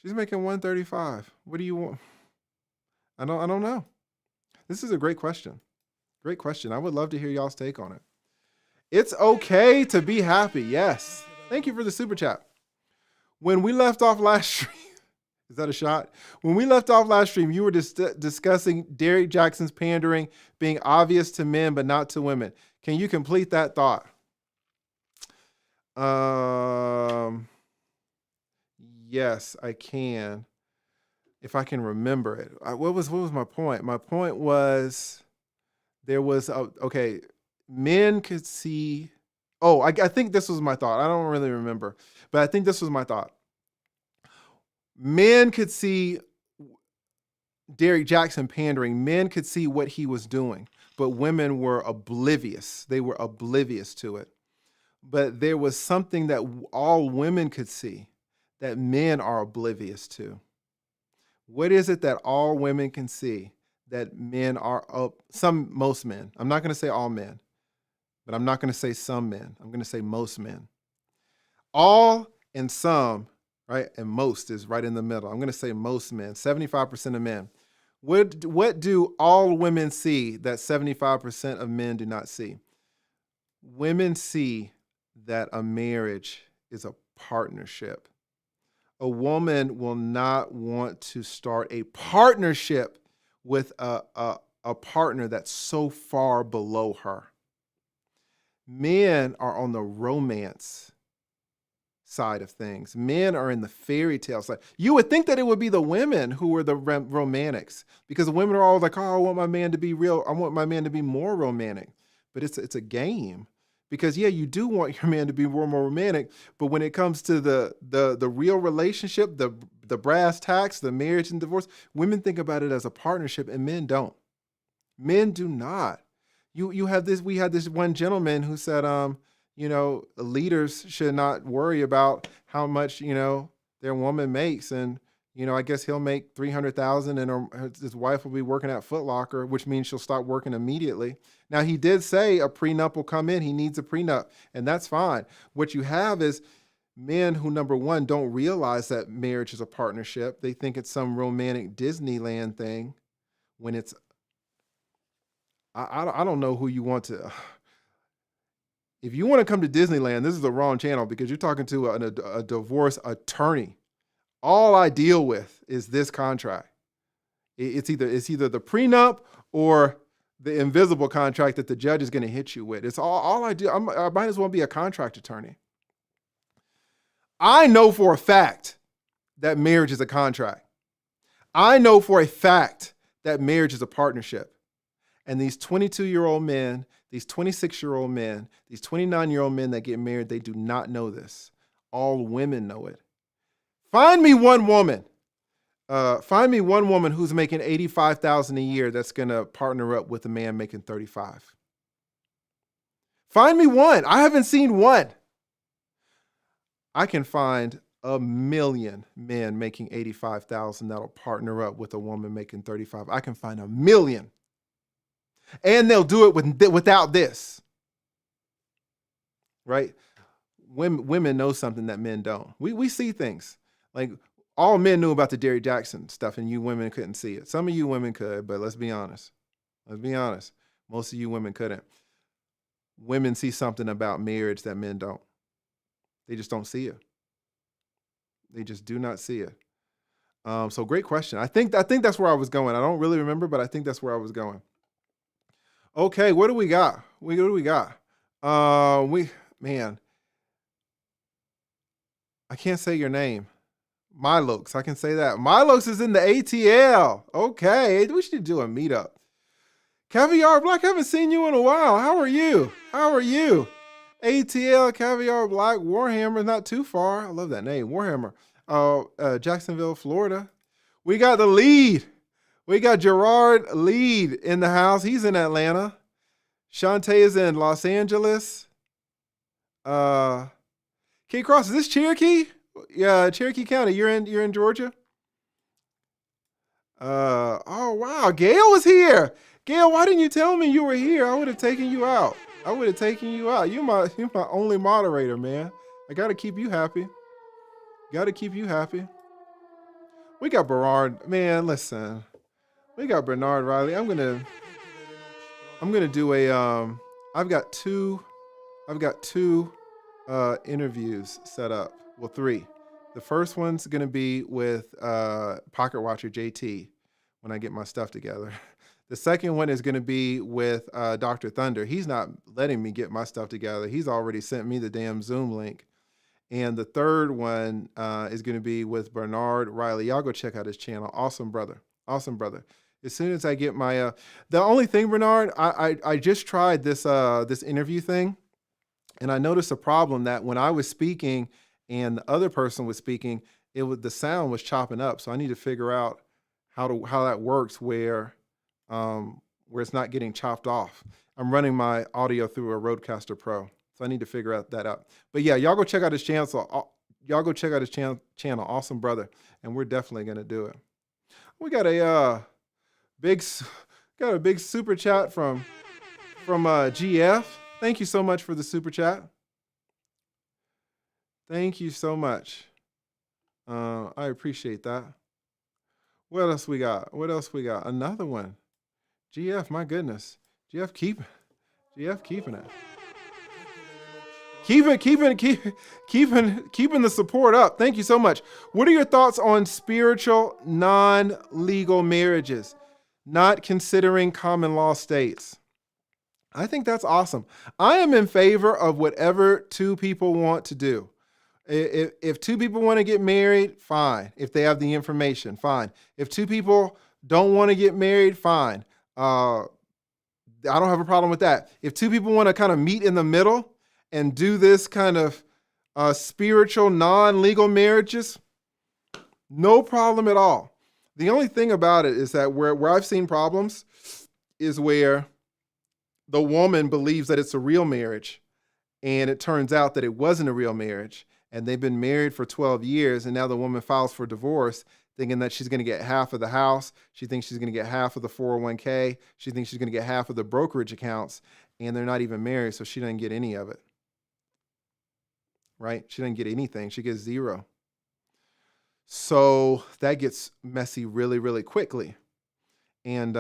She's making 135. What do you want? I don't know. This is a great question. Great question. I would love to hear y'all's take on it. It's okay to be happy. Yes. Thank you for the super chat. When we left off last stream, is that a shot? When we left off last stream, you were discussing Derrick Jackson's pandering being obvious to men but not to women. Can you complete that thought? Yes, I can. If I can remember it. What was my point? My point was there was, men could see. I think this was my thought. I don't really remember, but I think this was my thought. Men could see Derrick Jackson pandering. Men could see what he was doing, but women were oblivious. They were oblivious to it. But there was something that all women could see that men are oblivious to. What is it that all women can see that men are most men? I'm not going to say all men, but I'm not going to say some men. I'm going to say most men. All and some, right? And most is right in the middle. I'm going to say most men, 75% of men. What do all women see that 75% of men do not see? Women see that a marriage is a partnership. A woman will not want to start a partnership with a partner that's so far below her. Men are on the romance side of things. Men are in the fairy tale side. You would think that it would be the women who were the romantics, because the women are all like, oh, I want my man to be real. I want my man to be more romantic. But it's a game, because yeah, you do want your man to be more romantic. But when it comes to the real relationship, the brass tacks, the marriage and divorce, women think about it as a partnership, and men don't. Men do not. We had this one gentleman who said, leaders should not worry about how much, their woman makes. And, I guess he'll make $300,000 and his wife will be working at Foot Locker, which means she'll stop working immediately. Now, he did say a prenup will come in. He needs a prenup, and that's fine. What you have is men who, number one, don't realize that marriage is a partnership. They think it's some romantic Disneyland thing when it's, I don't know who you want to. If you want to come to Disneyland, this is the wrong channel, because you're talking to a divorce attorney. All I deal with is this contract. It's either the prenup or the invisible contract that the judge is going to hit you with. It's all I do. I might as well be a contract attorney. I know for a fact that marriage is a contract. I know for a fact that marriage is a partnership. And these 22-year-old men, these 26-year-old men, these 29-year-old men that get married, they do not know this. All women know it. Find me one woman who's making $85,000 a year that's going to partner up with a man making $35,000. Find me one. I haven't seen one. I can find 1 million men making $85,000 that'll partner up with a woman making $35,000. I can find 1 million. And they'll do it without this, right? Women know something that men don't. We see things. Like, all men knew about the Derrick Jackson stuff, and you women couldn't see it. Some of you women could, but let's be honest. Most of you women couldn't. Women see something about marriage that men don't. They just don't see it. They just do not see it. So great question. I think that's where I was going. I don't really remember, but I think that's where I was going. Okay, what do we got? What do we got? I can't say your name. Milokes, I can say that. Milokes is in the ATL. Okay, we should do a meetup. Caviar Black, I haven't seen you in a while. How are you? ATL, Caviar Black, Warhammer, not too far. I love that name, Warhammer. Jacksonville, Florida. We got the lead. We got Gerard Lead in the house. He's in Atlanta. Shantae is in Los Angeles. K Cross, is this Cherokee? Yeah, Cherokee County. You're in Georgia? Oh wow, Gail was here. Gail, why didn't you tell me you were here? I would have taken you out. You're my only moderator, man. I gotta keep you happy. We got Bernard, man. Listen. We got Bernard Riley. I'm gonna do a I've got two interviews set up. Well, 3. The first one's gonna be with Pocket Watcher JT when I get my stuff together. The second one is gonna be with Dr. Thunder. He's not letting me get my stuff together. He's already sent me the damn Zoom link. And the third one is gonna be with Bernard Riley. Y'all go check out his channel. Awesome brother. As soon as I get my, the only thing, Bernard, I just tried this interview thing, and I noticed a problem that when I was speaking and the other person was speaking, the sound was chopping up. So I need to figure out how that works where it's not getting chopped off. I'm running my audio through a Rodecaster Pro, so I need to figure that out. But yeah, y'all go check out his channel. Awesome brother, and we're definitely gonna do it. We got a big super chat from GF. Thank you so much for the super chat. Thank you so much. I appreciate that. What else we got? Another one. GF, my goodness. GF keeping it. Keeping the support up. Thank you so much. What are your thoughts on spiritual, non-legal marriages, not considering common law states? I think that's awesome. I am in favor of whatever two people want to do. If two people want to get married, fine. If they have the information, fine. If two people don't want to get married, fine. I don't have a problem with that. If two people want to kind of meet in the middle and do this kind of spiritual, non-legal marriages, no problem at all. The only thing about it is that where I've seen problems is where the woman believes that it's a real marriage, and it turns out that it wasn't a real marriage, and they've been married for 12 years, and now the woman files for divorce, thinking that she's going to get half of the house. She thinks she's going to get half of the 401k. She thinks she's going to get half of the brokerage accounts, and they're not even married, so she doesn't get any of it. Right? She doesn't get anything. She gets zero. So that gets messy really, really quickly. And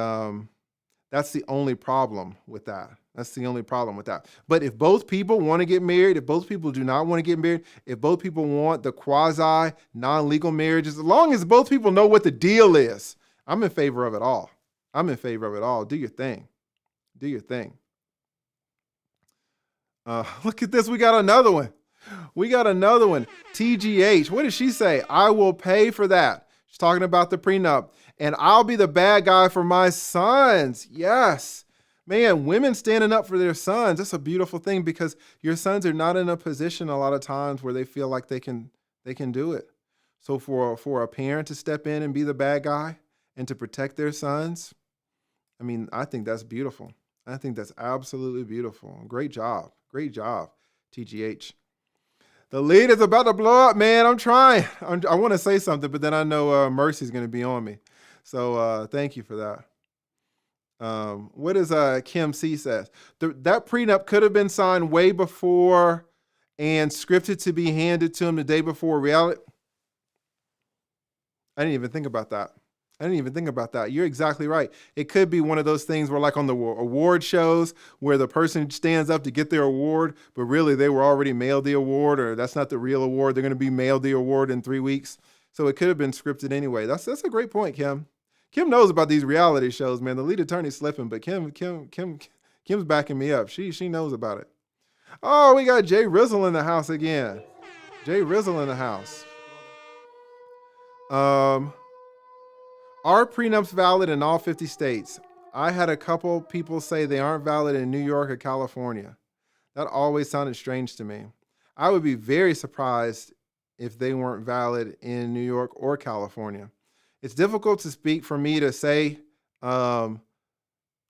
that's the only problem with that. That's the only problem with that. But if both people want to get married, if both people do not want to get married, if both people want the quasi non-legal marriages, as long as both people know what the deal is, I'm in favor of it all. I'm in favor of it all. Do your thing. Do your thing. Look at this. We got another one. TGH. What did she say? I will pay for that. She's talking about the prenup. And I'll be the bad guy for my sons. Yes. Man, women standing up for their sons. That's a beautiful thing, because your sons are not in a position a lot of times where they feel like they can do it. So for a parent to step in and be the bad guy and to protect their sons, I mean, I think that's beautiful. I think that's absolutely beautiful. Great job. Great job, TGH. The lead is about to blow up, man. I'm trying. I want to say something, but then I know Mercy's going to be on me. So thank you for that. What does Kim C says? That prenup could have been signed way before and scripted to be handed to him the day before reality. I didn't even think about that. You're exactly right. It could be one of those things where, like on the award shows, where the person stands up to get their award, but really they were already mailed the award, or that's not the real award. They're going to be mailed the award in 3 weeks. So it could have been scripted anyway. That's a great point, Kim. Kim knows about these reality shows, man. The lead attorney's slipping, but Kim's backing me up. She knows about it. Oh, we got Jay Rizzle in the house again. Jay Rizzle in the house. Are prenups valid in all 50 states? I had a couple people say they aren't valid in New York or California. That always sounded strange to me. I would be very surprised if they weren't valid in New York or California. It's difficult to speak for me to say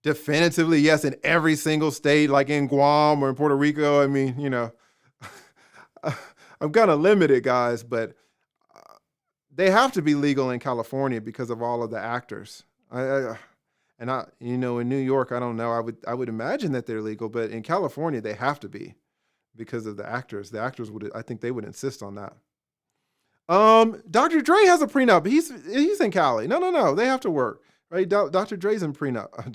definitively yes in every single state, like in Guam or in Puerto Rico. I mean, I'm kind of limited, guys, but they have to be legal in California because of all of the actors. In New York, I don't know. I would imagine that they're legal, but in California, they have to be because of the actors. The actors I think they would insist on that. Dr. Dre has a prenup. He's in Cali. No. They have to work, right? Dr. Dre's in prenup.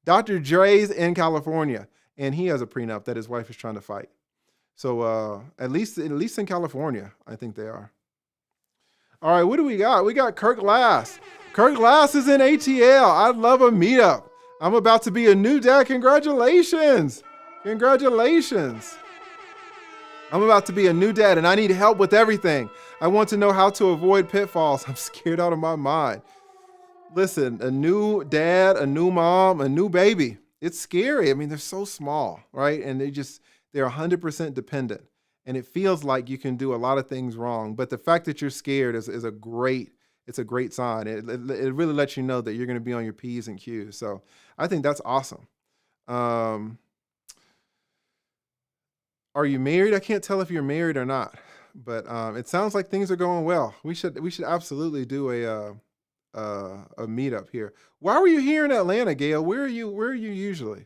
Dr. Dre's in California, and he has a prenup that his wife is trying to fight. So at least in California, I think they are. All right, what do we got? We got Kirk Lass. Kirk Lass is in ATL. I'd love a meetup. I'm about to be a new dad. Congratulations. I'm about to be a new dad, and I need help with everything. I want to know how to avoid pitfalls. I'm scared out of my mind. Listen, a new dad, a new mom, a new baby. It's scary. I mean, they're so small, right? And they're 100% dependent. And it feels like you can do a lot of things wrong. But the fact that you're scared is a great sign. It really lets you know that you're going to be on your P's and Q's. So I think that's awesome. Are you married? I can't tell if you're married or not, but it sounds like things are going well. We should absolutely do a meetup here. Why were you here in Atlanta, Gail? Where are you usually?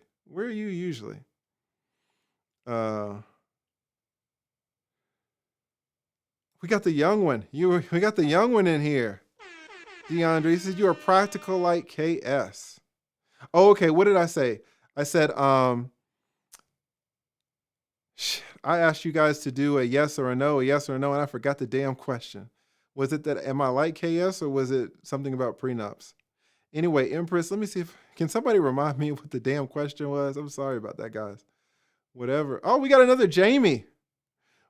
We got the young one. We got the young one in here. DeAndre said you are practical like KS. Oh, okay. What did I say? I said, I asked you guys to do a yes or a no, and I forgot the damn question. Was it that am I like KS, or was it something about prenups? Anyway, Empress, let me see can somebody remind me what the damn question was? I'm sorry about that, guys. Whatever. Oh, we got another Jamie.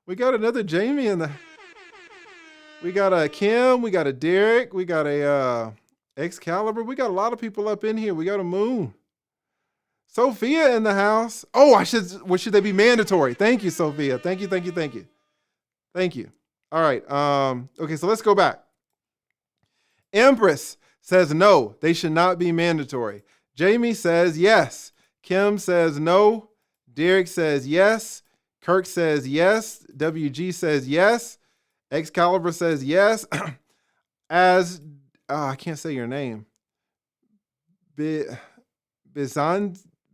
We got another Jamie in the. We got a Kim. We got a Derek. We got a Excalibur. We got a lot of people up in here. We got a Moon. Sophia in the house. Oh, should they be mandatory? Thank you, Sophia. Thank you. Thank you. All right. Okay, so let's go back. Empress says no, they should not be mandatory. Jamie says yes. Kim says no. Derek says yes. Kirk says yes. WG says yes. Excalibur says yes. As I can't say your name.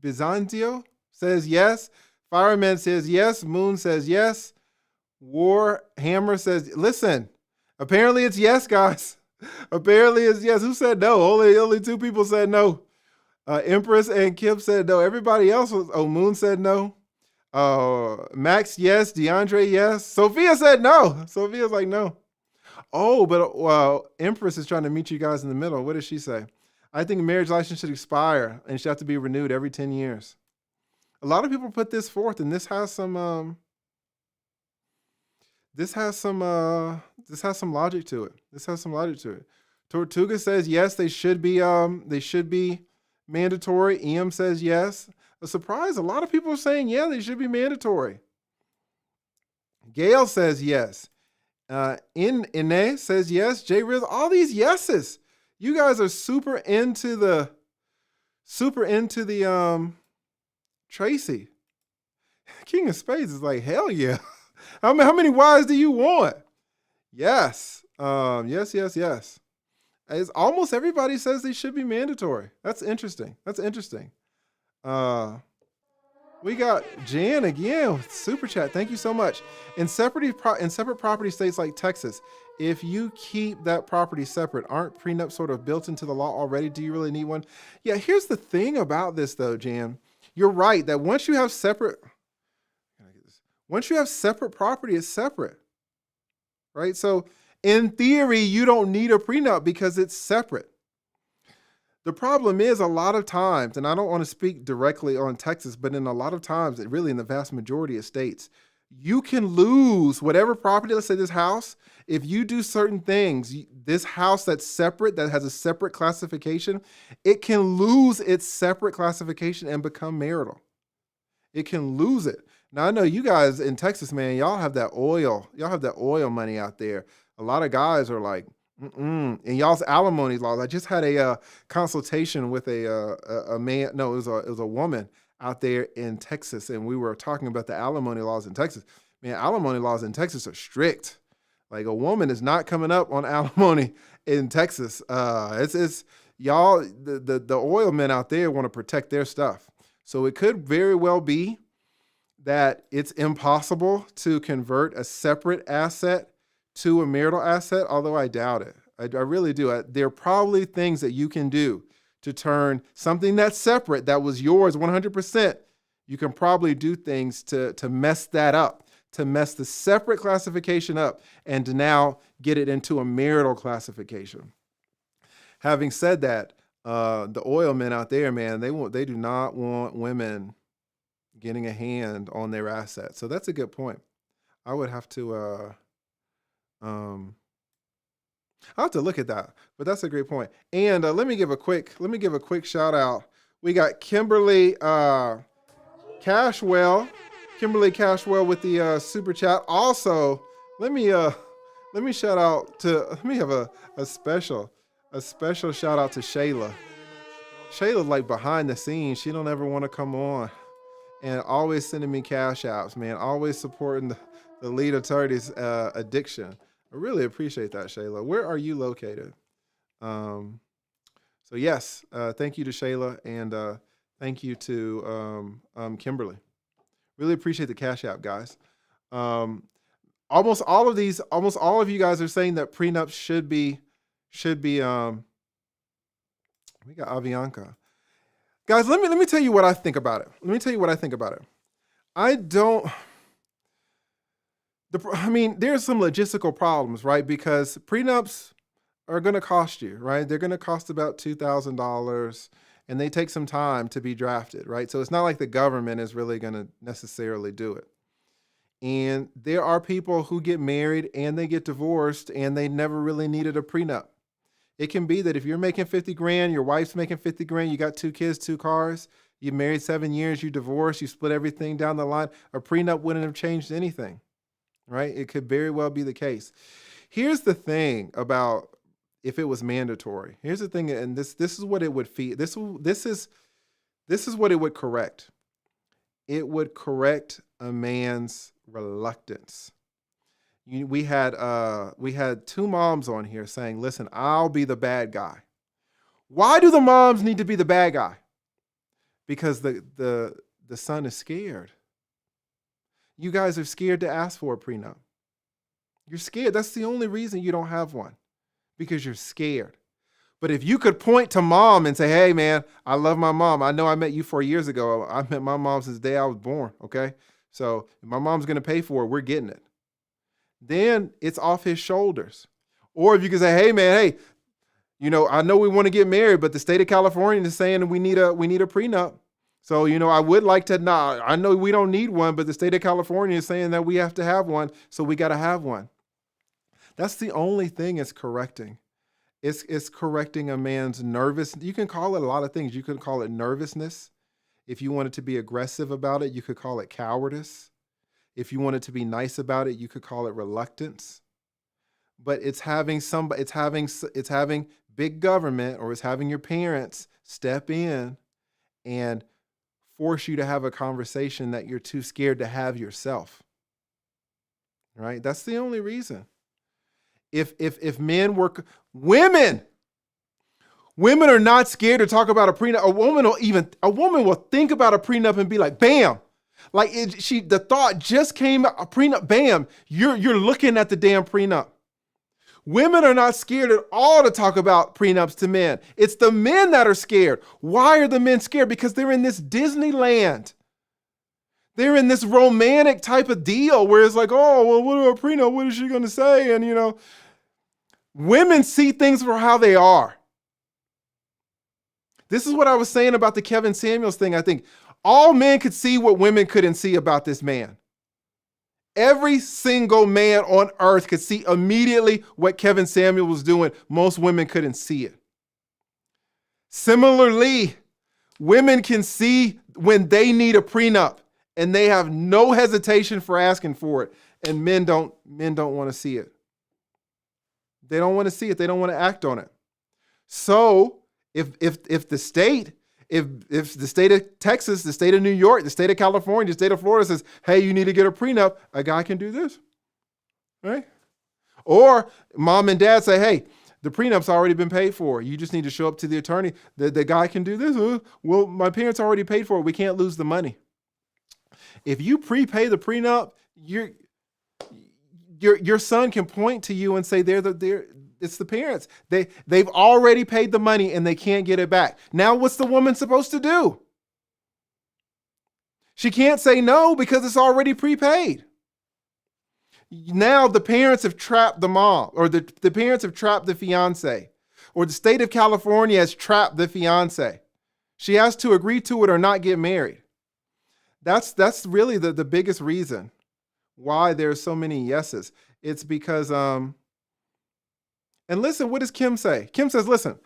Bizantio says yes. Fireman says yes. Moon says yes. Warhammer says, listen, apparently it's yes, guys. Apparently it's yes. Who said no? Only 2 people said no. Empress and Kim said no. Everybody else Moon said no. Max, yes. DeAndre, yes. Sophia said no. Sophia's like, no. Oh, but Empress is trying to meet you guys in the middle. What did she say? I think marriage license should expire and should have to be renewed every 10 years. A lot of people put this forth, and this has some logic to it. Tortuga says yes, they should be mandatory. EM says yes. A surprise, a lot of people are saying yeah, they should be mandatory. Gail says yes. Ine says yes. J Riz, all these yeses. You guys are super into the Tracy. King of Spades is like, hell yeah. How many wives do you want? Yes. Yes. It's almost everybody says they should be mandatory. That's interesting. We got Jan again with Super Chat. Thank you so much. In separate property states like Texas, if you keep that property separate, aren't prenups sort of built into the law already? Do you really need one? Yeah, here's the thing about this though, Jan. You're right that once you have separate property, it's separate, right? So in theory, you don't need a prenup because it's separate. The problem is a lot of times, and I don't want to speak directly on Texas, but in a lot of times, really in the vast majority of states, you can lose whatever property, let's say this house, if you do certain things, this house that's separate, that has a separate classification, it can lose its separate classification and become marital. It can lose it. Now, I know you guys in Texas, man, y'all have that oil money out there. A lot of guys are like, and y'all's alimony laws. I just had a consultation with a man. No, it was a woman out there in Texas, and we were talking about the alimony laws in Texas. Man, alimony laws in Texas are strict. Like a woman is not coming up on alimony in Texas. It's y'all. The oil men out there want to protect their stuff, so it could very well be that it's impossible to convert a separate asset to a marital asset, although I doubt it. I really do. There are probably things that you can do to turn something that's separate, that was yours 100%. You can probably do things to mess that up, to mess the separate classification up, and to now get it into a marital classification. Having said that, the oil men out there, man, they do not want women getting a hand on their assets. So that's a good point. I would have to I'll have to look at that, but that's a great point. And let me give a quick shout out. We got Kimberly Cashwell with the super chat. Also, let me shout out to let me have a special shout out to Shayla. Shayla's like behind the scenes. She don't ever want to come on, and always sending me cash apps, man. Always supporting the lead attorney's addiction. I really appreciate that, Shayla. Where are you located? So yes, thank you to Shayla, and thank you to Kimberly. Really appreciate the Cash App, guys. Almost all of you guys are saying that prenups should be. We got Avianca. Guys, let me tell you what I think about it. There's some logistical problems, right? Because prenups are going to cost you, right? They're going to cost about $2,000, and they take some time to be drafted, right? So it's not like the government is really going to necessarily do it. And there are people who get married and they get divorced and they never really needed a prenup. It can be that if you're making 50 grand, your wife's making 50 grand, you got 2 kids, 2 cars, you married 7 years, you divorced, you split everything down the line, a prenup wouldn't have changed anything, right? It could very well be the case. Here's the thing about if it was mandatory. Here's the thing, and this is what it would feed. This is what it would correct. It would correct a man's reluctance. We had 2 moms on here saying, "Listen, I'll be the bad guy." Why do the moms need to be the bad guy? Because the son is scared. You guys are scared to ask for a prenup. You're scared. That's the only reason you don't have one, because you're scared. But if you could point to mom and say, "Hey, man, I love my mom. I know I met you 4 years ago. I met my mom since the day I was born, okay? So if my mom's going to pay for it, we're getting it." Then it's off his shoulders. Or if you can say, "Hey, man, hey, I know we want to get married, but the state of California is saying we need a prenup. So, I would like to, I know we don't need one, but the state of California is saying that we have to have one, so we got to have one." That's the only thing it's correcting. It's correcting a man's nervous. You can call it a lot of things. You could call it nervousness. If you wanted to be aggressive about it, you could call it cowardice. If you wanted to be nice about it, you could call it reluctance. But it's having big government, or it's having your parents step in and force you to have a conversation that you're too scared to have yourself. Right? That's the only reason. If men were women are not scared to talk about a prenup. A woman will think about a prenup and be like, bam. Like the thought just came out, a prenup, bam, you're looking at the damn prenup. Women are not scared at all to talk about prenups to men. It's the men that are scared. Why are the men scared? Because they're in this Disneyland. They're in this romantic type of deal where it's like, "Oh, well, what about a prenup? What is she going to say?" And, women see things for how they are. This is what I was saying about the Kevin Samuels thing. I think all men could see what women couldn't see about this man. Every single man on earth could see immediately what Kevin Samuel was doing. Most women couldn't see it. Similarly, women can see when they need a prenup, and they have no hesitation for asking for it. And men don't want to see it. They don't want to see it. They don't want to act on it. So if the state of Texas, the state of New York, the state of California, the state of Florida says, "Hey, you need to get a prenup," a guy can do this, right? Or mom and dad say, "Hey, the prenup's already been paid for. You just need to show up to the attorney." The guy can do this. "Well, my parents already paid for it. We can't lose the money." If you prepay the prenup, your son can point to you and say it's the parents. They've already paid the money and they can't get it back. Now what's the woman supposed to do? She can't say no because it's already prepaid. Now the parents have trapped the mom, or the parents have trapped the fiance, or the state of California has trapped the fiance. She has to agree to it or not get married. That's really the biggest reason why there's so many yeses. It's because, and listen, what does Kim say? Kim says, listen,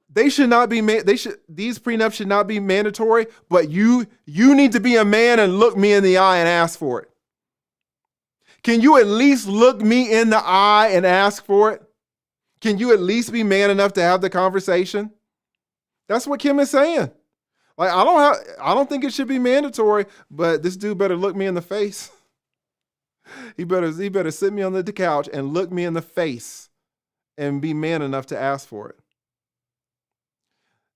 they should not be, these prenups should not be mandatory, but you need to be a man and look me in the eye and ask for it. Can you at least look me in the eye and ask for it? Can you at least be man enough to have the conversation? That's what Kim is saying. Like, I don't think it should be mandatory, but this dude better look me in the face. He better sit me on the couch and look me in the face and be man enough to ask for it.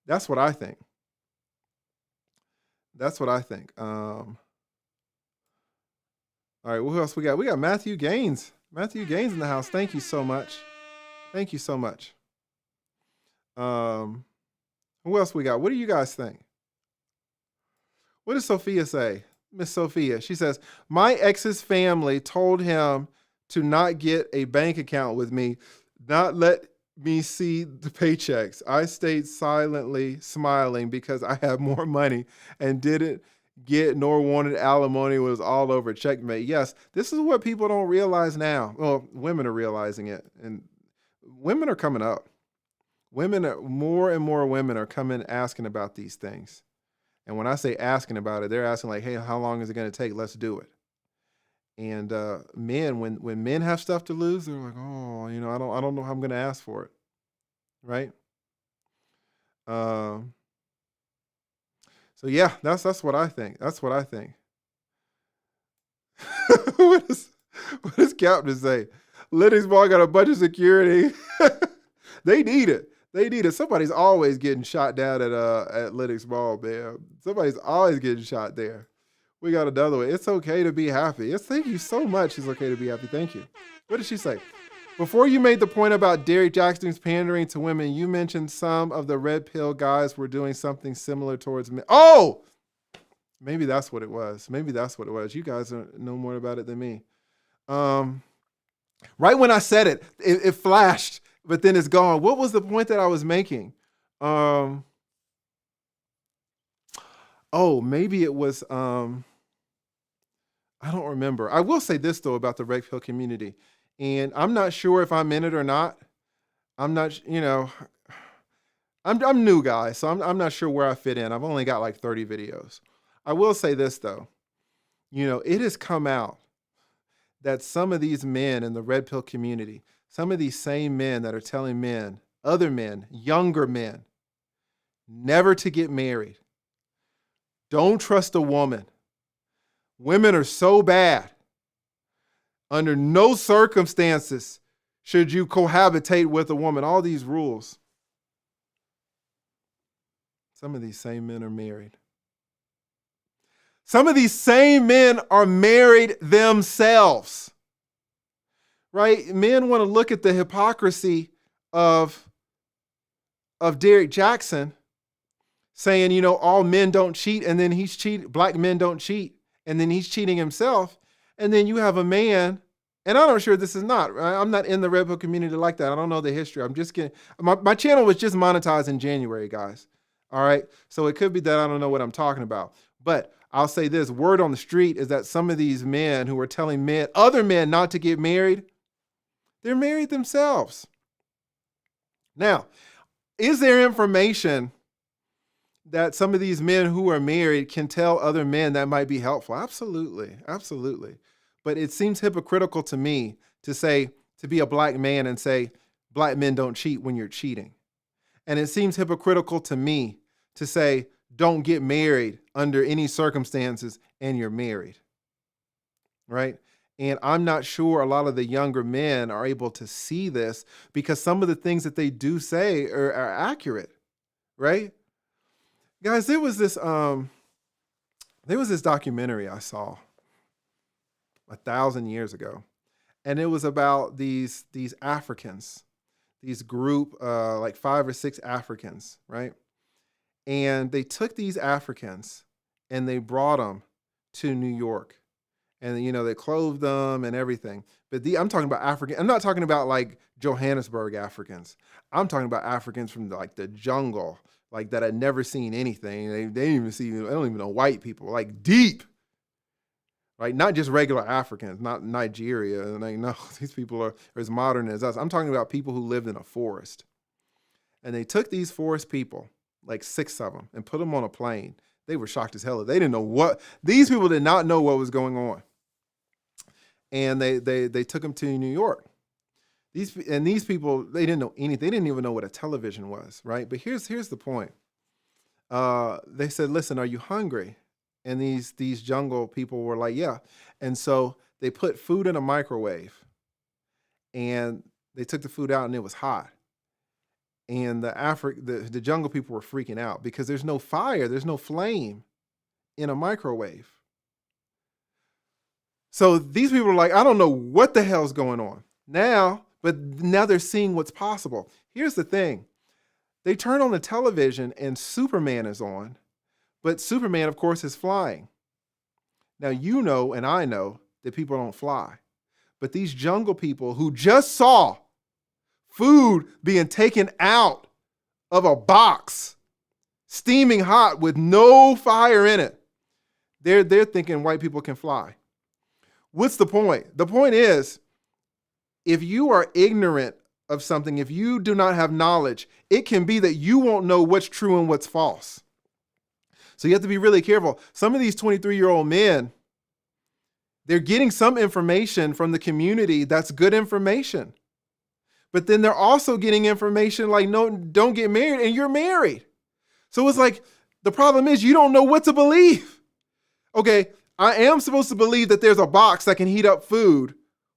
That's what I think. All right, who else we got? We got Matthew Gaines. Matthew Gaines in the house. Thank you so much. Who else we got? What do you guys think? What does Sophia say? Miss Sophia, she says, "My ex's family told him to not get a bank account with me, not let me see the paychecks. I stayed silently smiling because I have more money and didn't get nor wanted alimony was all over checkmate. Yes, this is what people don't realize now. Well, women are realizing it, and women are coming up. More and more women are coming asking about these things. And when I say asking about it, they're asking like, hey, how long is it going to take? Let's do it. And men, when men have stuff to lose, they're like, oh, I don't know how I'm going to ask for it. Right. Um, so yeah, that's what I think. That's what I think. what, is, what does Captain say? Lennox Ball got a bunch of security. They need it. They need it. Somebody's always getting shot down at Lennox Ball, man. Somebody's always getting shot there. We got another one. It's okay to be happy. Thank you so much. It's okay to be happy. Thank you. What did she say? Before you made the point about Derrick Jackson's pandering to women, you mentioned some of the red pill guys were doing something similar towards men. Oh, maybe that's what it was. Maybe that's what it was. You guys know more about it than me. Right when I said it, it flashed, but then it's gone. What was the point that I was making? Oh, maybe it was, I don't remember. I will say this, though, about the red pill community. And I'm not sure if I'm in it or not. I'm not, I'm new, guys, so I'm not sure where I fit in. I've only got like 30 videos. I will say this, though. It has come out that some of these men in the red pill community, some of these same men that are telling men, other men, younger men, never to get married. Don't trust a woman. Women are so bad. Under no circumstances should you cohabitate with a woman. All these rules. Some of these same men are married. Some of these same men are married themselves. Right? Men want to look at the hypocrisy of Derrick Jackson saying, all men don't cheat, and then he's cheating. Black men don't cheat, and then he's cheating himself. And then you have a man, and I'm not sure this is not, right? I'm not in the red pill community like that. I don't know the history. I'm just kidding. My channel was just monetized in January, guys. All right? So it could be that I don't know what I'm talking about. But I'll say this, word on the street is that some of these men who are telling other men not to get married, they're married themselves. Now, is there information that some of these men who are married can tell other men that might be helpful? Absolutely. Absolutely. But it seems hypocritical to me to be a black man and say, black men don't cheat when you're cheating. And it seems hypocritical to me to say, don't get married under any circumstances and you're married. Right? And I'm not sure a lot of the younger men are able to see this because some of the things that they do say are accurate. Right? Guys, there was this documentary I saw 1,000 years ago, and it was about these Africans, these group like 5 or 6 Africans, right? And they took these Africans and they brought them to New York, and they clothed them and everything. But I'm talking about African. I'm not talking about like Johannesburg Africans. I'm talking about Africans from like the jungle. Like that had never seen anything. They didn't even see, I don't even know white people, like deep, right? Not just regular Africans, not Nigeria. And no, these people are as modern as us. I'm talking about people who lived in a forest. And they took these forest people, like 6 of them, and put them on a plane. They were shocked as hell. They didn't know these people did not know what was going on. And they took them to New York. These people, they didn't know anything. They didn't even know what a television was, right? But here's the point. They said, listen, are you hungry? And these jungle people were like, yeah. And so they put food in a microwave and they took the food out and it was hot. And the jungle people were freaking out because there's no fire, there's no flame in a microwave. So these people are like, I don't know what the hell's going on but now they're seeing what's possible. Here's the thing. They turn on the television and Superman is on, but Superman, of course, is flying. Now, and I know that people don't fly, but these jungle people who just saw food being taken out of a box, steaming hot with no fire in it, They're thinking white people can fly. What's the point? The point is, if you are ignorant of something, if you do not have knowledge, it can be that you won't know what's true and what's false. So you have to be really careful. Some of these 23-year-old men, they're getting some information from the community that's good information. But then they're also getting information like, no, don't get married, and you're married. So it's like, the problem is you don't know what to believe. Okay, I am supposed to believe that there's a box that can heat up food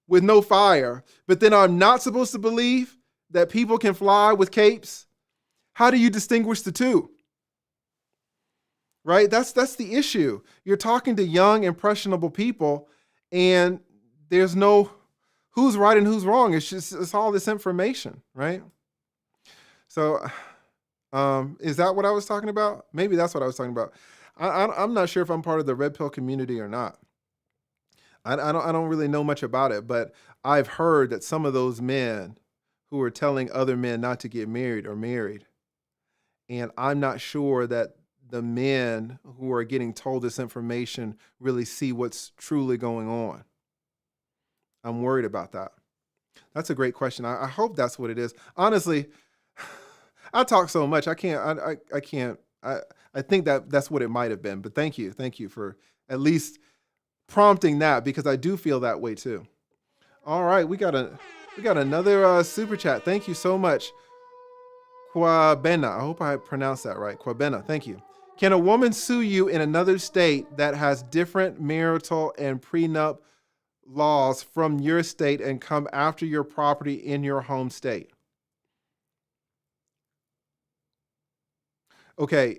with no fire, but then I'm not supposed to believe that people can fly with capes. How do you distinguish the two? Right? That's the issue. You're talking to young, impressionable people, and there's no who's right and who's wrong. It's all this information, right? So, is that what I was talking about? Maybe that's what I was talking about. I'm not sure if I'm part of the red pill community or not. I don't really know much about it, but I've heard that some of those men who are telling other men not to get married are married. And I'm not sure that the men who are getting told this information really see what's truly going on. I'm worried about that. That's a great question. I hope that's what it is. Honestly, I talk so much. I can't. I think that's what it might have been. But thank you for at least prompting that, because I do feel that way too. All right, we got another super chat. Thank you so much, Kwabena. I hope I pronounced that right. Kwabena, thank you. Can a woman sue you in another state that has different marital and prenup laws from your state and come after your property in your home state? Okay,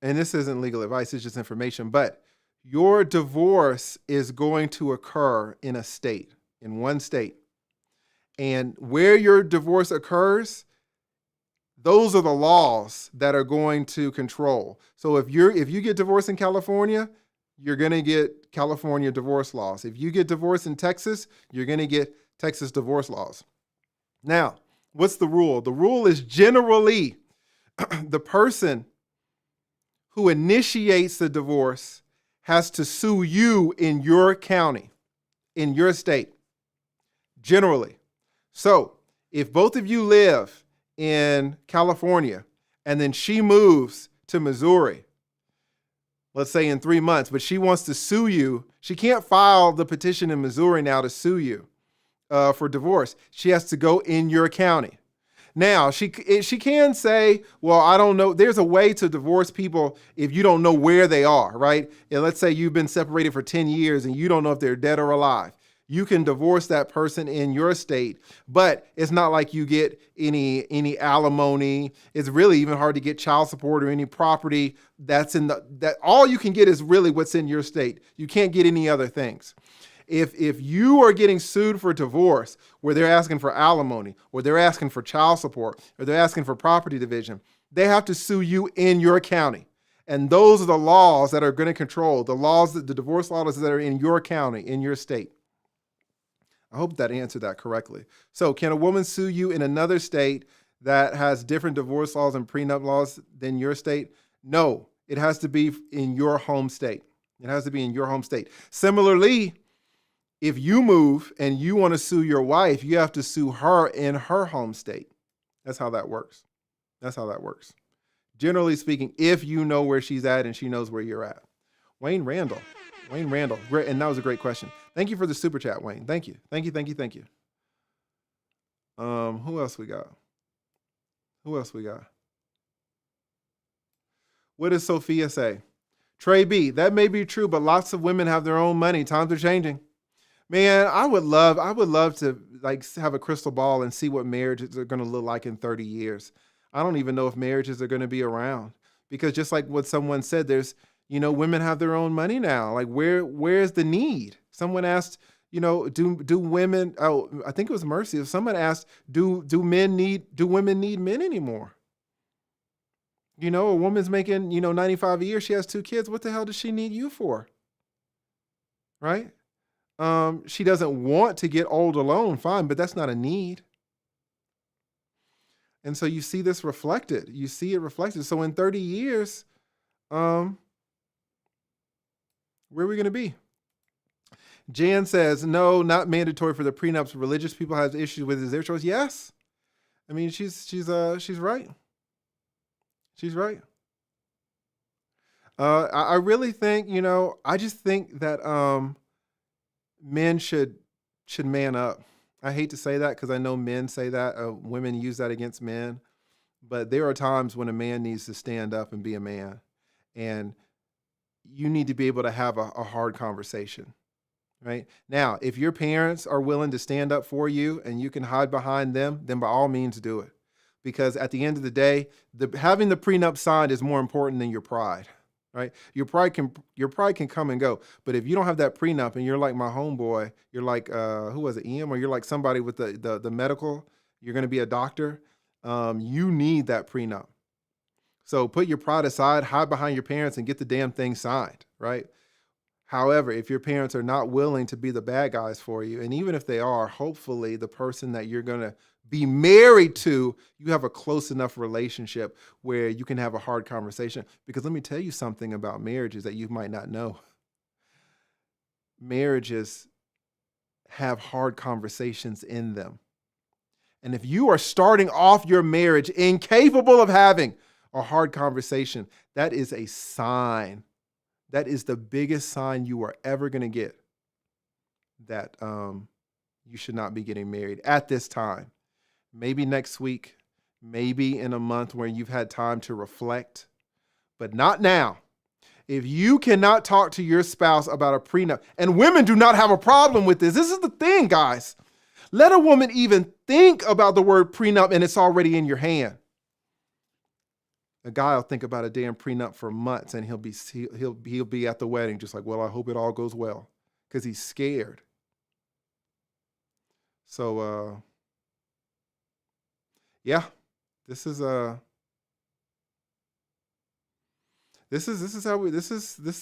and this isn't legal advice, it's just information, but your divorce is going to occur in a state, in one state. And where your divorce occurs, those are the laws that are going to control. So if you get divorced in California, you're going to get California divorce laws. If you get divorced in Texas, you're going to get Texas divorce laws. Now, what's the rule? The rule is generally the person who initiates the divorce has to sue you in your county, in your state, generally. So if both of you live in California and then she moves to Missouri, let's say in 3 months, but she wants to sue you, she can't file the petition in Missouri now to sue you for divorce. She has to go in your county. Now, she can say, well, I don't know. There's a way to divorce people if you don't know where they are, right? And let's say you've been separated for 10 years and you don't know if they're dead or alive. You can divorce that person in your state, but it's not like you get any alimony. It's really even hard to get child support or any property that all you can get is really what's in your state. You can't get any other things. If you are getting sued for divorce, where they're asking for alimony, or they're asking for child support, or they're asking for property division, they have to sue you in your county. And those are the laws that are going to control, the divorce laws that are in your county, in your state. I hope that answered that correctly. So can a woman sue you in another state that has different divorce laws and prenup laws than your state? No, it has to be in your home state. It has to be in your home state. Similarly, if you move and you want to sue your wife, you have to sue her in her home state. That's how that works. That's how that works. Generally speaking, if you know where she's at and she knows where you're at. Wayne Randall. Great, and that was a great question. Thank you for the super chat, Wayne. Thank you. Who else we got? What does Sophia say? Trey B, that may be true, but lots of women have their own money. Times are changing. Man, I would love to have a crystal ball and see what marriages are going to look like in 30 years. I don't even know if marriages are going to be around, because just like what someone said, there's, women have their own money now. Like where's the need? Someone asked, do women, I think it was Mercy. If someone asked, do women need men anymore? A woman's making, 95 a year. She has 2 kids. What the hell does she need you for? Right? She doesn't want to get old alone, fine, but that's not a need. And so you see this reflected. You see it reflected. So in 30 years, Where are we going to be? Jan says, no, not mandatory for the prenups. Religious people have issues with it. Is their choice? Yes. I mean, she's right. She's right. I really think, I just think that men should man up. I hate to say that because I know men say that. Women use that against men. But there are times when a man needs to stand up and be a man. And you need to be able to have a hard conversation. Right? Now, if your parents are willing to stand up for you and you can hide behind them, then by all means do it. Because at the end of the day, having the prenup signed is more important than your pride. Right? Your pride can come and go. But if you don't have that prenup and you're like my homeboy, you're like who was it, Ian, or you're like somebody with the medical, you're going to be a doctor. You need that prenup. So put your pride aside, hide behind your parents, and get the damn thing signed. Right? However, if your parents are not willing to be the bad guys for you, and even if they are, hopefully the person that you're going to be married to, you have a close enough relationship where you can have a hard conversation. Because let me tell you something about marriages that you might not know. Marriages have hard conversations in them. And if you are starting off your marriage incapable of having a hard conversation, that is a sign. That is the biggest sign you are ever going to get that you should not be getting married at this time. Maybe next week, maybe in a month where you've had time to reflect, but not now. If you cannot talk to your spouse about a prenup, and women do not have a problem with this. This is the thing, guys. Let a woman even think about the word prenup and it's already in your hand. A guy will think about a damn prenup for months and he'll be at the wedding just like, well, I hope it all goes well, because he's scared. So yeah, this is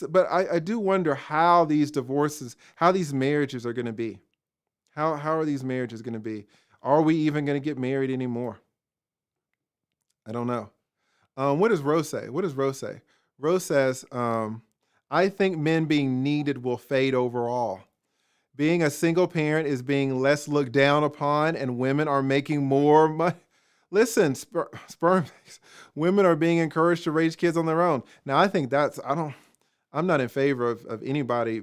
but I do wonder how these divorces, how these marriages are going to be. How are these marriages going to be? Are we even going to get married anymore? I don't know. What does Rose say? Rose says, I think men being needed will fade overall. Being a single parent is being less looked down upon, and women are making more money. Listen, sperm, women are being encouraged to raise kids on their own. Now, I think I'm not in favor of anybody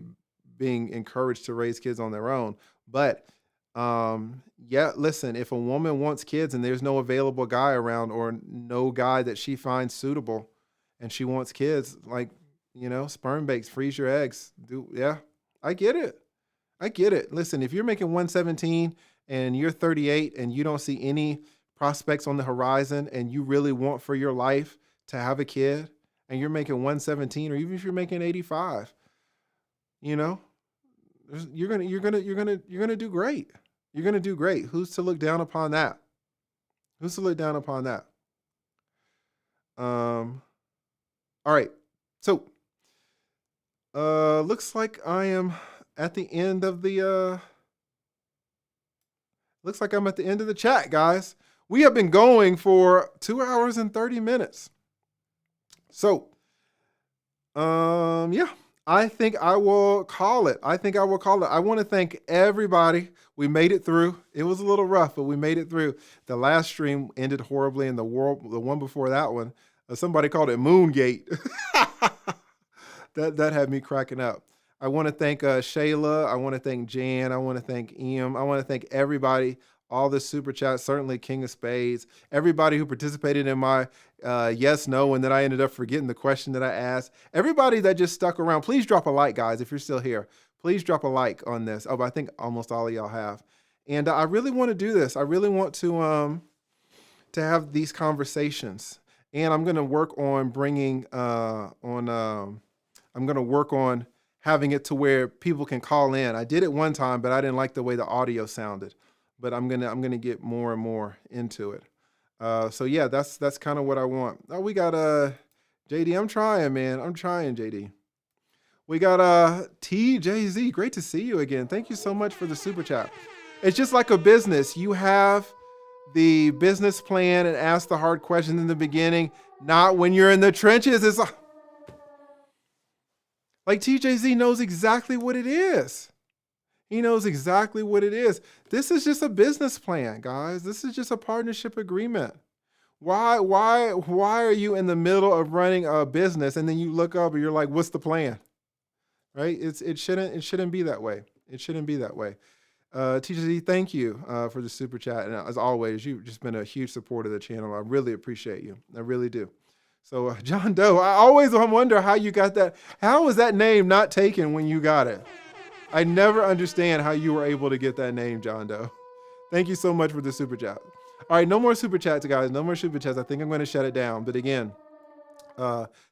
being encouraged to raise kids on their own. But yeah, listen, if a woman wants kids and there's no available guy around or no guy that she finds suitable and she wants kids, like, sperm banks, freeze your eggs. I get it. Listen, if you're making 117 and you're 38 and you don't see any prospects on the horizon and you really want for your life to have a kid and you're making 117, or even if you're making 85, you're gonna do great. You're gonna do great. Who's to look down upon that? All right. So looks like I am at the end of the chat, guys. We have been going for 2 hours and 30 minutes. So yeah. I think I will call it. I want to thank everybody. We made it through. It was a little rough, but we made it through. The last stream ended horribly, and the one before that one, somebody called it Moongate. That had me cracking up. I want to thank Shayla. I want to thank Jan. I want to thank Ian. I want to thank everybody. All the super chats, certainly King of Spades, everybody who participated in my yes, no, and then I ended up forgetting the question that I asked. Everybody that just stuck around, please drop a like, guys, if you're still here. Please drop a like on this. Oh, I think almost all of y'all have. And I really want to do this. I really want to have these conversations. And I'm going to work on I'm going to work on having it to where people can call in. I did it one time, but I didn't like the way the audio sounded. But I'm gonna get more and more into it. So yeah, that's kind of what I want. Oh, we got JD. I'm trying, man. JD. We got TJZ. Great to see you again. Thank you so much for the super chat. It's just like a business. You have the business plan and ask the hard questions in the beginning. Not when you're in the trenches. Like TJZ knows exactly what it is. He knows exactly what it is. This is just a business plan, guys. This is just a partnership agreement. Why are you in the middle of running a business and then you look up and you're like, what's the plan? Right? It shouldn't be that way. It shouldn't be that way. TJZ, thank you for the super chat. And as always, you've just been a huge supporter of the channel. I really appreciate you. I really do. So John Doe, I always wonder how you got that. How was that name not taken when you got it? I never understand how you were able to get that name, John Doe. Thank you so much for the super chat. All right, no more super chats, guys. No more super chats. I think I'm going to shut it down. But again,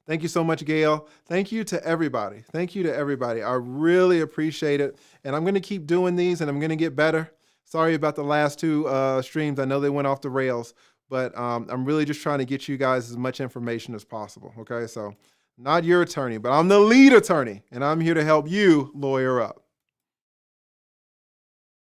thank you so much, Gail. Thank you to everybody. Thank you to everybody. I really appreciate it. And I'm going to keep doing these, and I'm going to get better. Sorry about the last two streams. I know they went off the rails, but I'm really just trying to get you guys as much information as possible. Okay, so not your attorney, but I'm the lead attorney, and I'm here to help you lawyer up.